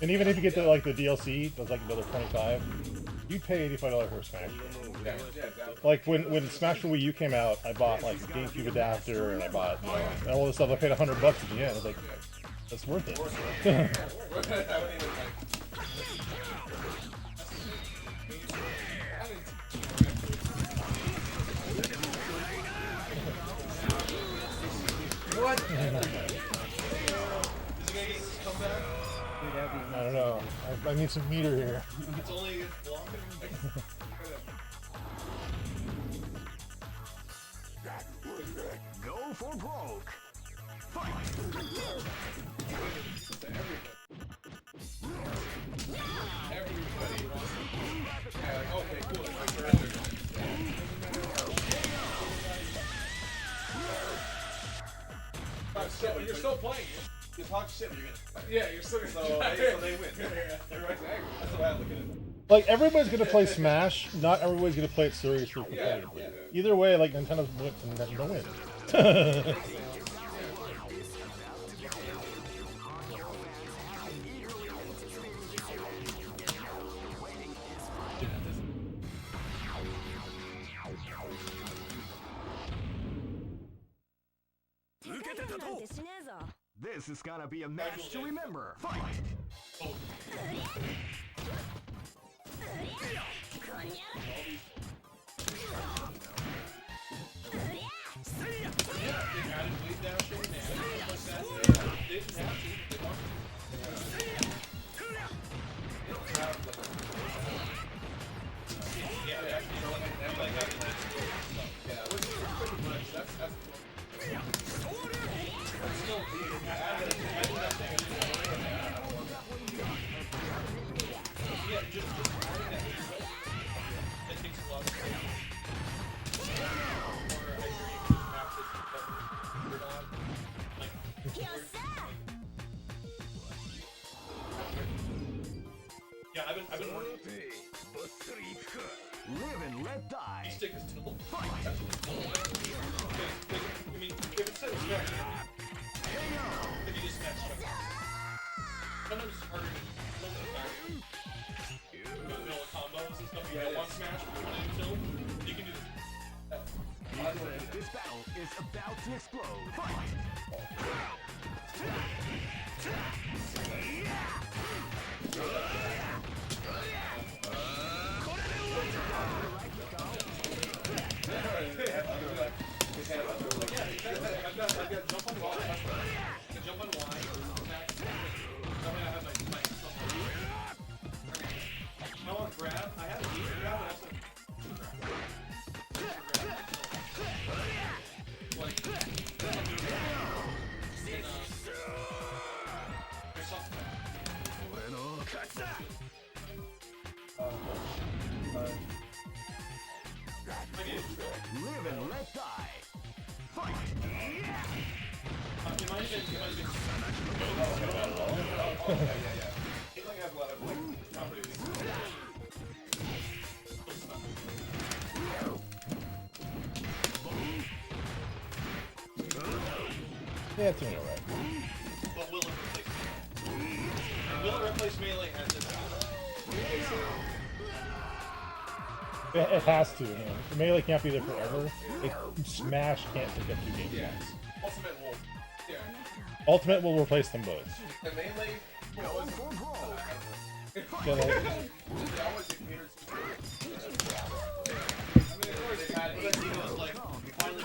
And even if you get the like the DLC, that's like another $25. You'd pay $85 for a Smash. Like when Smash for Wii U came out, I bought like a GameCube adapter and I bought and all this stuff. I paid $100 at the end. I was like, that's worth it. What? I don't know. I need some meter here. It's only long. Go for broke. Fight. Everybody wants to. Yeah, okay, cool. You're still playing. You talk shit, but you're gonna. Yeah, you're still. So they win. That's the way I look at it. Like everybody's gonna play Smash, not everybody's gonna play it seriously competitively. Either way, like Nintendo's gonna win. This is gonna be a match to remember. Fight! Yeah, I've been working. Live and let die. You stick his tilt. I mean, if it's set smash, if you just smash it. Sometimes it's harder to middle of combos and stuff. You got one smash, one tilt. You can do this. This battle is about to explode. Fight! I've got jump on Y. Jump on Y. I want grab. I have a grab, but also Live and let die. Fight! Yeah, it's alright. But will it replace melee? Will it replace melee as it It has to, man. Melee can't be there forever. Smash can't pick up 2 games. Yeah. Ultimate will. Yeah. Ultimate will replace them both. The melee. You know, was. So, like, They always get catered to. They've had 8 heroes like finally.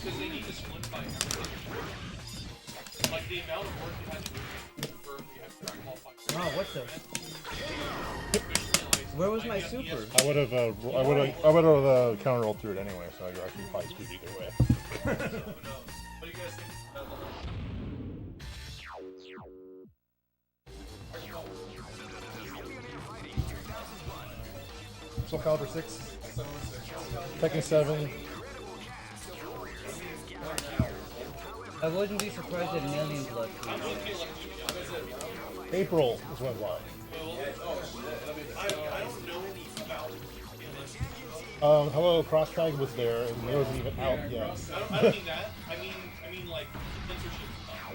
because they need to split by everything. Like the amount of work you had to do to confirm you have to Dragon Ball Fight. Oh, what the? Where was my super? I would have counter rolled through it anyway, so I actually probably screwed either way. What do you guys think about the Soul Calibur 6, Tekken 7. I wouldn't be surprised if Million Blood. April is when live. I don't know any about Hello, Cross Tag was there, and it wasn't even out yet. I don't mean that. I mean like censorship stuff.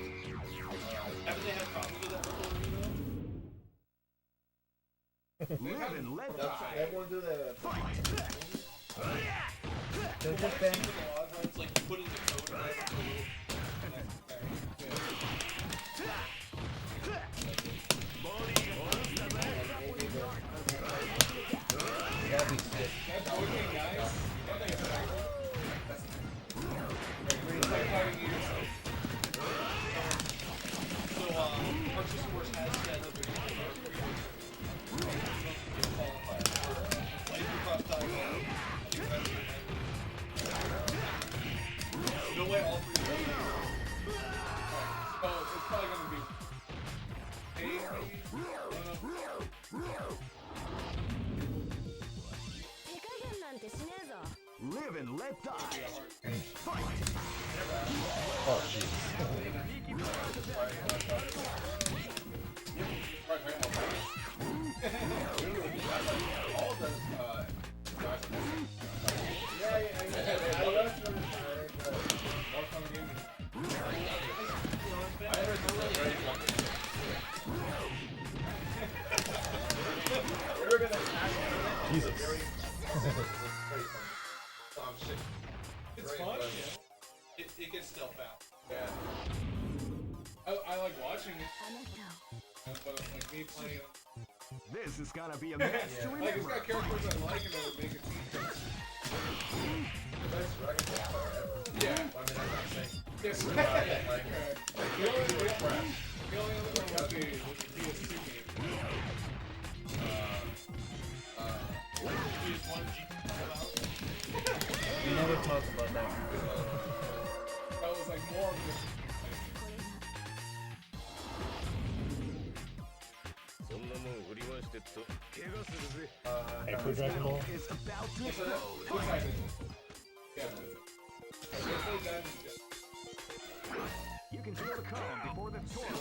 Haven't they had problems with that before? Live and let die. Everyone do the. So just bang. It's like put in the code. That'd be sick. So, our system has said that there's no way all three. So it's probably gonna be Live and let die. Oh, jeez. All of those guys are missing. Jesus. It's fun. It gets stealth out. Yeah. I like watching it, but like me playing it. This is gonna be a match to Like it's remember. got characters I like and that would make it seem. The best Dragon Ball player ever. Yeah. I mean, I'm not saying. Yes. Like, The only Hey, for Dragon Ball. You can feel the calm before the torrent.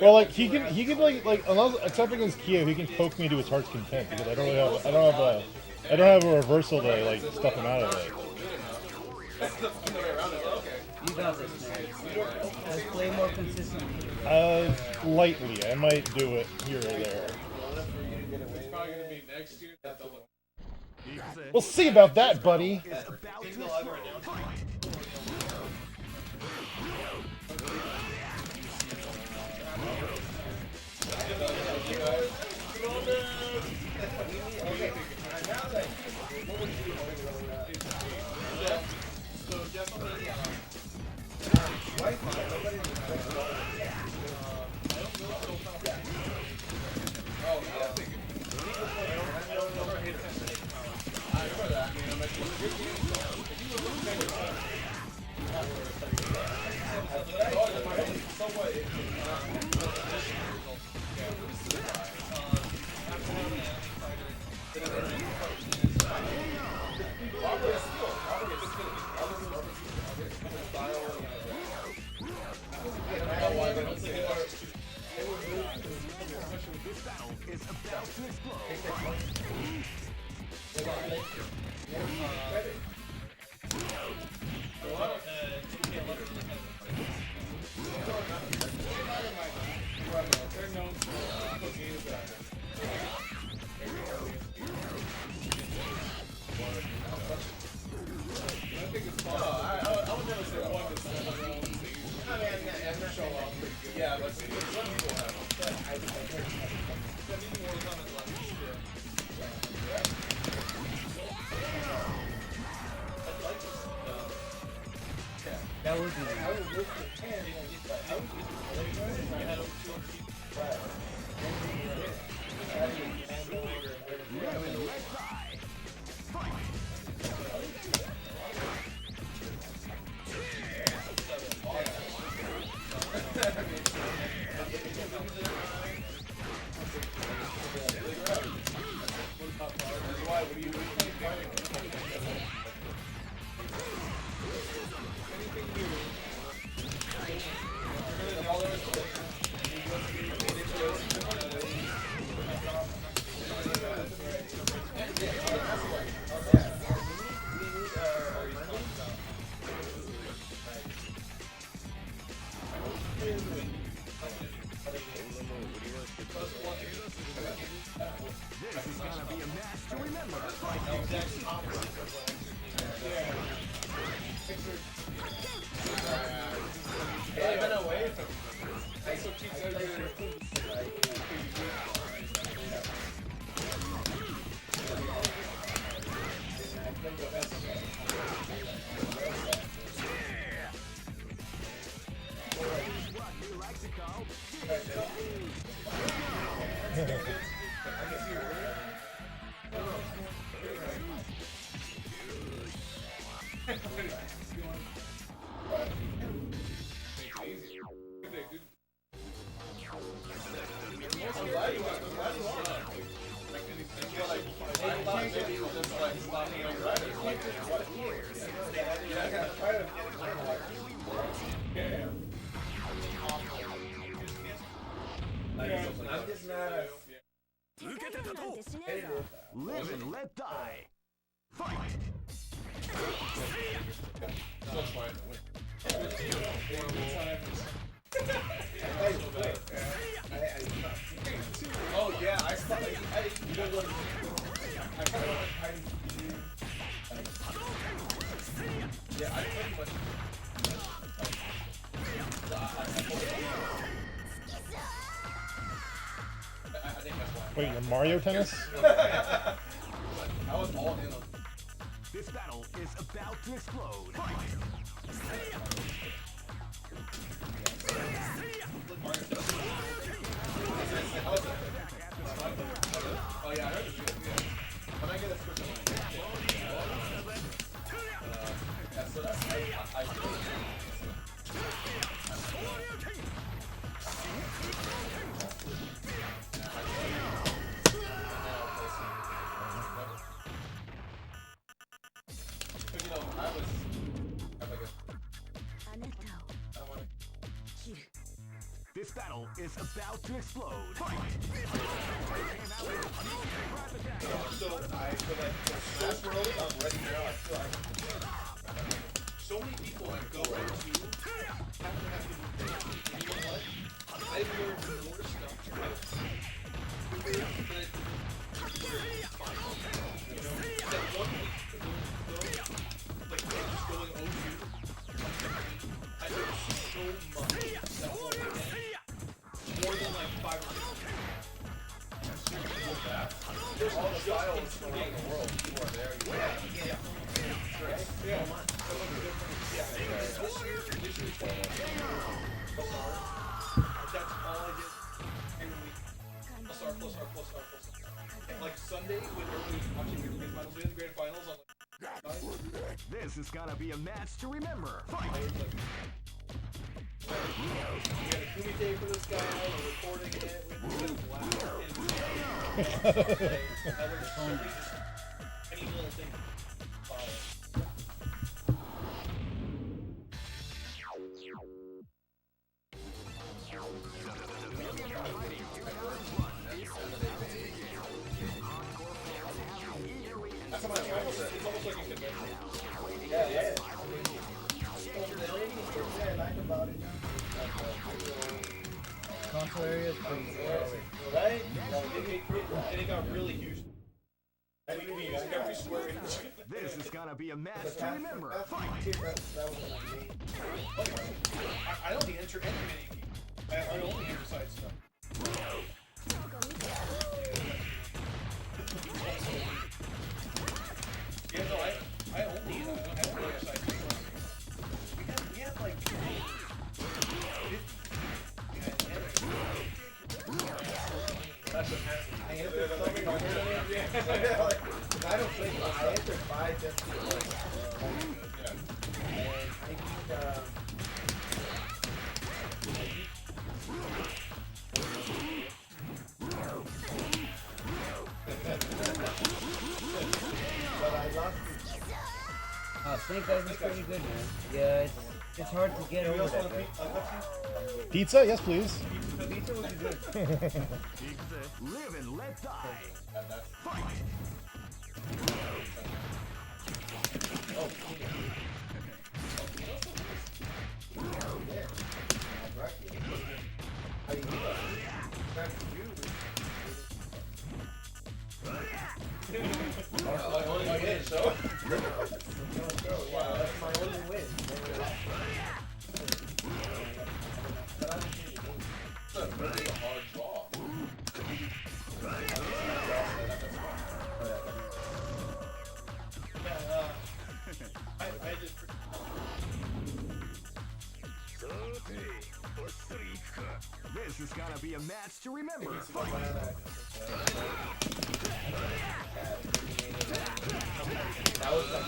Well, like he can like unless except against Kyo, he can poke me to his heart's content because I don't have a reversal to like stuff him out of it. You got this, man. Let's play more consistently. Lightly. I might do it here or there. We'll see about that, buddy. That would be. Live and let die. Fight! Oh yeah, I saw it. I Wait, you're Mario Tennis? I was all in on. This battle is about to explode. Oh yeah, I heard it's good. Yeah. When I get a Switch Online. Yeah, so that's I Because you know, I was like a, あなたを I don't want to. This battle is about to explode. So I feel like Smash Bros. I'm ready now. I feel like so many people that go into have to you know what? I've learned more stuff. But you know, that 1 week ago, like just going 0-2, I learned so much that whole weekend. More than like 5 or 6. There's all the styles from around the world. People are there. Yeah. This year, that's all I did every week. Plus R. And like Sunday, when everybody was watching the grand finals, we had the grand finals on like. This is gonna be a match to remember. Fight! We had a Kumite for this guy, we're recording it, we had a blast, and I learned so many just any little thing. That's how it's almost like a convention. Yeah. I like about it. Console area is pretty Right? And it got really huge. And we used every square inch. This is gonna be a match to remember. Fight! I don't need enter any mini. I only enter side stuff. Yeah, no, I only enter side stuff. We have like. I entered something on I don't play, I entered 5 just because. And I think, but I lost Snake Eyes is pretty good, man. Yeah, it's hard to get over that guy. Pizza? Yes, please. Pizza would be good. Live and let die. Fight! That's my only win. It's a really hard draw. I just. This is gonna be a match to remember. That was like.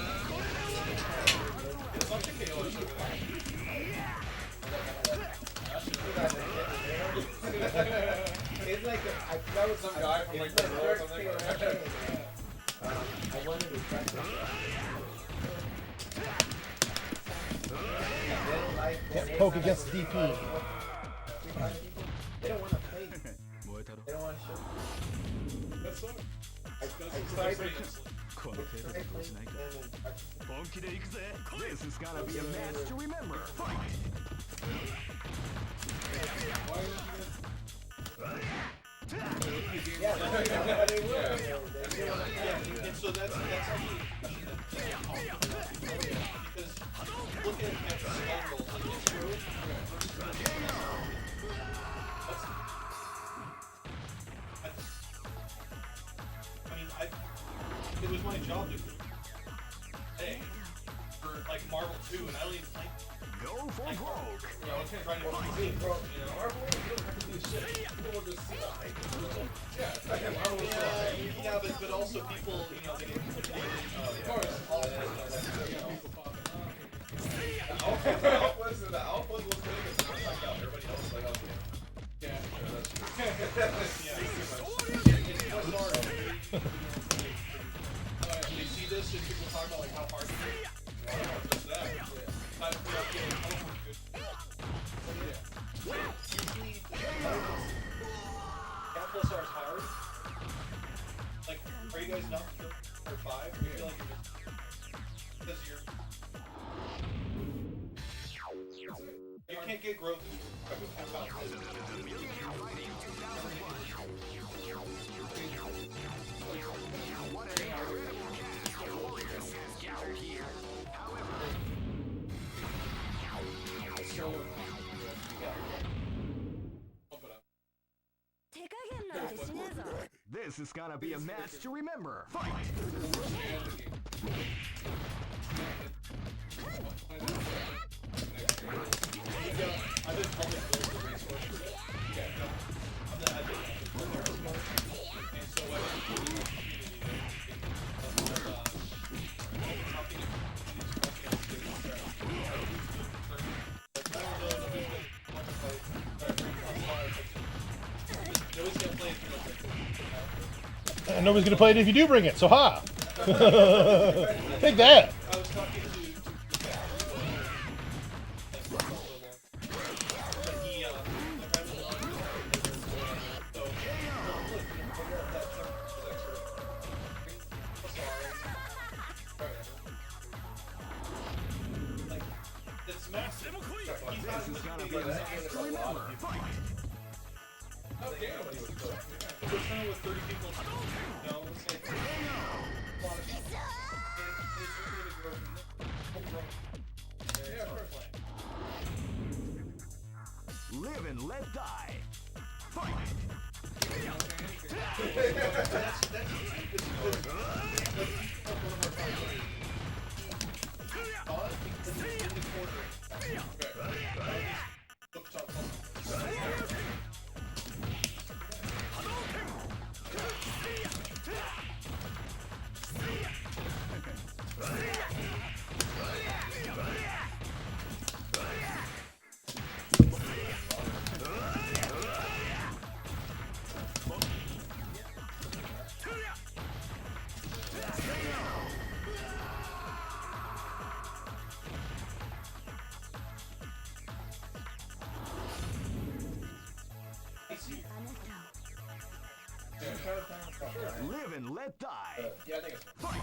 It's like that was Some guy from like the world or something. I wanted to practice. Can't poke against the DP. They don't want to play. They don't want to show. That's so. I tried to This is gonna be a match to remember. Fight! Yeah, they will. And so that's how he. Because looking at the angles, like it's true. it was my job to pay for like Marvel 2, and I don't even play. Go for broke. You know, I was kind of trying to Marvel, you don't have to do shit. People will just see the hype. Marvel is yeah, but also people, you know, they get intimidated. Of course, all that stuff, you know, people popping up. the outputs was good, but not like how everybody else is like, oh, Yeah, that's true. it's more hard. They see this and people talk about like how hard it is. I don't know, just that. Not feeling colorful good. Usually, Cat plus R is hard. Like, are you guys not feeling for 5? You feel like you're just because you can't get growth with Capcom. This is gonna be a match to remember. Fight! I've been public build the resource for this. I'm the admin for there as well. And so I went to the community And nobody's gonna play it if you do bring it, so ha! Take that! I was talking to it's massive. This is gonna be a match to remember. Fight! Oh, damn. We're trying with 30 people. No, it's like a lot of people. It's really to grow from there. Yeah, perfect. Live and let die. Fight! Live and let die. Yeah, I think it's Fight!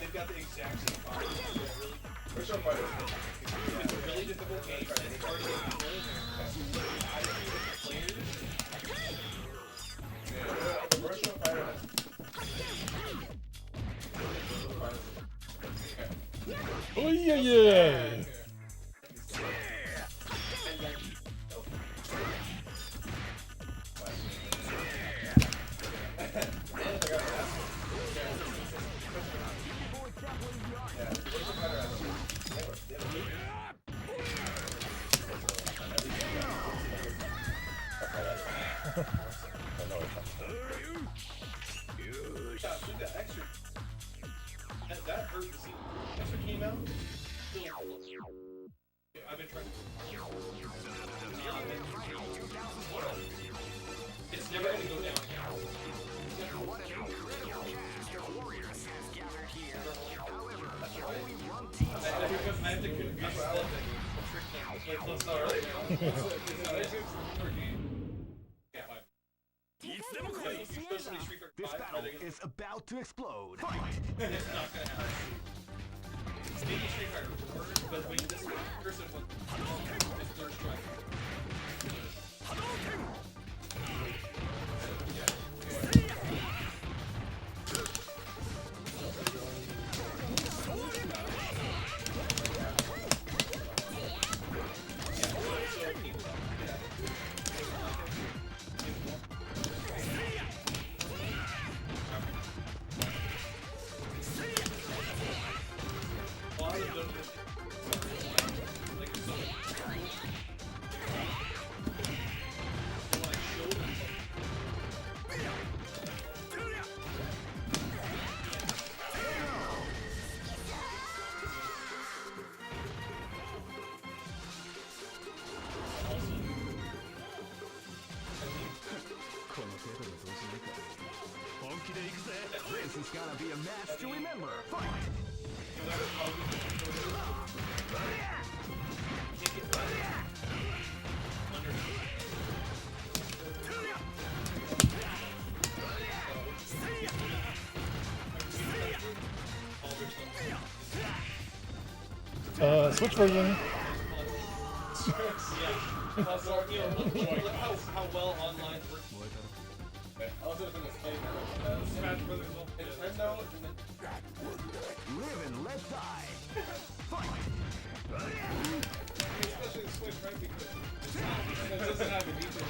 They've got the exact same problem. It's a really difficult game. It's hard to get players. the virtual fighter Oh yeah, yeah! That hurt to see. Extra came out. I've been trying. It's never gonna go down again. This battle is about to explode. It's not gonna happen. Maybe Street Fighter 4, but when this person was third strike. This is gonna be a match to remember. Fight! Switch version. Also, you know, how well online works. I was gonna say Smash Brothers. Nintendo. Live and let die. Fight! Especially the Switch, right? Because it doesn't have a detail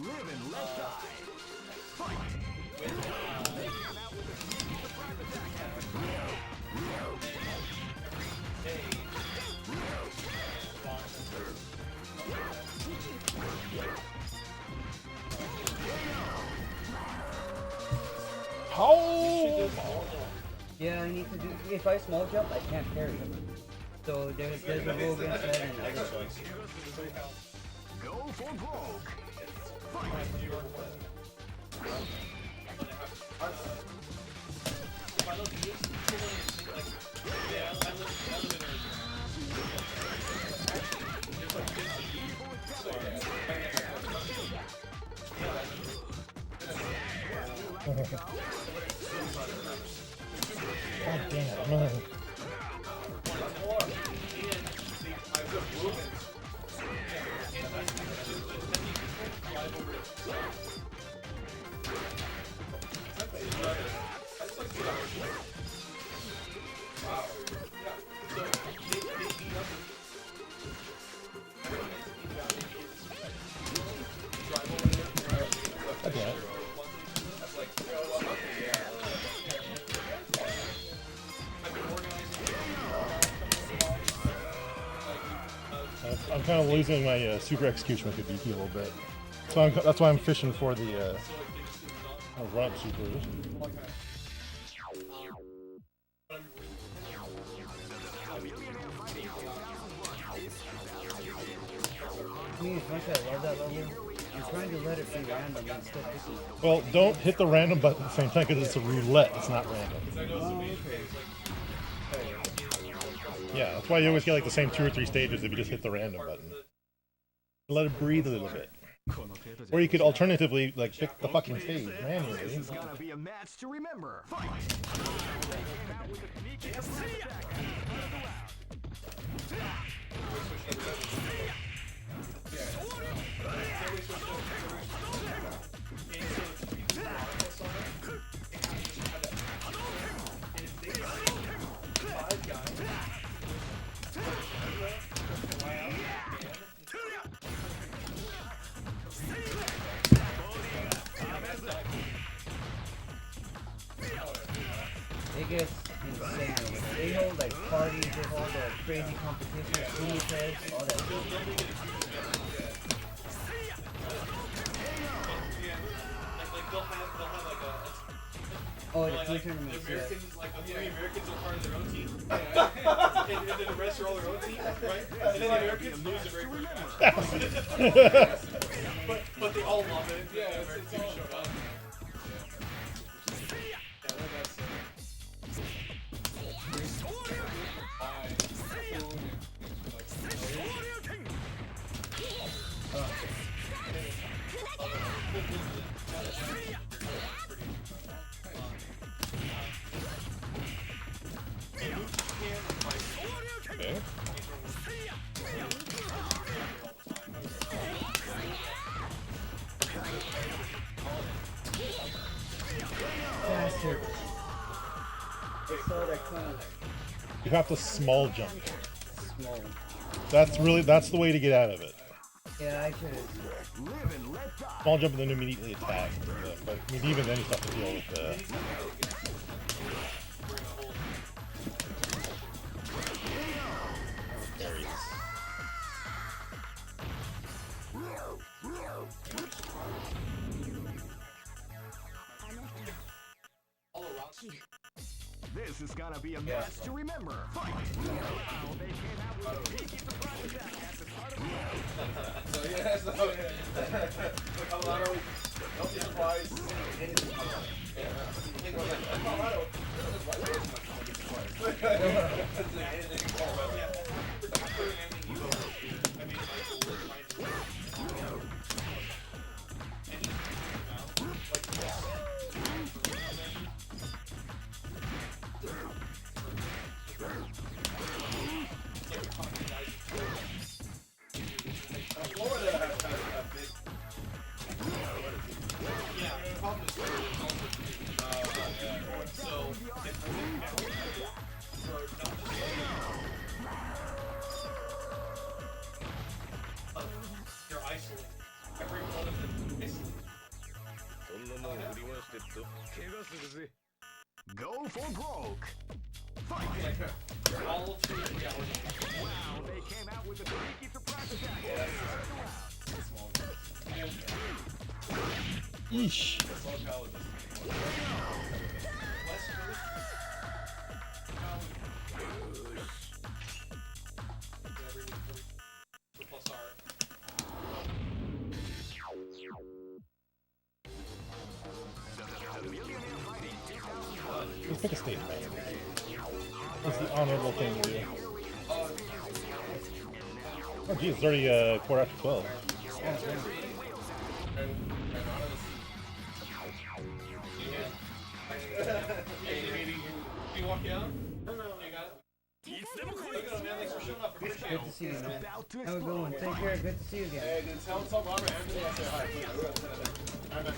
Live and let die. Fight! How? Yeah, I need to do. If I small jump, I can't carry him. So there's a rule against that and other stuff. Go for broke. God damn, man. Okay. I'm kind of losing my super execution with the DP a little bit, so that's why I'm fishing for the run-up supers. Me, as much as I love that level, I'm trying to let it be random instead of picking. Well, don't hit the random button at the same time because it's a roulette. It's not random. Oh, okay. Yeah, that's why you always get like the same 2 or 3 stages if you just hit the random button. Let it breathe a little bit. Or you could alternatively like pick the fucking stage manually. This is gonna be a match to remember. Fight! insane over there. They hold like parties, they hold crazy competitions, food tests, all that stuff. Like they'll have like a. Oh, the like, food the tournaments, yeah. Americans, like the Americans are part of their own team, and then the rest are all their own team, right? And then the Americans lose the very first match. but they all love it. Yeah, the American team showed up. Okay. Bastard. I saw that coming. You have to small jump. Small. That's the way to get out of it. Yeah, I should have. Small jump and then immediately attack. But I mean, even then you have to deal with the. This is gonna be a match to remember. Fight! Wow, they came out with a peaky surprise attack at the start of the So yeah, so Colorado, don't be surprised. Colorado, Florida has kind of a big. Yeah, the problem is Florida is also so if for not just you're isolated. Every one of them is isolated. Go for broke! Fight! Like all 2 or 3 hours. Wow, they came out with a peaky surprise attack at the start of the round. Yeesh. Let's pick a stage, man. That's the honorable thing to do. Oh, geez, it's already 12:15. You walk out? No, you got it. Look at him, man. Thanks for showing up. Appreciate Good to see you, man. Have a good one. Take care. Good to see you again. Hey, dude, tell Robert Anthony I said hi. Please, we're gonna send it in. All right, man.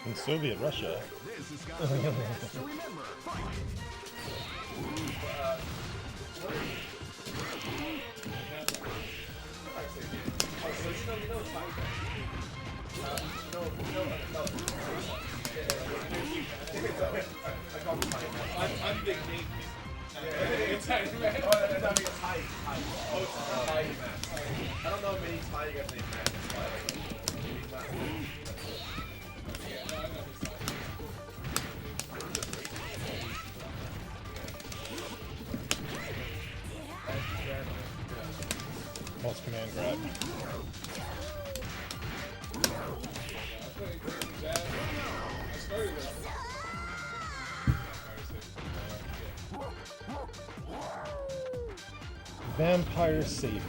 In Soviet Russia. This is gonna be a match to remember. Fight! I'm big Nate. I don't know many Thai guys named Matt. That's why I like Pulse command grab. Vampire Savior.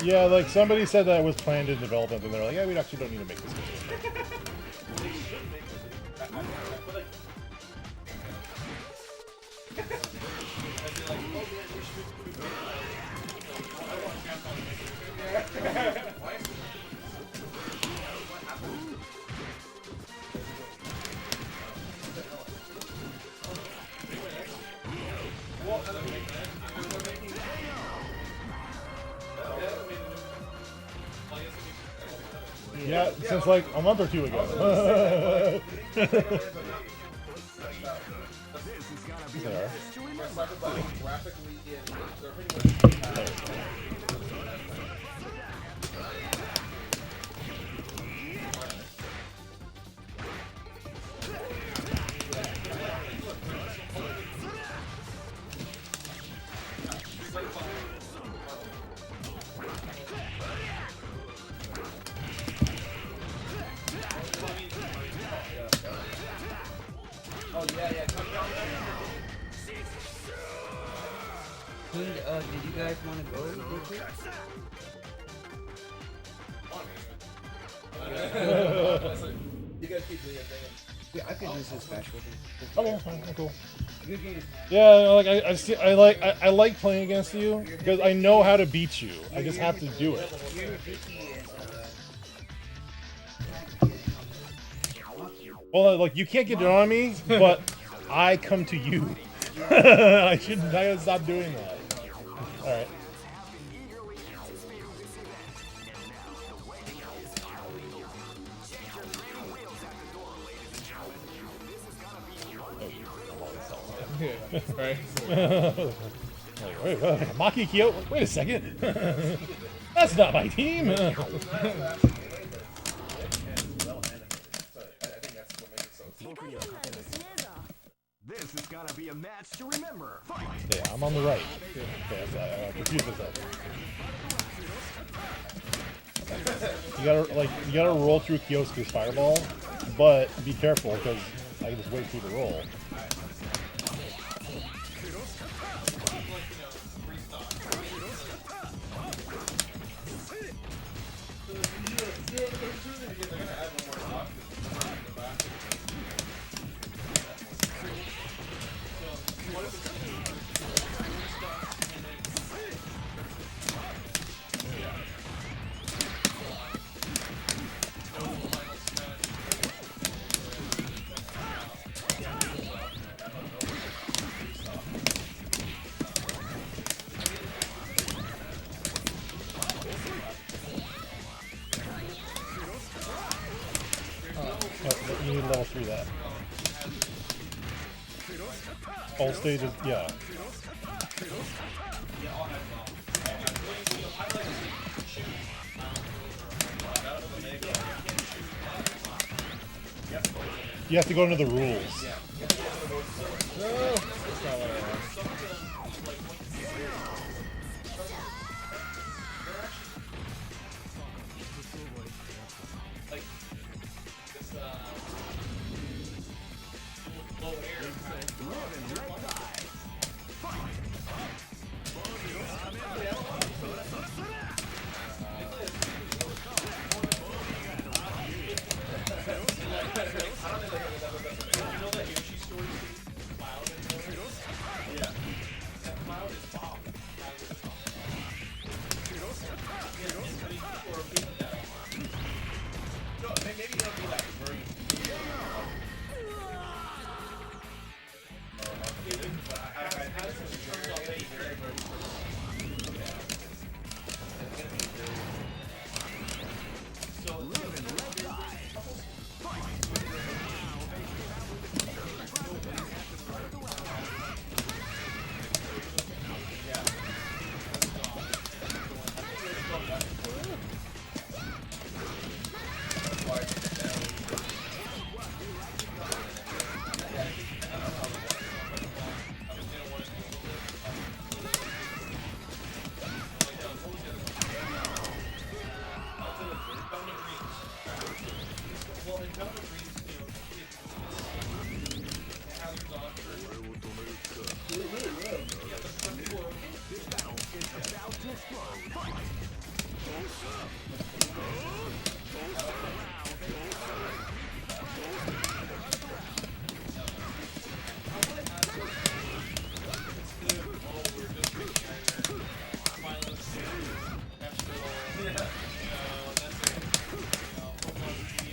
Yeah, like somebody said that it was planned in development, and they're like, yeah, we actually don't need to make this game. Yeah, since like a month or two ago. There. Oh yeah, yeah. Did you guys want to go real quick? You guys keep doing your thing. Yeah, I could use this back with you. Okay, fine, cool. Good game. Yeah, like I like playing against you because I know how to beat you. I just have to do it. Well, like you can't get it on me, but I come to you. I gotta stop doing that. All right. Yeah, right. Wait, Maki Kyo? Wait a second. That's not my team. This is gonna be a match to remember. Fight! Yeah, I'm on the right. Okay, so I confused myself. You gotta roll through Kyosuke's fireball, but be careful because I can just wait through the roll. You need level 3 that. All stages, yeah. You have to go into the rules.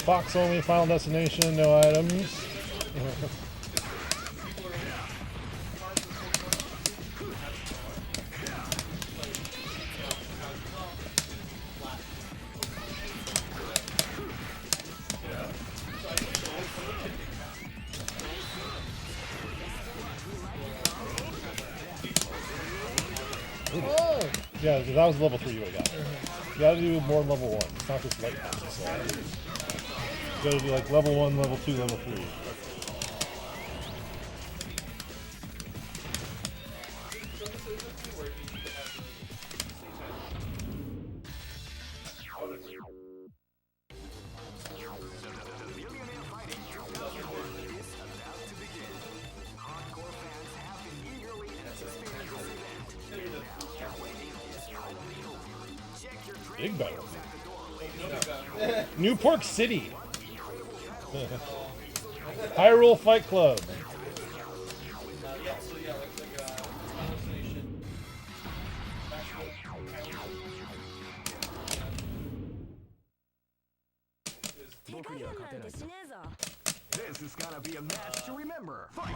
Box only, Final Destination, no items. Oh! Yeah, that was level 3 you got. You gotta do more level 1. It's not just light passes. So you gotta do like level 1, level 2, level 3. Big battle. New Pork City. Hyrule Fight Club. This is gonna be a match to remember. Fight!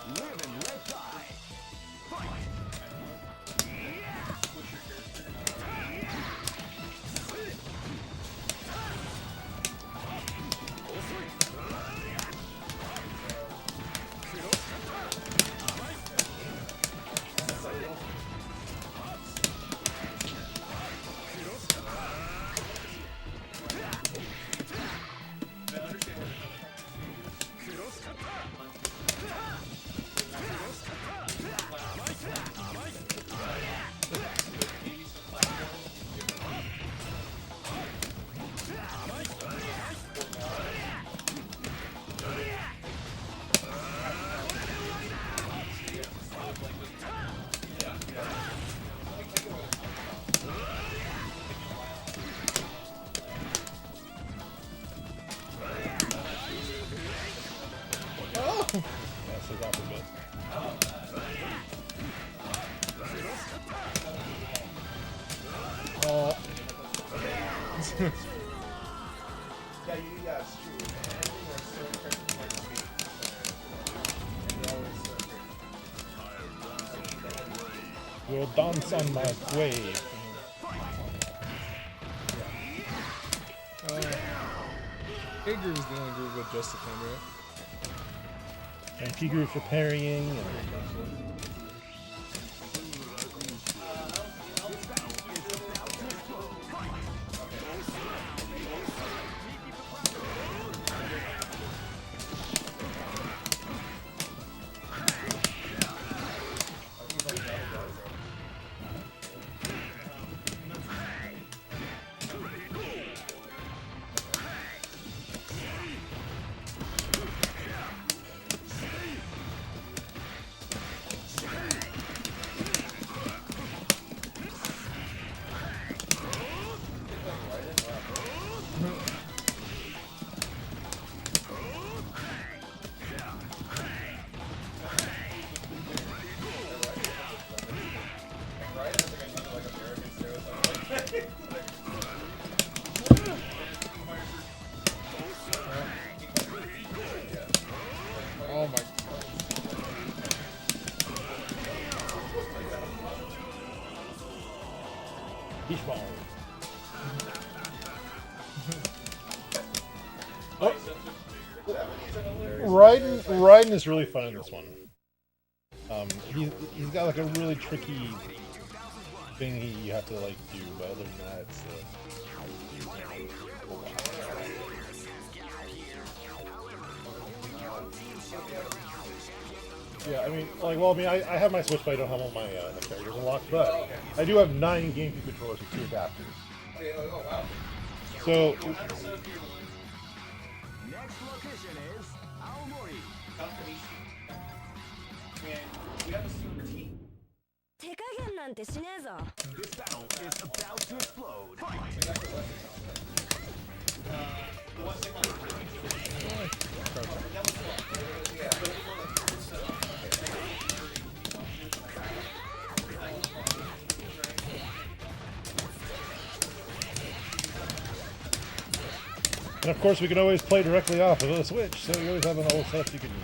Live and let die. Fight! That's a off a bit. Oh. Yeah, it's true. Anything where certain characters like to be, and they're always so great. We'll dance on my way. Kid Groove is the only group with just a thing, right? And key group for parrying. And Raiden is really fun in this one. He's got like a really tricky thing you have to like do, but other than that, it's yeah, I mean, like, well, I mean, I have my Switch, but I don't have all my characters unlocked, but I do have 9 GameCube controllers with 2 adapters. Oh, wow. So, Next location is Aomori. And we have a super team. 手加減なんてしねえぞ This battle is about to explode. The one thing and of course, we can always play directly off of the Switch, so you always have an old setup you can use.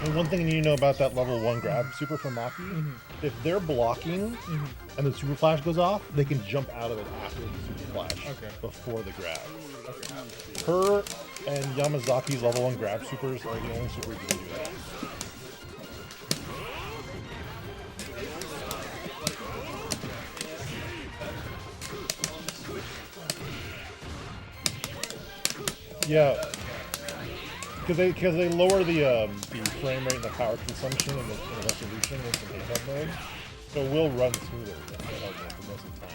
And one thing you need to know about that level 1 grab super from Maki, if they're blocking and the super flash goes off, they can jump out of it after the super flash, before the grab. Her and Yamazaki's level 1 grab supers are the only supers you can do that. Yeah, because they lower the frame rate and the power consumption and the resolution in the handheld mode, so it will run smoother than the handheld mode for most of the time.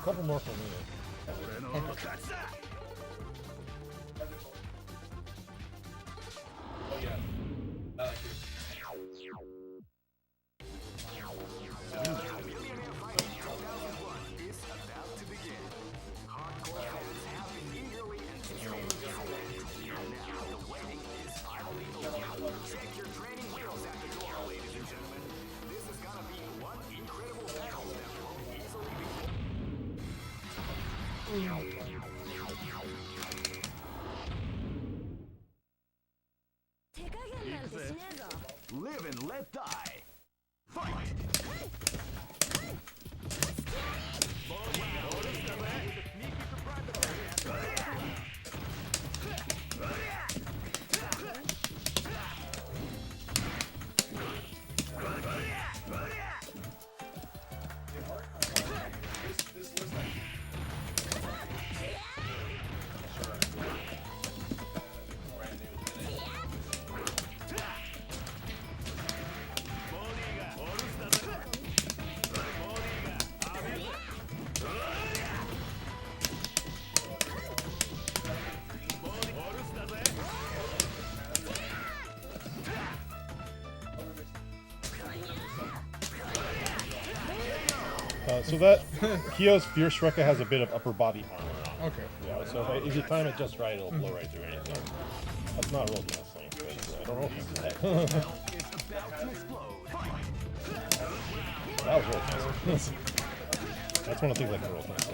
Couple more for me. Oh yeah. I like it. Is about to begin. Hardcore fans have been eagerly anticipating this event. And now the waiting is finally over. Check your training wheels at the door, ladies and gentlemen. This is gonna be one incredible battle that won't easily be. Live and let die. Fight! So that Kyo's Fierce Rekka has a bit of upper body armor on. Okay. Yeah, so if you time it just right, it'll blow right through anything. That's not real wrestling, but I don't know if it's that. That was roll cancel. That's one of the things I can roll cancel.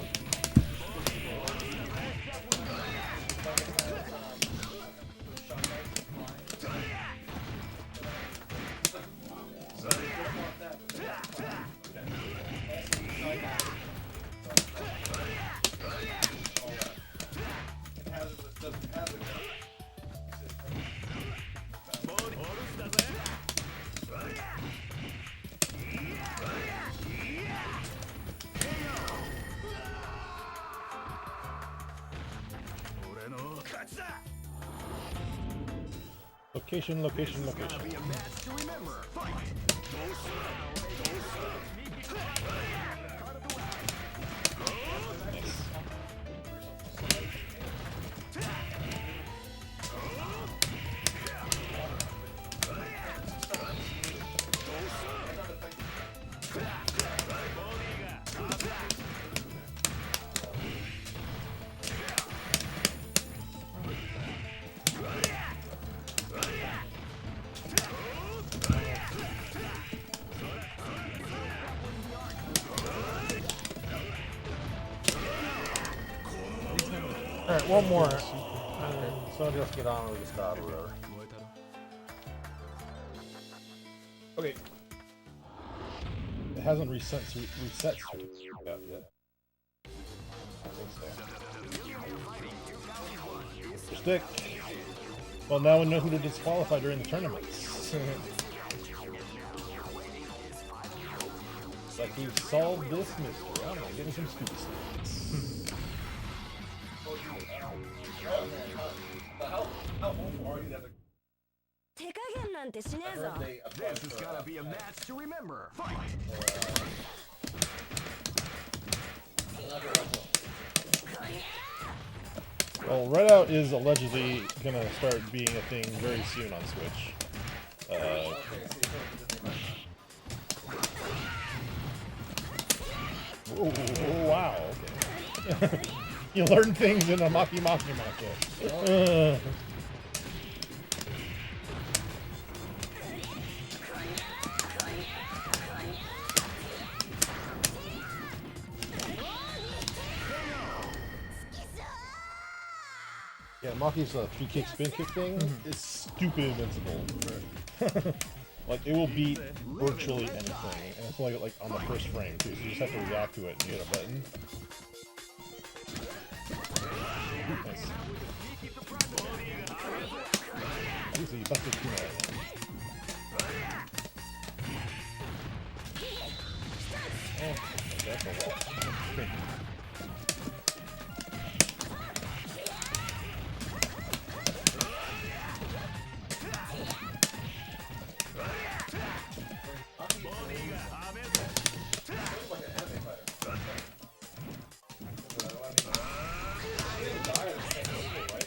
Location, location, location. Alright, one more. So just get on with the start or whatever. Okay. It hasn't reset yet. I think so. Stick. Well, now we know who to disqualify during the tournaments. It's like we've solved this mystery. I don't know, getting some stupid stats. How hopeful are you that the 手加減なんてしねえぞ This is gonna be a match to remember. Fight! Well, Redout is allegedly gonna start being a thing very soon on Switch. Oh, wow, okay. You learn things in a Maki Maki Maki. Yeah, Maki's free kick spin kick thing is stupid invincible. Like, it will beat virtually anything, and it's only like on the first frame too, so you just have to react to it and you hit a button. Nice. Easy, busted Kuno. Oh, that's a wall.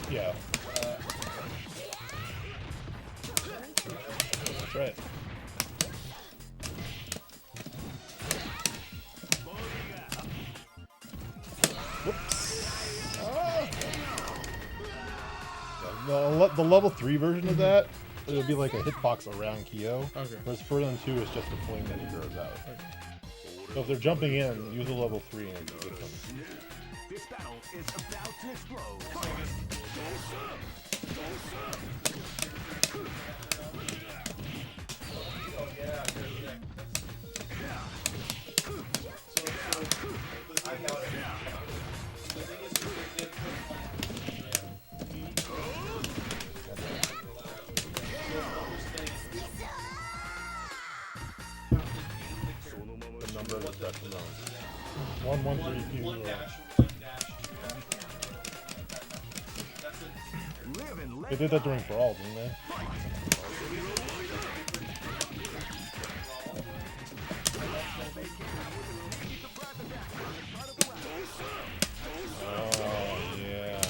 Yeah. That's right. Whoops. Oh. Yeah, the level 3 version of that, it'll be like a hitbox around Kyo. Okay. Whereas further than 2 is just a fling that he throws out. Okay. So if they're jumping in, use a level 3 and it'll be good fun. This battle is about to explode. The number of the special zones. 1, 1, 3, 2, They did that during Brawl, didn't they? Oh, yeah.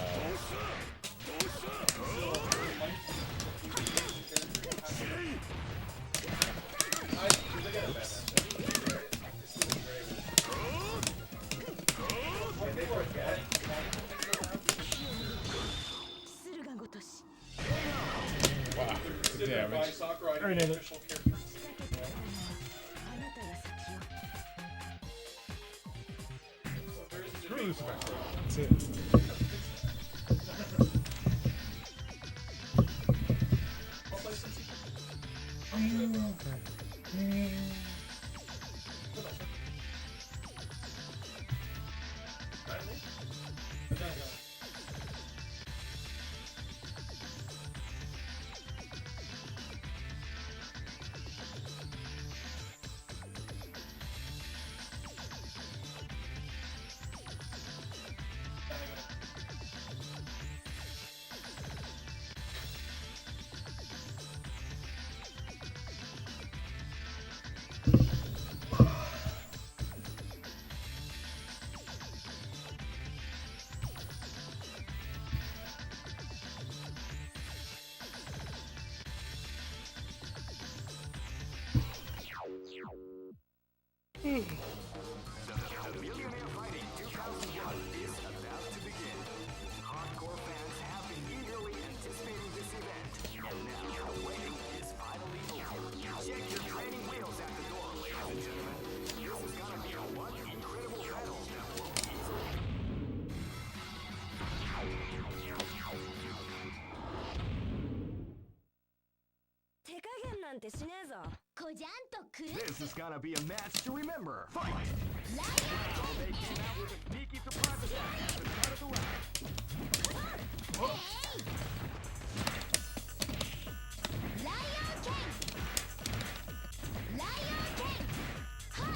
Wow. Damage. Very nice. lose eventually. That's it. Millionaire Fighting 2001 is about to begin. Hardcore fans have been eagerly anticipating this event, and now the waiting is finally over. Check your training wheels at the door, ladies and gentlemen. This is gonna be a one incredible battle that will easily. 手加減なんてしねえぞ。こじゃんとくる。 This is gonna be a match to remember. Fight! Wow, they came out with a sneaky surprise attack at the start of the round. Lion King! Lion King! Ha!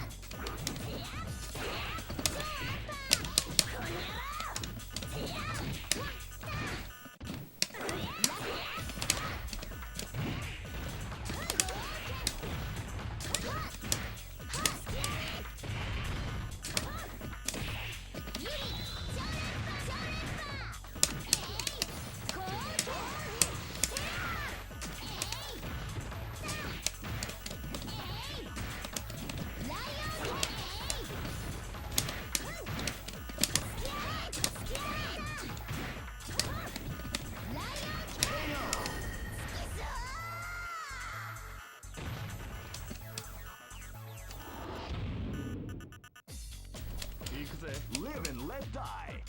Live and let die.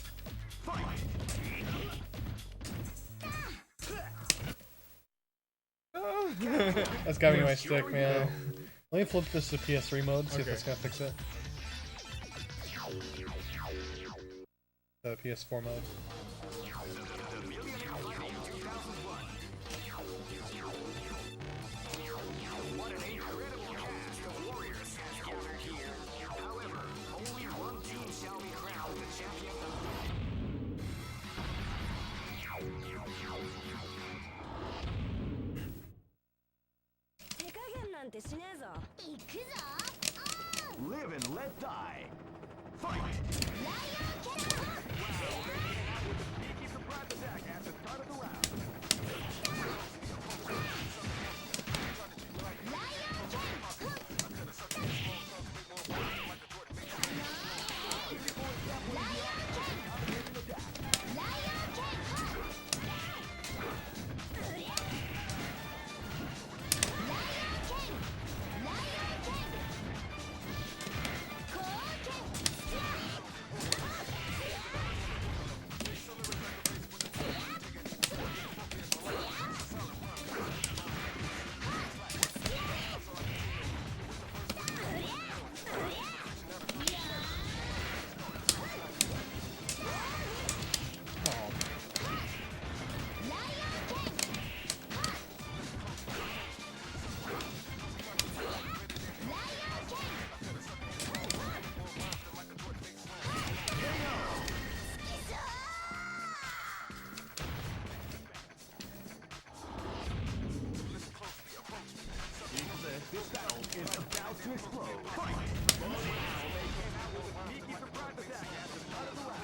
Fight! That's got me my stick, man. Let me flip this to PS3 mode, see if Okay. that's gonna fix it. The PS4 mode. What an incredible cast of warriors has gathered here. However, only one team shall be crowned the champion of the 手加減なんてしねえぞ。行くぞ。 Live and let die. Fight! Lion King! Wow, they came out with a sneaky surprise attack at the start of the round. This battle is about to explode. Fight! Wow, they came out with a sneaky surprise attack at the start of the round.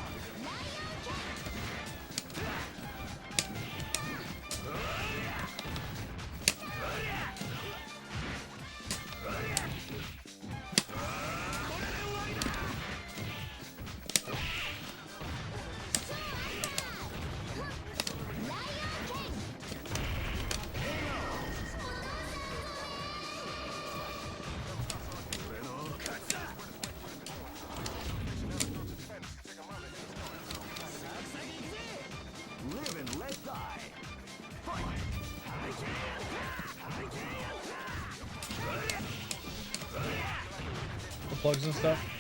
plugs and stuff.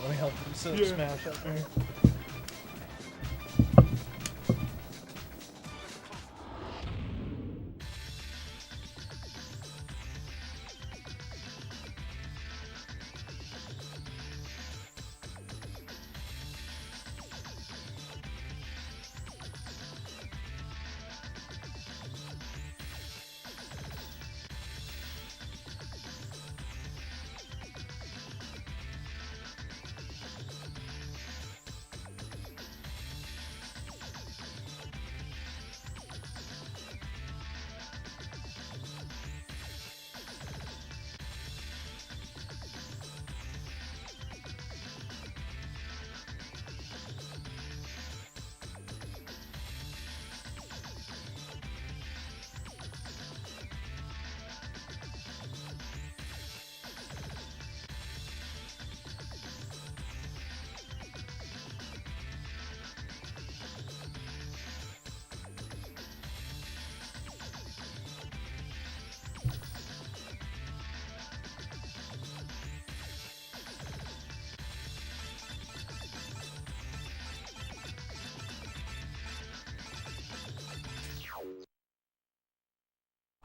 Let me help you set up Smash up there.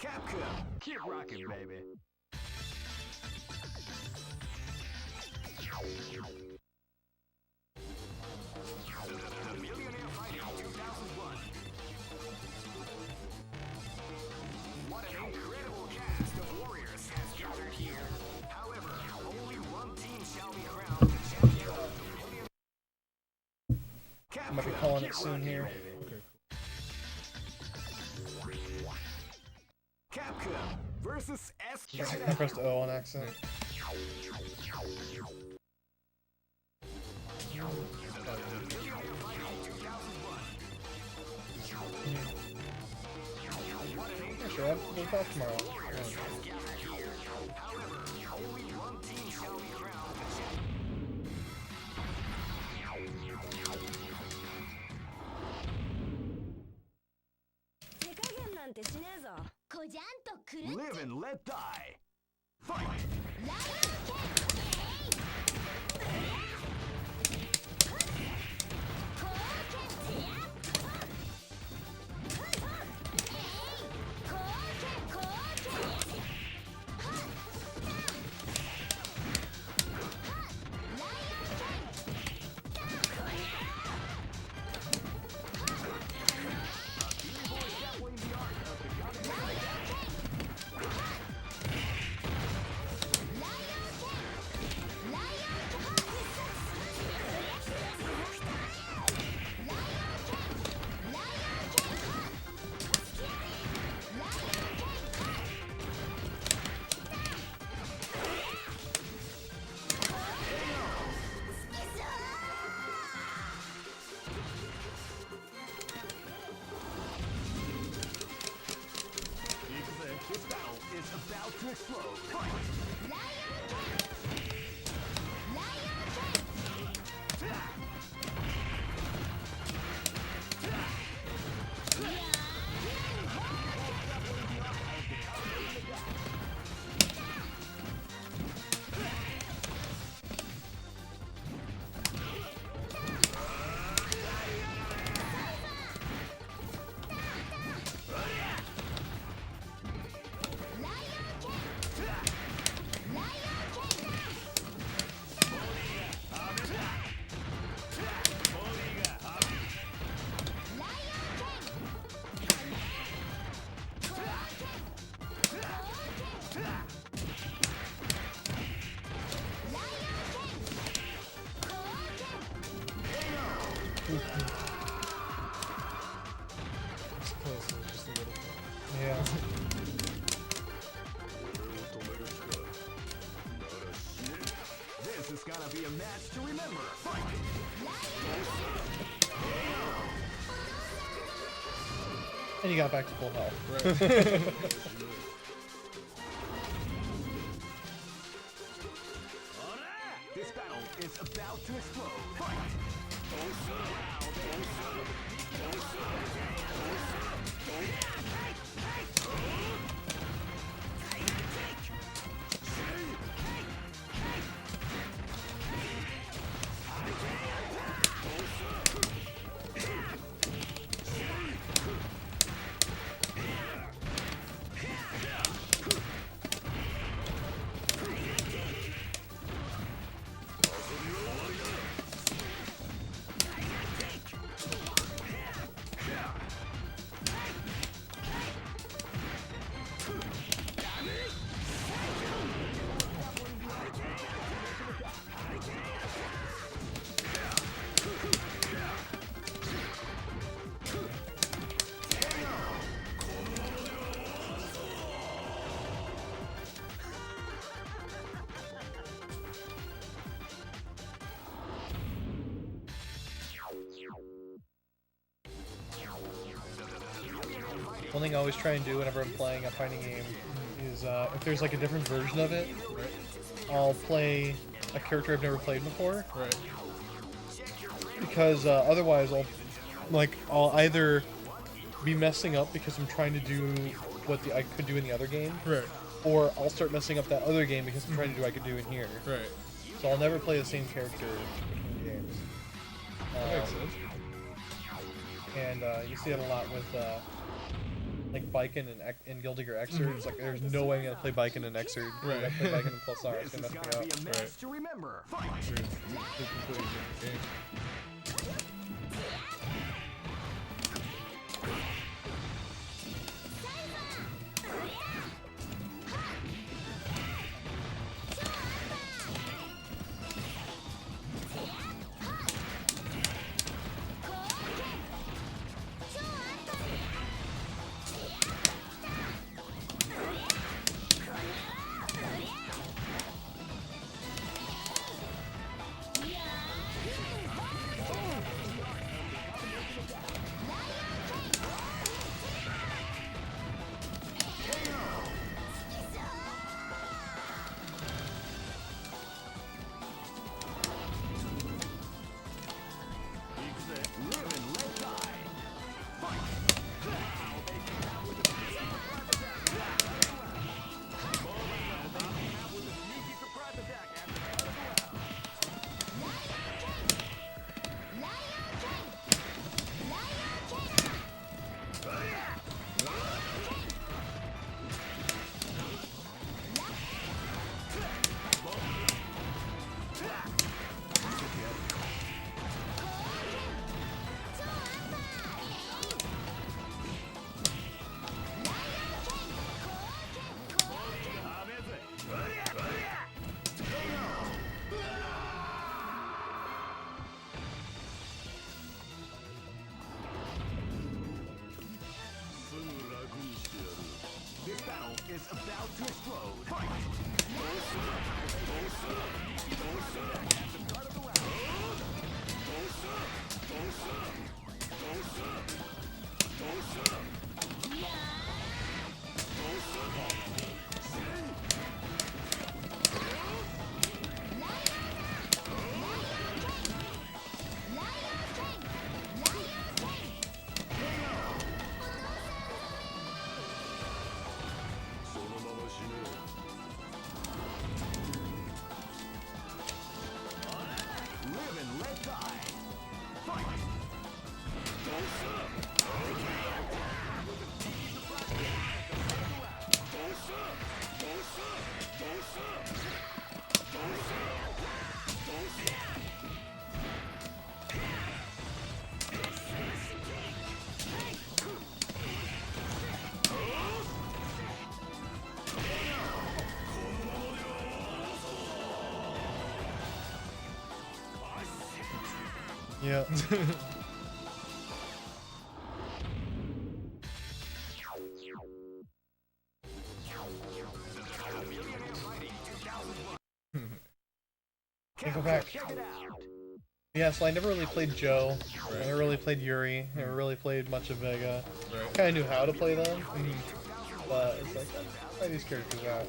Capcom, keep rocking, baby. The Millionaire Fighting 2001. What an incredible cast of warriors has gathered here. However, only one team shall be crowned the champion of the Millionaire. I'm gonna be calling it soon here. Capcom versus SNK. I pressed O on accident. Yeah, sure, we'll talk tomorrow. Live and let die. Fight! to explode. Fight! Yeah. This is gonna be a match to remember. Fight! And you got back to full health. This battle is about to explode. Fight! One thing I always try and do whenever I'm playing a fighting game is if there's like a different version of it, I'll play a character I've never played before. Right. Because otherwise I'll either be messing up because I'm trying to do what I could do in the other game. Right. Or I'll start messing up that other game because I'm trying to do what I could do in here. Right. So I'll never play the same character in games. That makes sense. And you see it a lot with like Biken and Guilty Gear Xrd. It's like there's no way I'm gonna play Biken and Xrd. Right. I play Biken and Plus R. It's This gonna is mess gonna me be up. a match Right. to remember. Fight! Two completely different games. Live and let die. This battle is about to explode. Fight! Yeah. Can't go back. Yeah, so I never really played Joe. I never really played Yuri. Never really played much of Vega. Kind of knew how to play them, but it's like, try these characters out.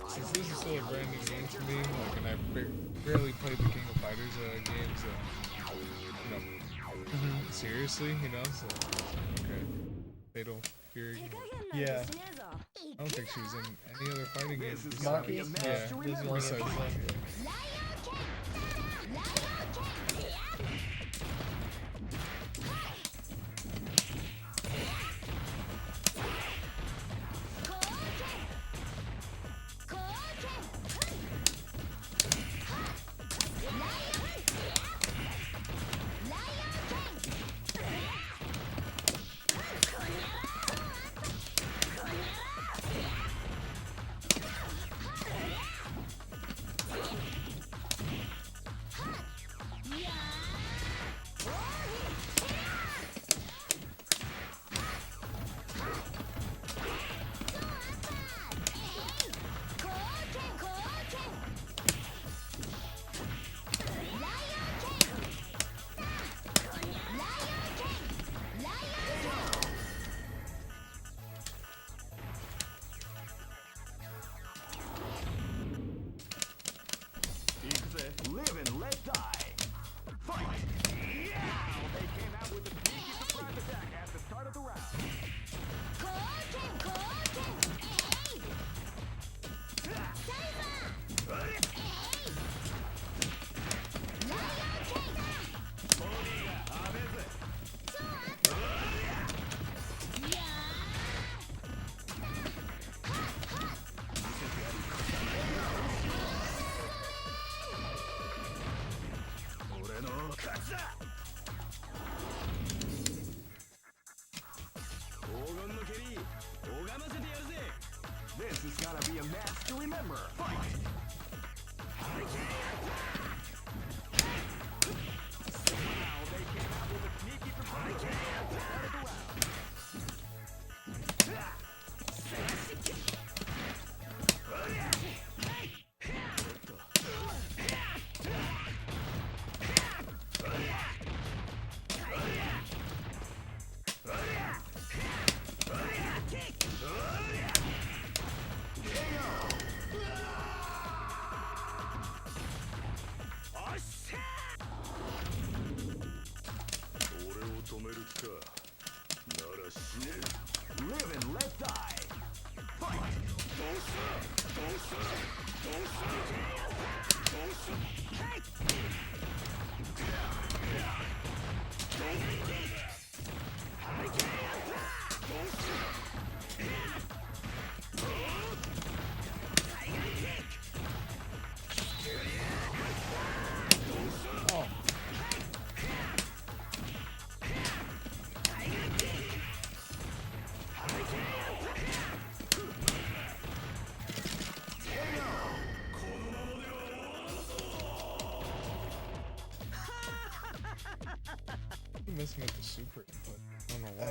Since this is still a brand new game to me, like, and I barely played the King of Fighters games, you know, seriously, you know, so, okay. Fatal Fury. Yeah. I don't think she was in any other fighting games. Maki? Yeah. This is the only Besides- game she's in. Live and let die. Fight! Yeah! They came out with a sneaky surprise attack at the start of the round. This is gonna be a match to remember. Fight! Wow, they came out with a sneaky surprise attack at the start of the round. Live and let die. Fight! I'm messing with the super input. I don't know why.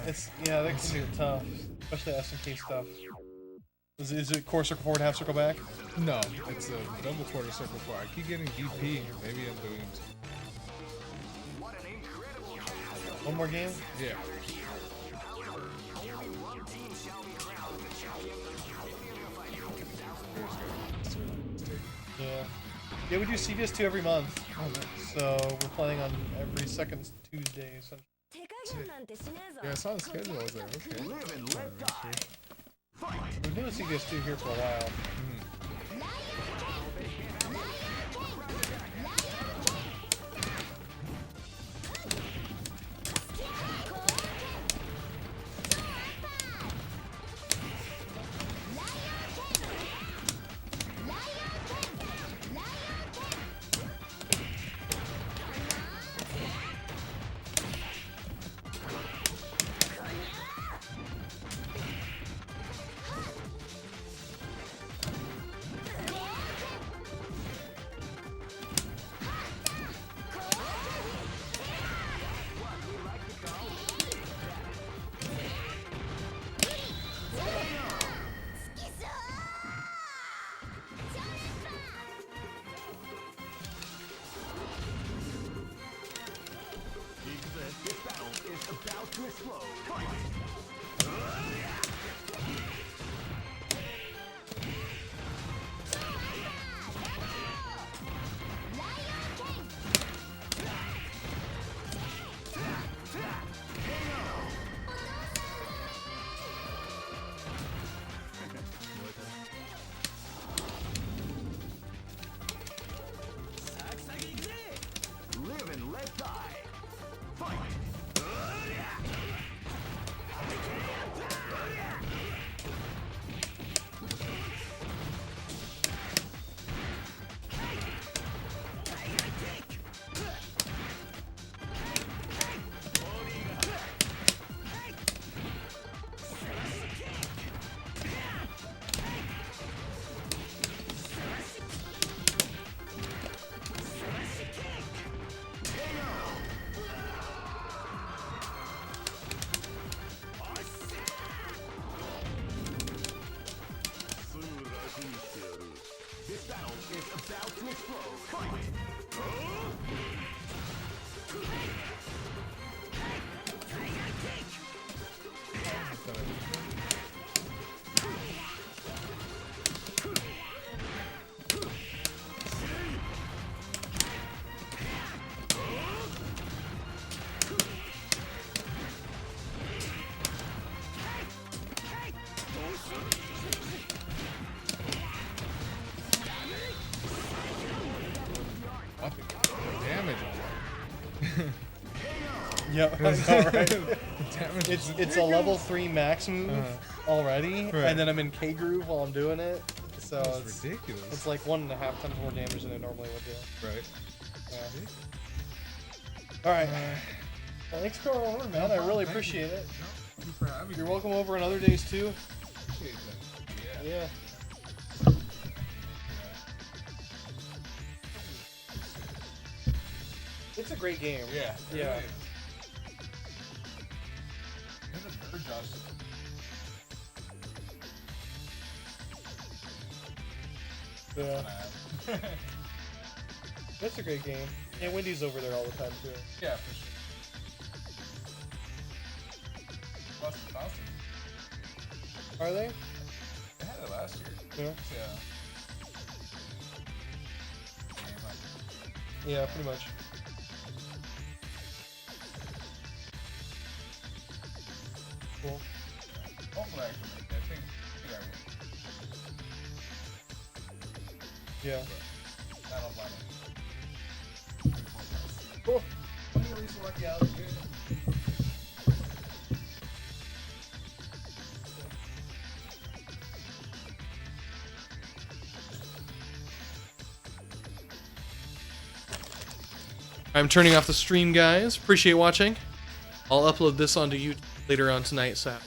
Yeah, that can be tough, especially SNK stuff. Is it core circle forward, half circle back? No, it's a double quarter circle forward. I keep getting DP. Maybe I'm doing it. One more game? Yeah. Yeah. Yeah, we do CVS2 every month. So we're playing on every second Tuesday. Essentially. Yeah, I saw the schedule. I was like, okay. Live and let die. We've been doing CVS2 here for a while. about to explode. Live and let die. Fight! This battle is about to explode. Fight! Damage on Yep, I know, right? It's a level 3 max move already, Right. and then I'm in K groove while I'm doing it. So That's it's ridiculous. It's like 1.5 times more damage than it normally would do. Right. All right. Thanks for coming over, man. I really appreciate it. Thank you for having me. You're welcome over on other days too. Appreciate that. Yeah. Yeah. It's a great game. Yeah. Yeah. Really. There's a bird dodge. Yeah. It's a great game. And Wendy's over there all the time too. Yeah, for sure. Boston Thompson. Are they? They had it last year. Yeah. Yeah. Yeah, pretty much. Cool. Hopefully I can make it. I think I will. Yeah. But I don't mind it. Cool. I'm at least lucky out. Good. I'm turning off the stream, guys. Appreciate watching. I'll upload this onto YouTube later on tonight, Sat.